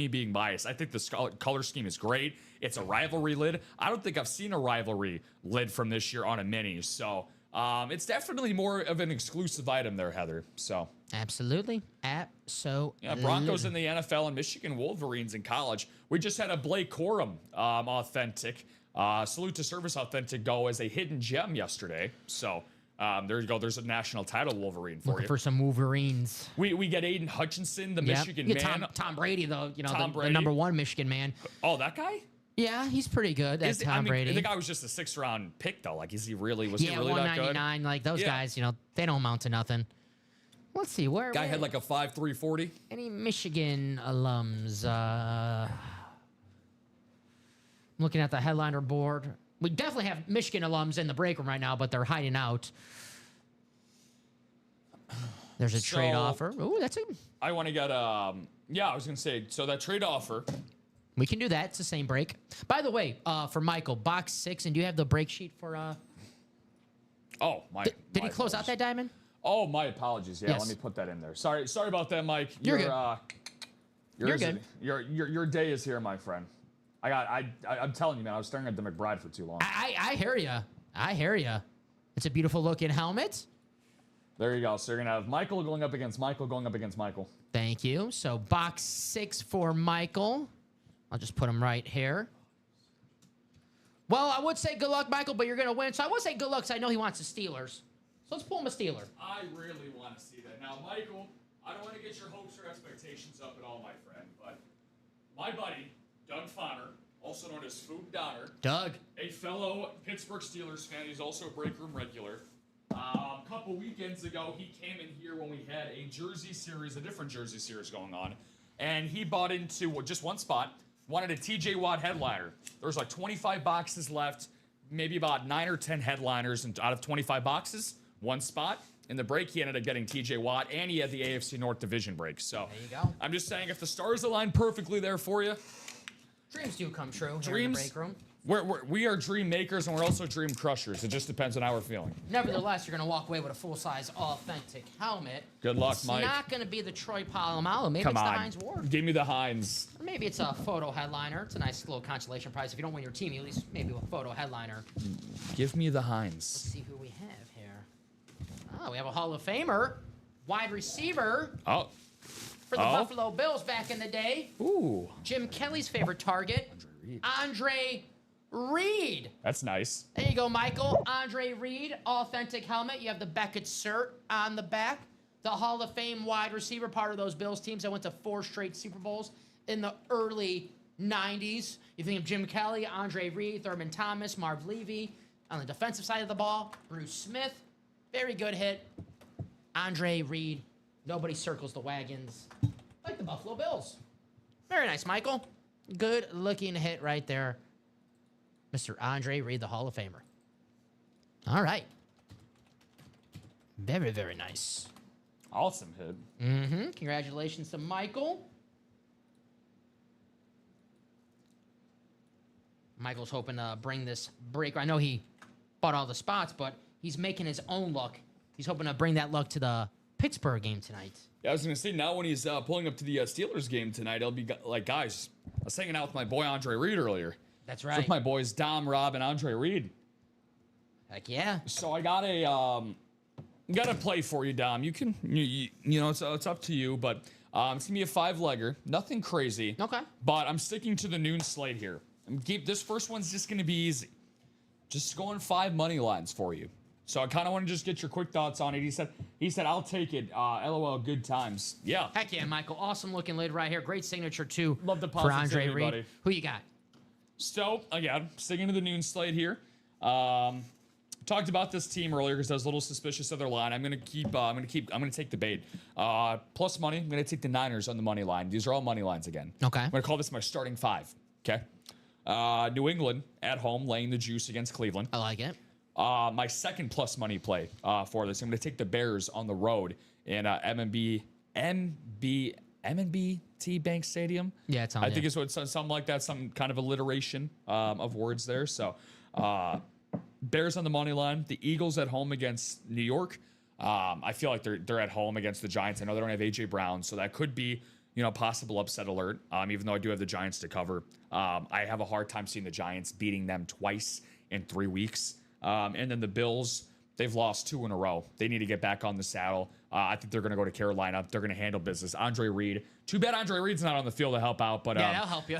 S3: being biased. I think the color scheme is great. It's a rivalry lid. I don't think I've seen a rivalry lid from this year on a mini, so it's definitely more of an exclusive item there, Heather. So
S2: absolutely.
S3: Yeah, Broncos in the NFL and Michigan Wolverines in college. We just had a Blake Corum authentic. Salute to Service authentic go as a hidden gem yesterday. So there you go. There's a national title Wolverine for
S2: Looking
S3: you.
S2: for some Wolverines.
S3: We get Aiden Hutchinson, the Michigan man.
S2: Tom Brady, though, you know, the
S3: Brady.
S2: number 1 Michigan man.
S3: Oh, that guy?
S2: Yeah, he's pretty good. That's Tom Brady.
S3: The guy was just a 6th-round pick, though. Like, was he really that good?
S2: Yeah, 199. Like, those guys, you know, they don't amount to nothing. Let's see. Where
S3: Guy had like a 5.3 40.
S2: Any Michigan alums? I'm looking at the headliner board. We definitely have Michigan alums in the break room right now, but they're hiding out. There's a trade offer. Ooh, that's a...
S3: I want to get, yeah, I was going to say, so that trade offer...
S2: We can do that. It's the same break. By the way, for Michael, box 6, and do you have the break sheet for...
S3: Oh, my...
S2: Did he close out that diamond?
S3: Oh, my apologies. Yeah,
S2: Yes.
S3: Let me put that in there. Sorry about that, Mike.
S2: You're good.
S3: You're good. Your day is here, my friend. I'm telling you, man, I was staring at the McBride for too long.
S2: I hear you. I hear you. It's a beautiful looking helmet.
S3: There you go. So you're going to have Michael going up against Michael going up against Michael.
S2: Thank you. So box 6 for Michael. I'll just put him right here. Well, I would say good luck, Michael, but you're going to win. So I would say good luck because I know he wants the Steelers. So let's pull him a Steeler.
S3: I really want to see that. Now, Michael, I don't want to get your hopes or expectations up at all, my friend, but my buddy, Doug Fonner, also known as Food Donner.
S2: Doug.
S3: A fellow Pittsburgh Steelers fan. He's also a break room regular. couple weekends ago, he came in here when we had a different jersey series going on, and he bought into just one spot, wanted a TJ Watt headliner. There was like 25 boxes left, maybe about 9 or 10 headliners, and out of 25 boxes, one spot. In the break, he ended up getting TJ Watt, and he had the AFC North Division break. So
S2: there you go.
S3: I'm just saying, if the stars align perfectly there for you,
S2: Dreams do come true here in the break room.
S3: We are dream makers, and we're also dream crushers. It just depends on how we're feeling.
S2: Nevertheless, you're going to walk away with a full-size, authentic helmet.
S3: Good luck, Mike.
S2: It's not going to be the Troy Polamalu. Maybe
S3: Come
S2: it's
S3: on.
S2: the Heinz Ward.
S3: Give me the Heinz.
S2: Or maybe it's a photo headliner. It's a nice little consolation prize. If you don't win your team, you at least maybe a photo headliner.
S3: Give me the
S2: Let's
S3: Heinz.
S2: see who we have here. Oh, we have a Hall of Famer, wide receiver
S3: Oh.
S2: for the Buffalo Bills back in the day.
S3: Ooh.
S2: Jim Kelly's favorite target, Andre Reed.
S3: That's nice.
S2: There you go, Michael. Andre Reed, authentic helmet. You have the Beckett cert on the back. The Hall of Fame wide receiver, part of those Bills teams that went to 4 straight Super Bowls in the early 90s. You think of Jim Kelly, Andre Reed, Thurman Thomas, Marv Levy. On the defensive side of the ball, Bruce Smith. Very good hit. Andre Reed. Nobody circles the wagons like the Buffalo Bills. Very nice, Michael. Good looking hit right there. Mr. Andre Reed, the Hall of Famer. All right. Very, very nice.
S3: Awesome hit.
S2: Mm-hmm. Congratulations to Michael. Michael's hoping to bring this break. I know he bought all the spots, but he's making his own luck. He's hoping to bring that luck to the Pittsburgh game tonight.
S3: Yeah, I was going to say, now when he's pulling up to the Steelers game tonight, he'll be like, guys, I was hanging out with my boy Andre Reed earlier.
S2: That's
S3: It's
S2: right.
S3: with my boys Dom, Rob, and Andre Reed.
S2: Heck yeah.
S3: So I got a play for you, Dom. You can, you know, it's up to you, but it's going to be a 5-legger. Nothing crazy.
S2: Okay.
S3: But I'm sticking to the noon slate here. This first one's just going to be easy. Just going 5 money lines for you. So I kind of want to just get your quick thoughts on it. He said, I'll take it. LOL, good times. Yeah.
S2: Heck yeah, Michael. Awesome looking lid right here. Great signature, too.
S3: Love the
S2: for Andre
S3: positivity,
S2: Reed.
S3: buddy.
S2: Who you got?
S3: So, again, sticking to the noon slate here. Talked about this team earlier because I was a little suspicious of their line. I'm gonna take the bait. Plus money. I'm gonna take the Niners on the money line. These are all money lines again.
S2: Okay.
S3: I'm gonna call this my starting 5. Okay. New England at home laying the juice against Cleveland.
S2: I like it.
S3: My second plus money play for this. I'm gonna take the Bears on the road in M&T Bank Stadium.
S2: Yeah, it's on
S3: I think it's something like that, some kind of alliteration of words there. So, Bears on the money line. The Eagles at home against New York. I feel like they're at home against the Giants. I know they don't have AJ Brown, so that could be possible upset alert. Even though I do have the Giants to cover, I have a hard time seeing the Giants beating them twice in 3 weeks. And then the Bills. They've lost 2 in a row. They need to get back on the saddle. I think they're going to go to Carolina. They're going to handle business. Andre Reed. Too bad Andre Reed's not on the field to help out. But
S2: yeah, that'll help you.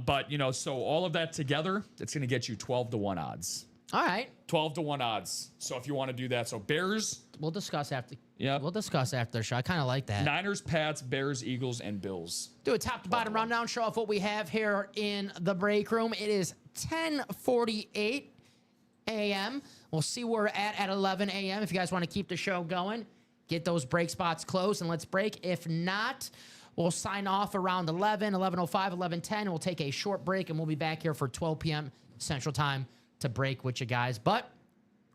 S3: but so all of that together, it's going to get you 12-1 odds.
S2: All right.
S3: 12-1 odds. So if you want to do that, so Bears.
S2: We'll discuss after.
S3: Yeah.
S2: We'll discuss after the show. I kind of like that.
S3: Niners, Pats, Bears, Eagles, and Bills.
S2: Do a top to bottom rundown. Show off what we have here in the break room. It is 10:48 a.m. We'll see where we're at 11 a.m. If you guys want to keep the show going, get those break spots closed and let's break. If not, we'll sign off around 11, 11:05, 11:10, and we'll take a short break, and we'll be back here for 12 p.m. Central Time to break with you guys. But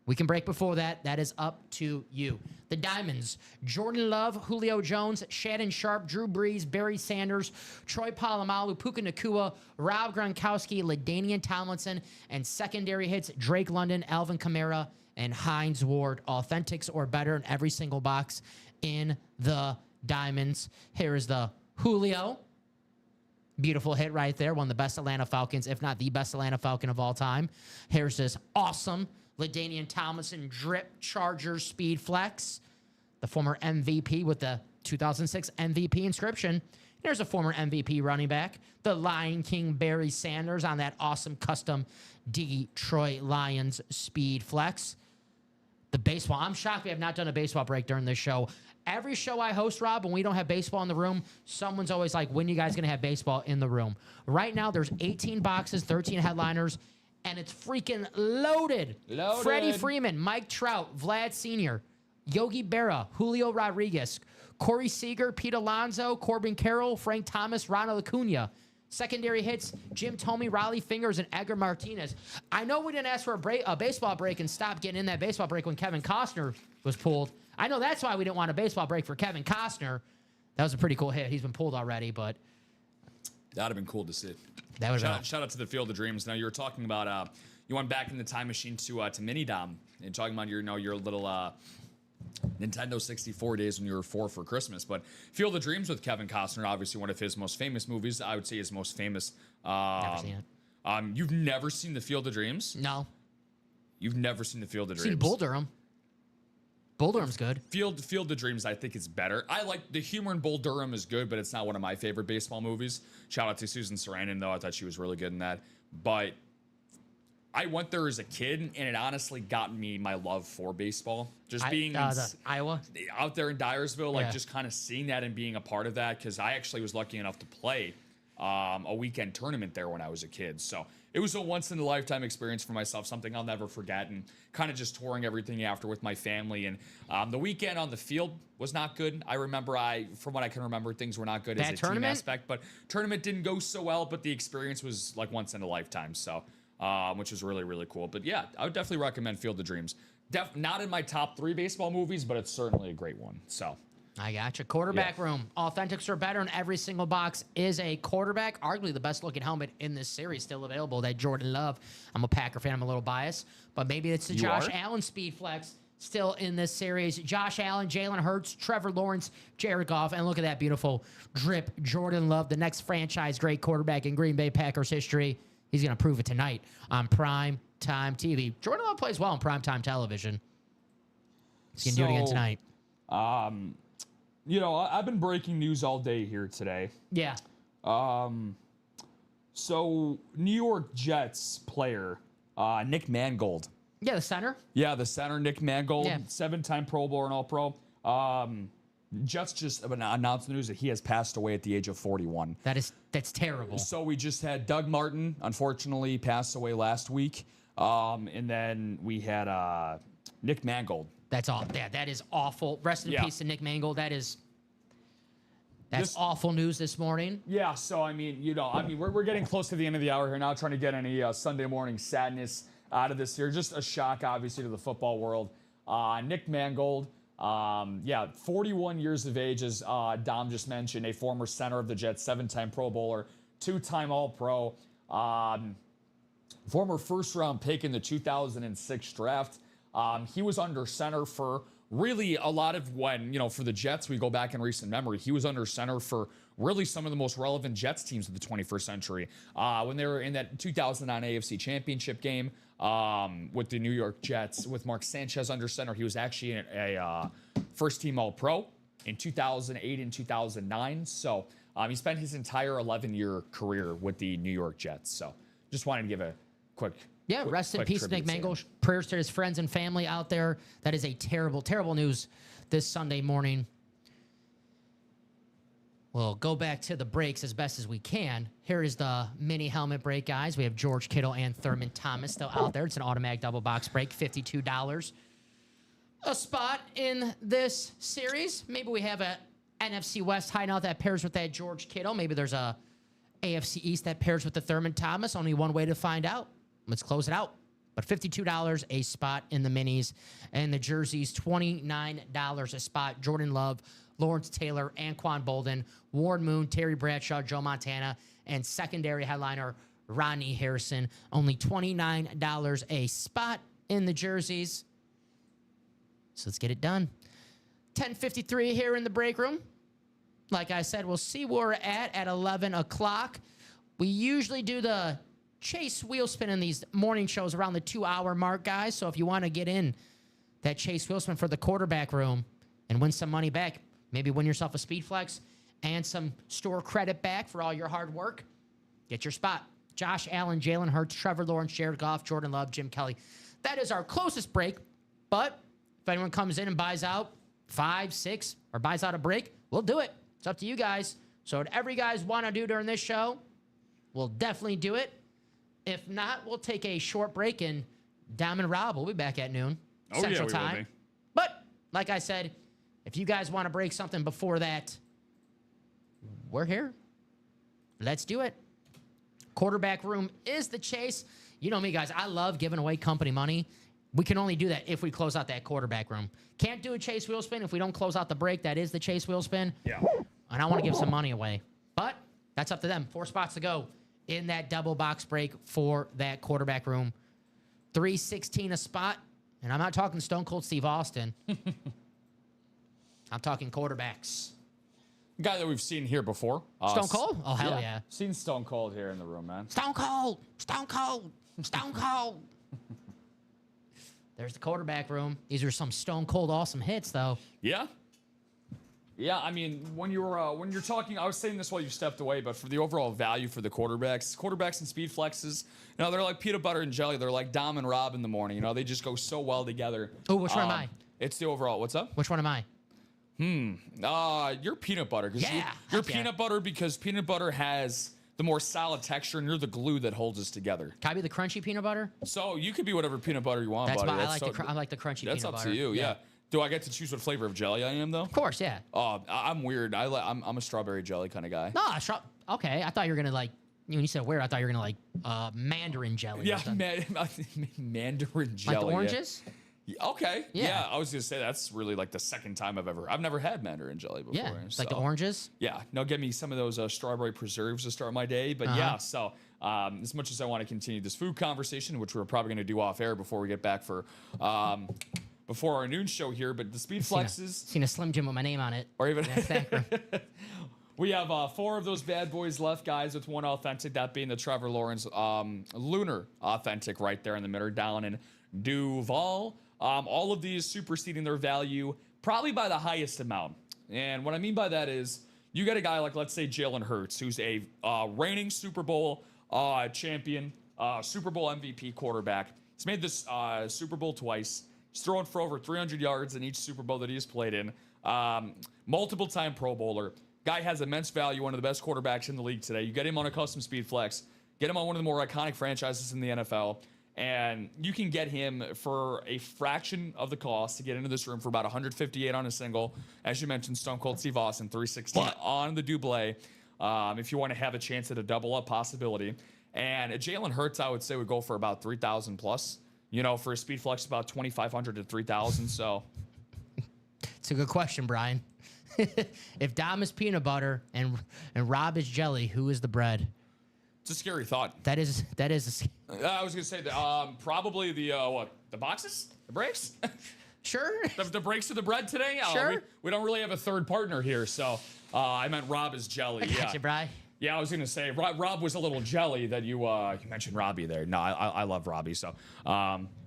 S2: we can break before that. That is up to you. The Diamonds: Jordan Love, Julio Jones, Shannon Sharp, Drew Brees, Barry Sanders, Troy Polamalu, Puka Nacua, Rob Gronkowski, LaDainian Tomlinson, and secondary hits: Drake London, Alvin Kamara, and Heinz Ward. Authentics or better in every single box in the Diamonds. Here is the Julio. Beautiful hit right there. One of the best Atlanta Falcons, if not the best Atlanta Falcon of all time. Here's this awesome LaDainian Tomlinson drip Chargers speed flex. The former MVP with the 2006 MVP inscription. Here's a former MVP running back. The Lion King Barry Sanders on that awesome custom Detroit Lions speed flex. The baseball. I'm shocked we have not done a baseball break during this show. Every show I host, Rob, when we don't have baseball in the room, someone's always like, when you guys going to have baseball in the room? Right now, there's 18 boxes, 13 headliners, and it's freaking loaded. Freddie Freeman, Mike Trout, Vlad Sr., Yogi Berra, Julio Rodriguez, Corey Seager, Pete Alonso, Corbin Carroll, Frank Thomas, Ronald Acuna. Secondary hits, Jim Thome, Raleigh Fingers, and Edgar Martinez. I know we didn't ask for a baseball break and stop getting in that baseball break when Kevin Costner was pulled. I know that's why we didn't want a baseball break for Kevin Costner. That was a pretty cool hit. He's been pulled already, but
S3: That'd have been cool to see.
S2: that would have
S3: Shout out to the Field of Dreams. Now you were talking about you went back in the time machine to Mini Dom and talking about your little Nintendo 64 days when you were 4 for Christmas. But Field of Dreams with Kevin Costner, obviously one of his most famous movies. I would say his most famous.
S2: never seen it.
S3: You've never seen the Field of Dreams?
S2: No.
S3: You've never seen the Field of Dreams?
S2: Seen Bull Durham. Bull Durham's good.
S3: Field of Dreams, I think it's better. I like the humor in Bull Durham is good, but it's not one of my favorite baseball movies. Shout out to Susan Sarandon, though. I thought she was really good in that. But I went there as a kid, and it honestly got me my love for baseball. Just being
S2: Iowa
S3: out there in Dyersville, like
S2: Yeah.
S3: just kind of seeing that and being a part of that, because I actually was lucky enough to play a weekend tournament there when I was a kid. So it was a once-in-a-lifetime experience for myself, something I'll never forget, and kind of just touring everything after with my family. And the weekend on the field was not good. I remember, from what I can remember, things were not good as a team aspect. But tournament didn't go so well, but the experience was like once in a lifetime. So, which was really, really cool. But yeah, I would definitely recommend Field of Dreams. Not in my top 3 baseball movies, but it's certainly a great one. So.
S2: I gotcha. Quarterback room. Authentics are better, and every single box is a quarterback. Arguably the best-looking helmet in this series still available, that Jordan Love. I'm a Packer fan. I'm a little biased, but maybe it's the Josh Allen Speed Flex still in this series. Josh Allen, Jalen Hurts, Trevor Lawrence, Jared Goff, and look at that beautiful drip. Jordan Love, the next franchise great quarterback in Green Bay Packers history. He's going to prove it tonight on prime time TV. Jordan Love plays well on prime time television. He's going to do it again tonight.
S3: You know, I've been breaking news all day here today.
S2: Yeah.
S3: So New York Jets player Nick Mangold.
S2: Yeah, the center.
S3: Yeah, the center Nick Mangold,
S2: Yeah.
S3: 7-time Pro Bowler and All-Pro. Jets just announced the news that he has passed away at the age of 41.
S2: That's terrible.
S3: So we just had Doug Martin, unfortunately, pass away last week, and then we had Nick Mangold.
S2: That's all. Yeah, that is awful. Rest in peace to Nick Mangold. That's awful news this morning.
S3: Yeah, so I mean, we're getting close to the end of the hour here now, trying to get any Sunday morning sadness out of this here. Just a shock, obviously, to the football world. Nick Mangold, 41 years of age, as Dom just mentioned, a former center of the Jets, 7-time Pro Bowler, 2-time All-Pro, former first-round pick in the 2006 draft. He was under center for really a lot of for the Jets, we go back in recent memory, he was under center for really some of the most relevant Jets teams of the 21st century. When they were in that 2009 AFC Championship game with the New York Jets, with Mark Sanchez under center, he was actually a first-team All-Pro in 2008 and 2009. So he spent his entire 11-year career with the New York Jets. So just wanted to give a quick...
S2: Yeah, rest in peace, Nick Mangold. Prayers to his friends and family out there. That is a terrible, terrible news this Sunday morning. We'll go back to the breaks as best as we can. Here is the mini helmet break, guys. We have George Kittle and Thurman Thomas still out there. It's an automatic double box break, $52. A spot in this series. Maybe we have a NFC West hideout that pairs with that George Kittle. Maybe there's a AFC East that pairs with the Thurman Thomas. Only one way to find out. Let's close it out. But $52 a spot in the minis. And the jerseys, $29 a spot. Jordan Love, Lawrence Taylor, Anquan Bolden, Warren Moon, Terry Bradshaw, Joe Montana, and secondary headliner Rodney Harrison. Only $29 a spot in the jerseys. So let's get it done. 10:53 here in the break room. Like I said, we'll see where we're at 11 o'clock. We usually do the Chase wheel spin in these morning shows around the 2-hour mark, guys. So if you want to get in that Chase wheel spin for the quarterback room and win some money back, maybe win yourself a Speed Flex and some store credit back for all your hard work, get your spot. Josh Allen, Jalen Hurts, Trevor Lawrence, Jared Goff, Jordan Love, Jim Kelly. That is our closest break. But if anyone comes in and buys out 5, 6, or buys out a break, we'll do it. It's up to you guys. So whatever you guys want to do during this show, we'll definitely do it. If not, we'll take a short break, and Dom and Rob will be back at noon Central Time.
S3: Will be.
S2: But like I said, if you guys want to break something before that, we're here. Let's do it. Quarterback room is the chase. You know me, guys. I love giving away company money. We can only do that if we close out that quarterback room. Can't do a chase wheel spin if we don't close out the break. That is the chase wheel spin.
S3: Yeah.
S2: And I want to give some money away. But that's up to them. 4 spots to go in that double box break for that quarterback room. $3.16 a spot. And I'm not talking Stone Cold Steve Austin. I'm talking quarterbacks.
S3: Guy that we've seen here before.
S2: Stone Cold? Oh, hell yeah.
S3: Seen Stone Cold here in the room, man.
S2: Stone Cold. Stone Cold. Stone Cold. There's the quarterback room. These are some Stone Cold awesome hits, though.
S3: Yeah. Yeah, I mean, when you're talking, I was saying this while you stepped away, but for the overall value for the quarterbacks and speed flexes, you know, they're like peanut butter and jelly. They're like Dom and Rob in the morning. You know, they just go so well together.
S2: Oh, which one am I?
S3: It's the overall. What's up?
S2: Which one am I?
S3: You're peanut butter.
S2: Yeah.
S3: You're peanut butter because peanut butter has the more solid texture, and you're the glue that holds us together.
S2: Can I be the crunchy peanut butter?
S3: So you could be whatever peanut butter you want,
S2: That's
S3: buddy.
S2: I like the crunchy peanut butter.
S3: That's up to you, yeah. Do I get to choose what flavor of jelly I am, though?
S2: Of course, yeah.
S3: I'm weird. I'm a strawberry jelly kind of guy.
S2: No, okay. I thought you were gonna like. When you said weird, I thought you were gonna like Mandarin jelly.
S3: Yeah, Mandarin jelly.
S2: Like the oranges?
S3: Yeah. Okay.
S2: Yeah.
S3: I was gonna say that's really like the second time I've never had Mandarin jelly before.
S2: Yeah,
S3: so.
S2: like the oranges.
S3: Yeah. No, get me some of those strawberry preserves to start my day. But yeah, so as much as I want to continue this food conversation, which we're probably gonna do off air before we get back for before our noon show here, but the speed flexes.
S2: Seen a Slim Jim with my name on it.
S3: Or even.
S2: Yeah,
S3: We have 4 of those bad boys left, guys, with 1 authentic, that being the Trevor Lawrence Lunar authentic right there in the middle, down in Duval. All of these superseding their value probably by the highest amount. And what I mean by that is you get a guy like, let's say, Jalen Hurts, who's a reigning Super Bowl champion, Super Bowl MVP quarterback. He's made this Super Bowl twice. He's thrown for over 300 yards in each Super Bowl that he's played in. Multiple-time Pro Bowler. Guy has immense value, one of the best quarterbacks in the league today. You get him on a custom speed flex, get him on one of the more iconic franchises in the NFL, and you can get him for a fraction of the cost to get into this room for about $158 on a single. As you mentioned, Stone Cold Steve Austin, $316 on the double. If you want to have a chance at a double-up possibility. And Jalen Hurts, I would say, would go for about $3,000 plus. You know, for a speed flex, about $2,500 to $3,000. So,
S2: it's a good question, Brian. If Dom is peanut butter and Rob is jelly, who is the bread?
S3: It's a scary thought.
S2: That is.
S3: I was gonna say probably the boxes, the breaks.
S2: Sure.
S3: The breaks of the bread today.
S2: Sure.
S3: We don't really have a third partner here, so I meant Rob is jelly.
S2: I got you, Brian.
S3: Yeah, I was gonna say Rob was a little jelly that you mentioned Robbie there. No, I love Robbie. So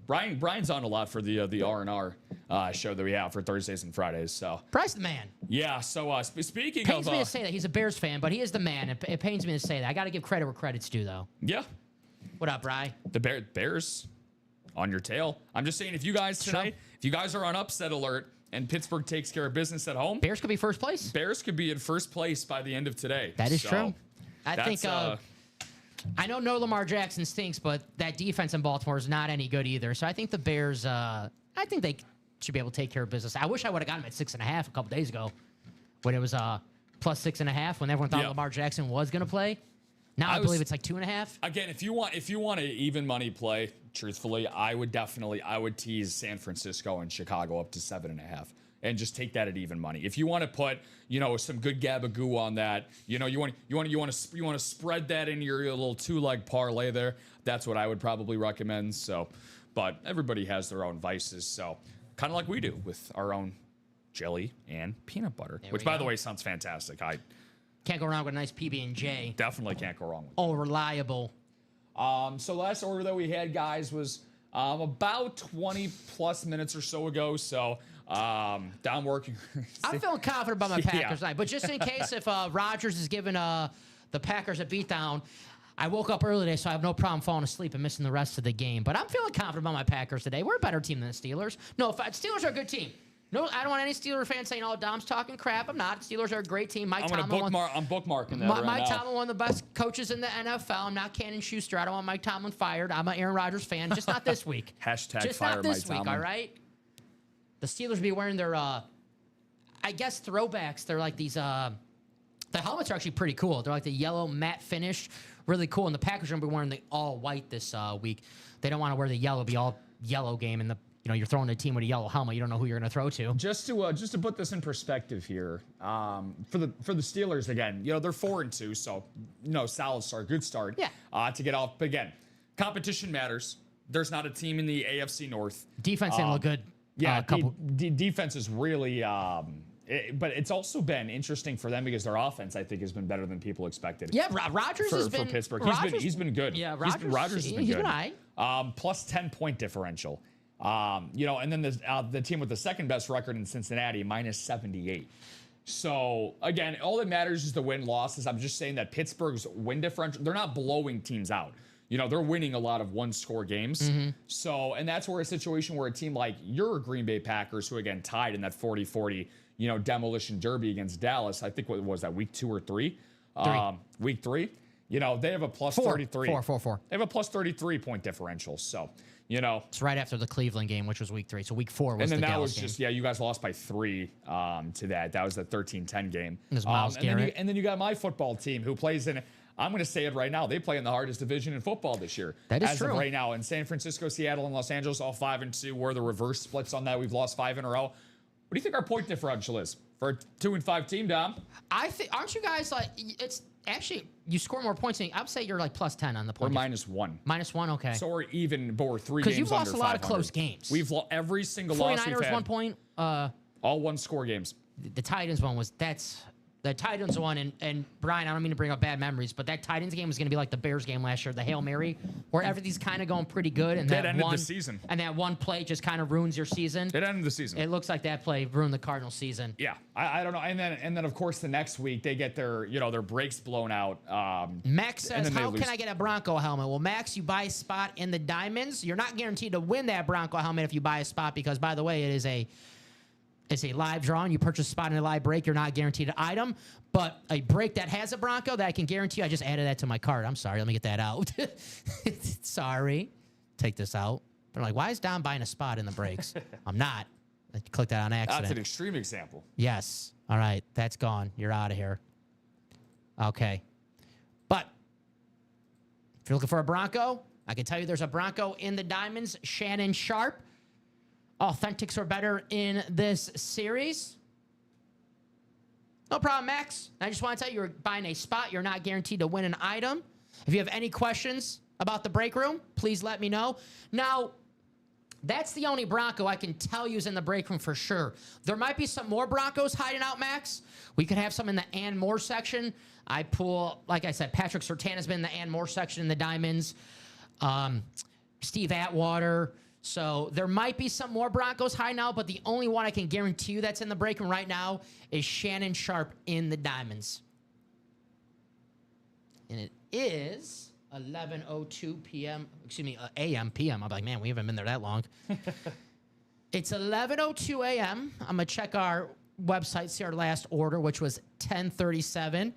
S3: Brian's on a lot for the R&R show that we have for Thursdays and Fridays. So
S2: Bryce the man.
S3: Yeah. So speaking
S2: pains
S3: of,
S2: me to say that he's a Bears fan, but he is the man. It pains me to say that. I got to give credit where credit's due, though.
S3: Yeah.
S2: What up, Bry?
S3: The Bears on your tail. I'm just saying, if you guys tonight, if you guys are on upset alert and Pittsburgh takes care of business at home,
S2: Bears could be first place.
S3: Bears could be in first place by the end of today.
S2: That is true. I think. I know no Lamar Jackson stinks, but that defense in Baltimore is not any good either. So I think the Bears. I think they should be able to take care of business. I wish I would have gotten them at 6.5 a couple days ago, when it was plus 6.5 when everyone thought Lamar Jackson was going to play. Now I believe it's like 2.5.
S3: Again, if you want an even money play, truthfully, I would tease San Francisco and Chicago up to 7.5. And just take that at even money. If you want to put, some good gabagoo on that, you want to spread that in your little 2-leg parlay there. That's what I would probably recommend. So, but everybody has their own vices. So, kind of like we do with our own jelly and peanut butter, which, by the way, sounds fantastic. I
S2: can't go wrong with a nice PB&J.
S3: Definitely can't go wrong with.
S2: Oh, reliable.
S3: So last order that we had, guys, was about 20 plus minutes or so ago. So. Down working.
S2: I'm feeling confident about my Packers tonight, but just in case if Rodgers is giving the Packers a beatdown, I woke up early today, so I have no problem falling asleep and missing the rest of the game. But I'm feeling confident about my Packers today. We're a better team than the Steelers. No, Steelers are a good team. No, I don't want any Steeler fans saying, "Oh, Dom's talking crap." I'm not. Steelers are a great team.
S3: I'm bookmarking that.
S2: Mike Tomlin, one of the best coaches in the NFL. I'm not Cannon Schuster. I don't want Mike Tomlin fired. I'm an Aaron Rodgers fan, just not this week.
S3: Hashtag
S2: just
S3: fire
S2: not this
S3: Mike
S2: week.
S3: Tomlin.
S2: All right. The Steelers be wearing their, I guess, throwbacks. They're like these, the helmets are actually pretty cool. They're like the yellow matte finish, really cool. And the Packers are going to be wearing the all white this week. They don't want to wear the yellow, be all yellow game. And you're throwing a team with a yellow helmet. You don't know who you're going to throw to.
S3: Just to put this in perspective here, for the Steelers again, they're 4-2, so solid start, good start.
S2: Yeah.
S3: To get off, but again, competition matters. There's not a team in the AFC North.
S2: Defense didn't look good.
S3: Yeah, defense is really, but it's also been interesting for them because their offense, I think, has been better than people expected.
S2: Yeah, Rodgers has been
S3: for Pittsburgh. He's been good.
S2: Yeah,
S3: Rodgers has been good.
S2: Been all right.
S3: Plus 10-point differential. And then the team with the second best record in Cincinnati, minus 78. So again, all that matters is the win-losses. I'm just saying that Pittsburgh's win differential, they're not blowing teams out. They're winning a lot of one-score games.
S2: Mm-hmm.
S3: So, and that's where a situation where a team like your Green Bay Packers, who again tied in that 40-40, demolition derby against Dallas, I think what was that, week 2 or 3? Week 3. They have a plus 33.
S2: 4.
S3: They have a plus 33 point differential. So,
S2: it's right after the Cleveland game, which was week 3. So week 4 was
S3: and then
S2: the
S3: that
S2: Dallas
S3: was just you guys lost by 3 to that. That was the 13-10 game.
S2: It was Myles Garrett.
S3: And then you got my football team who plays in. I'm going to say it right now. They play in the hardest division in football this year.
S2: That is
S3: as
S2: true.
S3: Of right now, in San Francisco, Seattle, and Los Angeles, all 5-2. We're the reverse splits on that. We've lost 5 in a row. What do you think our point differential is for a 2-5 team, Dom?
S2: I think, aren't you guys like, it's actually, you score more points than I would say you're like plus 10 on the point.
S3: We're -1.
S2: -1, okay.
S3: So we're even, but we're 3 games
S2: Because you've lost
S3: under
S2: a lot
S3: 500.
S2: of close games.
S3: We've lost every single loss we've
S2: 49ers,
S3: had.
S2: 1 point.
S3: All one-score games.
S2: The Titans one the Titans one, and Brian, I don't mean to bring up bad memories, but that Titans game was going to be like the Bears game last year, the Hail Mary, where everything's kind of going pretty good, and
S3: that ended the season.
S2: And that one play just kind of ruins your season.
S3: It ended the season.
S2: It looks like that play ruined the Cardinals' season.
S3: Yeah, I don't know. And then of course the next week they get their their brakes blown out.
S2: Max says, "How can I get a Bronco helmet?" Well, Max, you buy a spot in the Diamonds. You're not guaranteed to win that Bronco helmet if you buy a spot because, by the way, it's a live draw, and you purchase a spot in a live break. You're not guaranteed an item, but a break that has a Bronco that I can guarantee you. I just added that to my card. I'm sorry. Let me get that out. Sorry. Take this out. They're like, why is Don buying a spot in the breaks? I'm not. I clicked that on accident.
S3: That's an extreme example.
S2: Yes. All right. That's gone. You're out of here. Okay. But if you're looking for a Bronco, I can tell you there's a Bronco in the Diamonds. Shannon Sharp. Authentics are better in this series. No problem, Max. I just want to tell you, you're buying a spot. You're not guaranteed to win an item. If you have any questions about the break room, please let me know. Now, that's the only Bronco I can tell you is in the break room for sure. There might be some more Broncos hiding out, Max. We could have some in the Ann Moore section. I pull, like I said, Patrick Surtain has been in the Ann Moore section in the Diamonds. Steve Atwater. So there might be some more Broncos high now, but the only one I can guarantee you that's in the break room right now is Shannon Sharp in the Diamonds. And it is 11:02 p.m. Excuse me, a.m. p.m. I'm like, man, we haven't been there that long. It's 11:02 a.m. I'm going to check our website, see our last order, which was 10:37.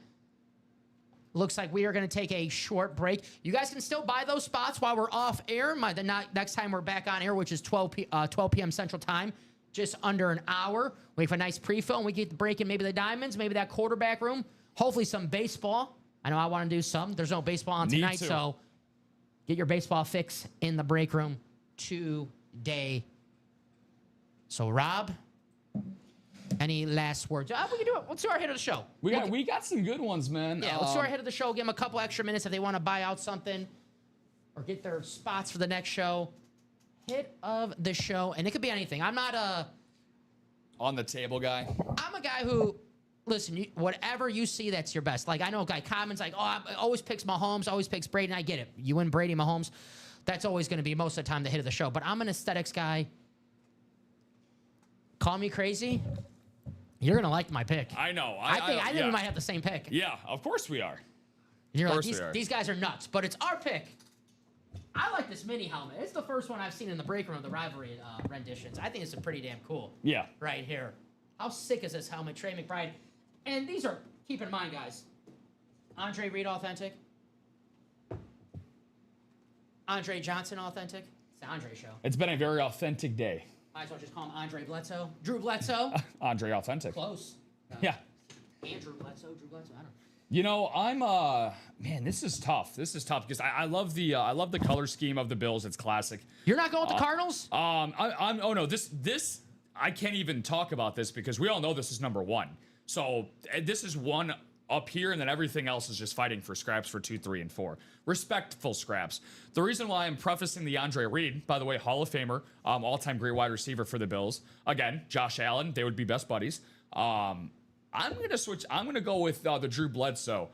S2: Looks like we are going to take a short break. You guys can still buy those spots while we're off air. Next time we're back on air, which is 12 p.m. Central Time, just under an hour. Wait for a nice pre-fill, and we get the break in maybe the Diamonds, maybe that quarterback room, hopefully some baseball. I know I want to do some. There's no baseball on tonight, so get your baseball fix in the break room today. So, Rob, any last words? We can do it. Let's do our hit of the show.
S3: We got some good ones, man.
S2: Yeah, let's do our hit of the show. Give them a couple extra minutes if they want to buy out something or get their spots for the next show. Hit of the show, and it could be anything. I'm not a
S3: on the table guy.
S2: I'm a guy who, listen, whatever you see, that's your best. Like, I know a guy comments like, I always picks Mahomes, always picks Brady, and I get it. You win Brady, Mahomes, that's always going to be most of the time the hit of the show. But I'm an aesthetics guy. Call me crazy. You're going to like my pick.
S3: I know.
S2: I think we might have the same pick.
S3: Yeah, of course we are.
S2: And you're like, these guys are nuts, but it's our pick. I like this mini helmet. It's the first one I've seen in the break room of the rivalry renditions. I think it's pretty damn cool.
S3: Yeah.
S2: Right here. How sick is this helmet? Trey McBride. And these are, keep in mind, guys, Andre Reed authentic. Andre Johnson authentic. It's the Andre show.
S3: It's been a very authentic day.
S2: Might as well just call him Andre Bledsoe. Drew Bledsoe.
S3: Andre Authentic.
S2: Close.
S3: Yeah.
S2: Andrew Bledsoe. Drew Bledsoe. I don't know.
S3: You know, I'm man, this is tough. This is tough because I love the color scheme of the Bills. It's classic.
S2: You're not going with the Cardinals?
S3: I'm oh no, this I can't even talk about this because we all know this is number 1. So this is 1 up here, and then everything else is just fighting for scraps for 2, 3, and 4. Respectful scraps. The reason why I'm prefacing the Andre Reed, by the way, Hall of Famer, all-time great wide receiver for the Bills. Again, Josh Allen, they would be best buddies. I'm going to switch. I'm going to go with the Drew Bledsoe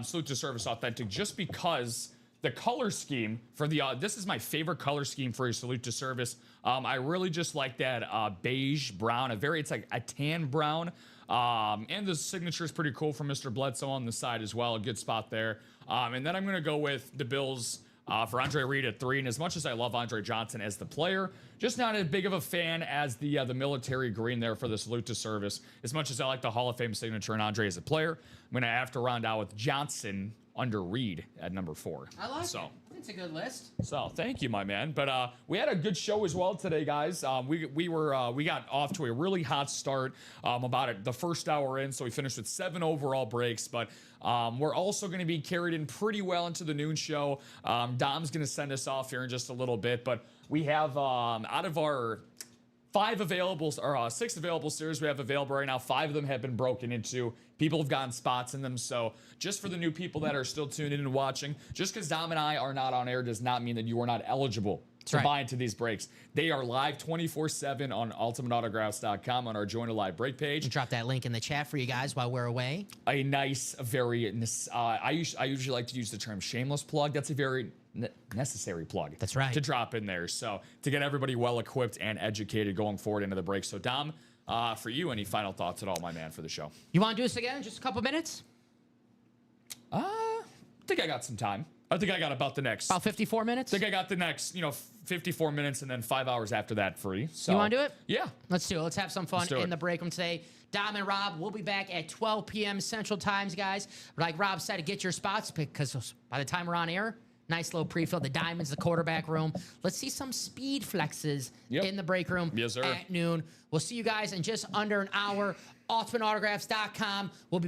S3: Salute to Service Authentic just because the color scheme for the this is my favorite color scheme for a Salute to Service. I really just like that beige brown, it's like a tan brown. And the signature is pretty cool from Mr. Bledsoe on the side as well. A good spot there. And then I'm going to go with the Bills for Andre Reed at 3. And as much as I love Andre Johnson as the player, just not as big of a fan as the military green there for the Salute to Service. As much as I like the Hall of Fame signature and Andre as a player, I'm going to have to round out with Johnson under Reed at number 4.
S2: I like it. It's a good list.
S3: So thank you, my man. But we had a good show as well today, guys. We got off to a really hot start about the first hour in, so we finished with 7 overall breaks. But we're also going to be carried in pretty well into the noon show. Dom's going to send us off here in just a little bit, but we have out of our 6 available series we have available right now, 5 of them have been broken into. People have gotten spots in them. So just for the new people that are still tuned in and watching, just because Dom and I are not on air does not mean that you are not eligible to buy into these breaks. They are live 24/7 on ultimateautographs.com on our Join a Live break page.
S2: We'll drop that link in the chat for you guys while we're away.
S3: A nice, I usually like to use the term shameless plug. That's a very necessary plug.
S2: That's right.
S3: To drop in there. So to get everybody well equipped and educated going forward into the break. So Dom, for you, any final thoughts at all, my man, for the show?
S2: You want to do this again in just a couple minutes?
S3: I think I got some time. I think I got about
S2: 54 minutes?
S3: I think I got the next, 54 minutes and then 5 hours after that free. So
S2: you want to do it?
S3: Yeah.
S2: Let's do it. Let's have some fun in the break room today. Dom and Rob will be back at 12 p.m. Central Times, guys. Like Rob said, to get your spots because by the time we're on air, nice little pre-fill. The Diamonds, the quarterback room. Let's see some speed flexes in the break room
S3: yes, sir.
S2: at noon. We'll see you guys in just under an hour. UltimateAutographs.com. We'll be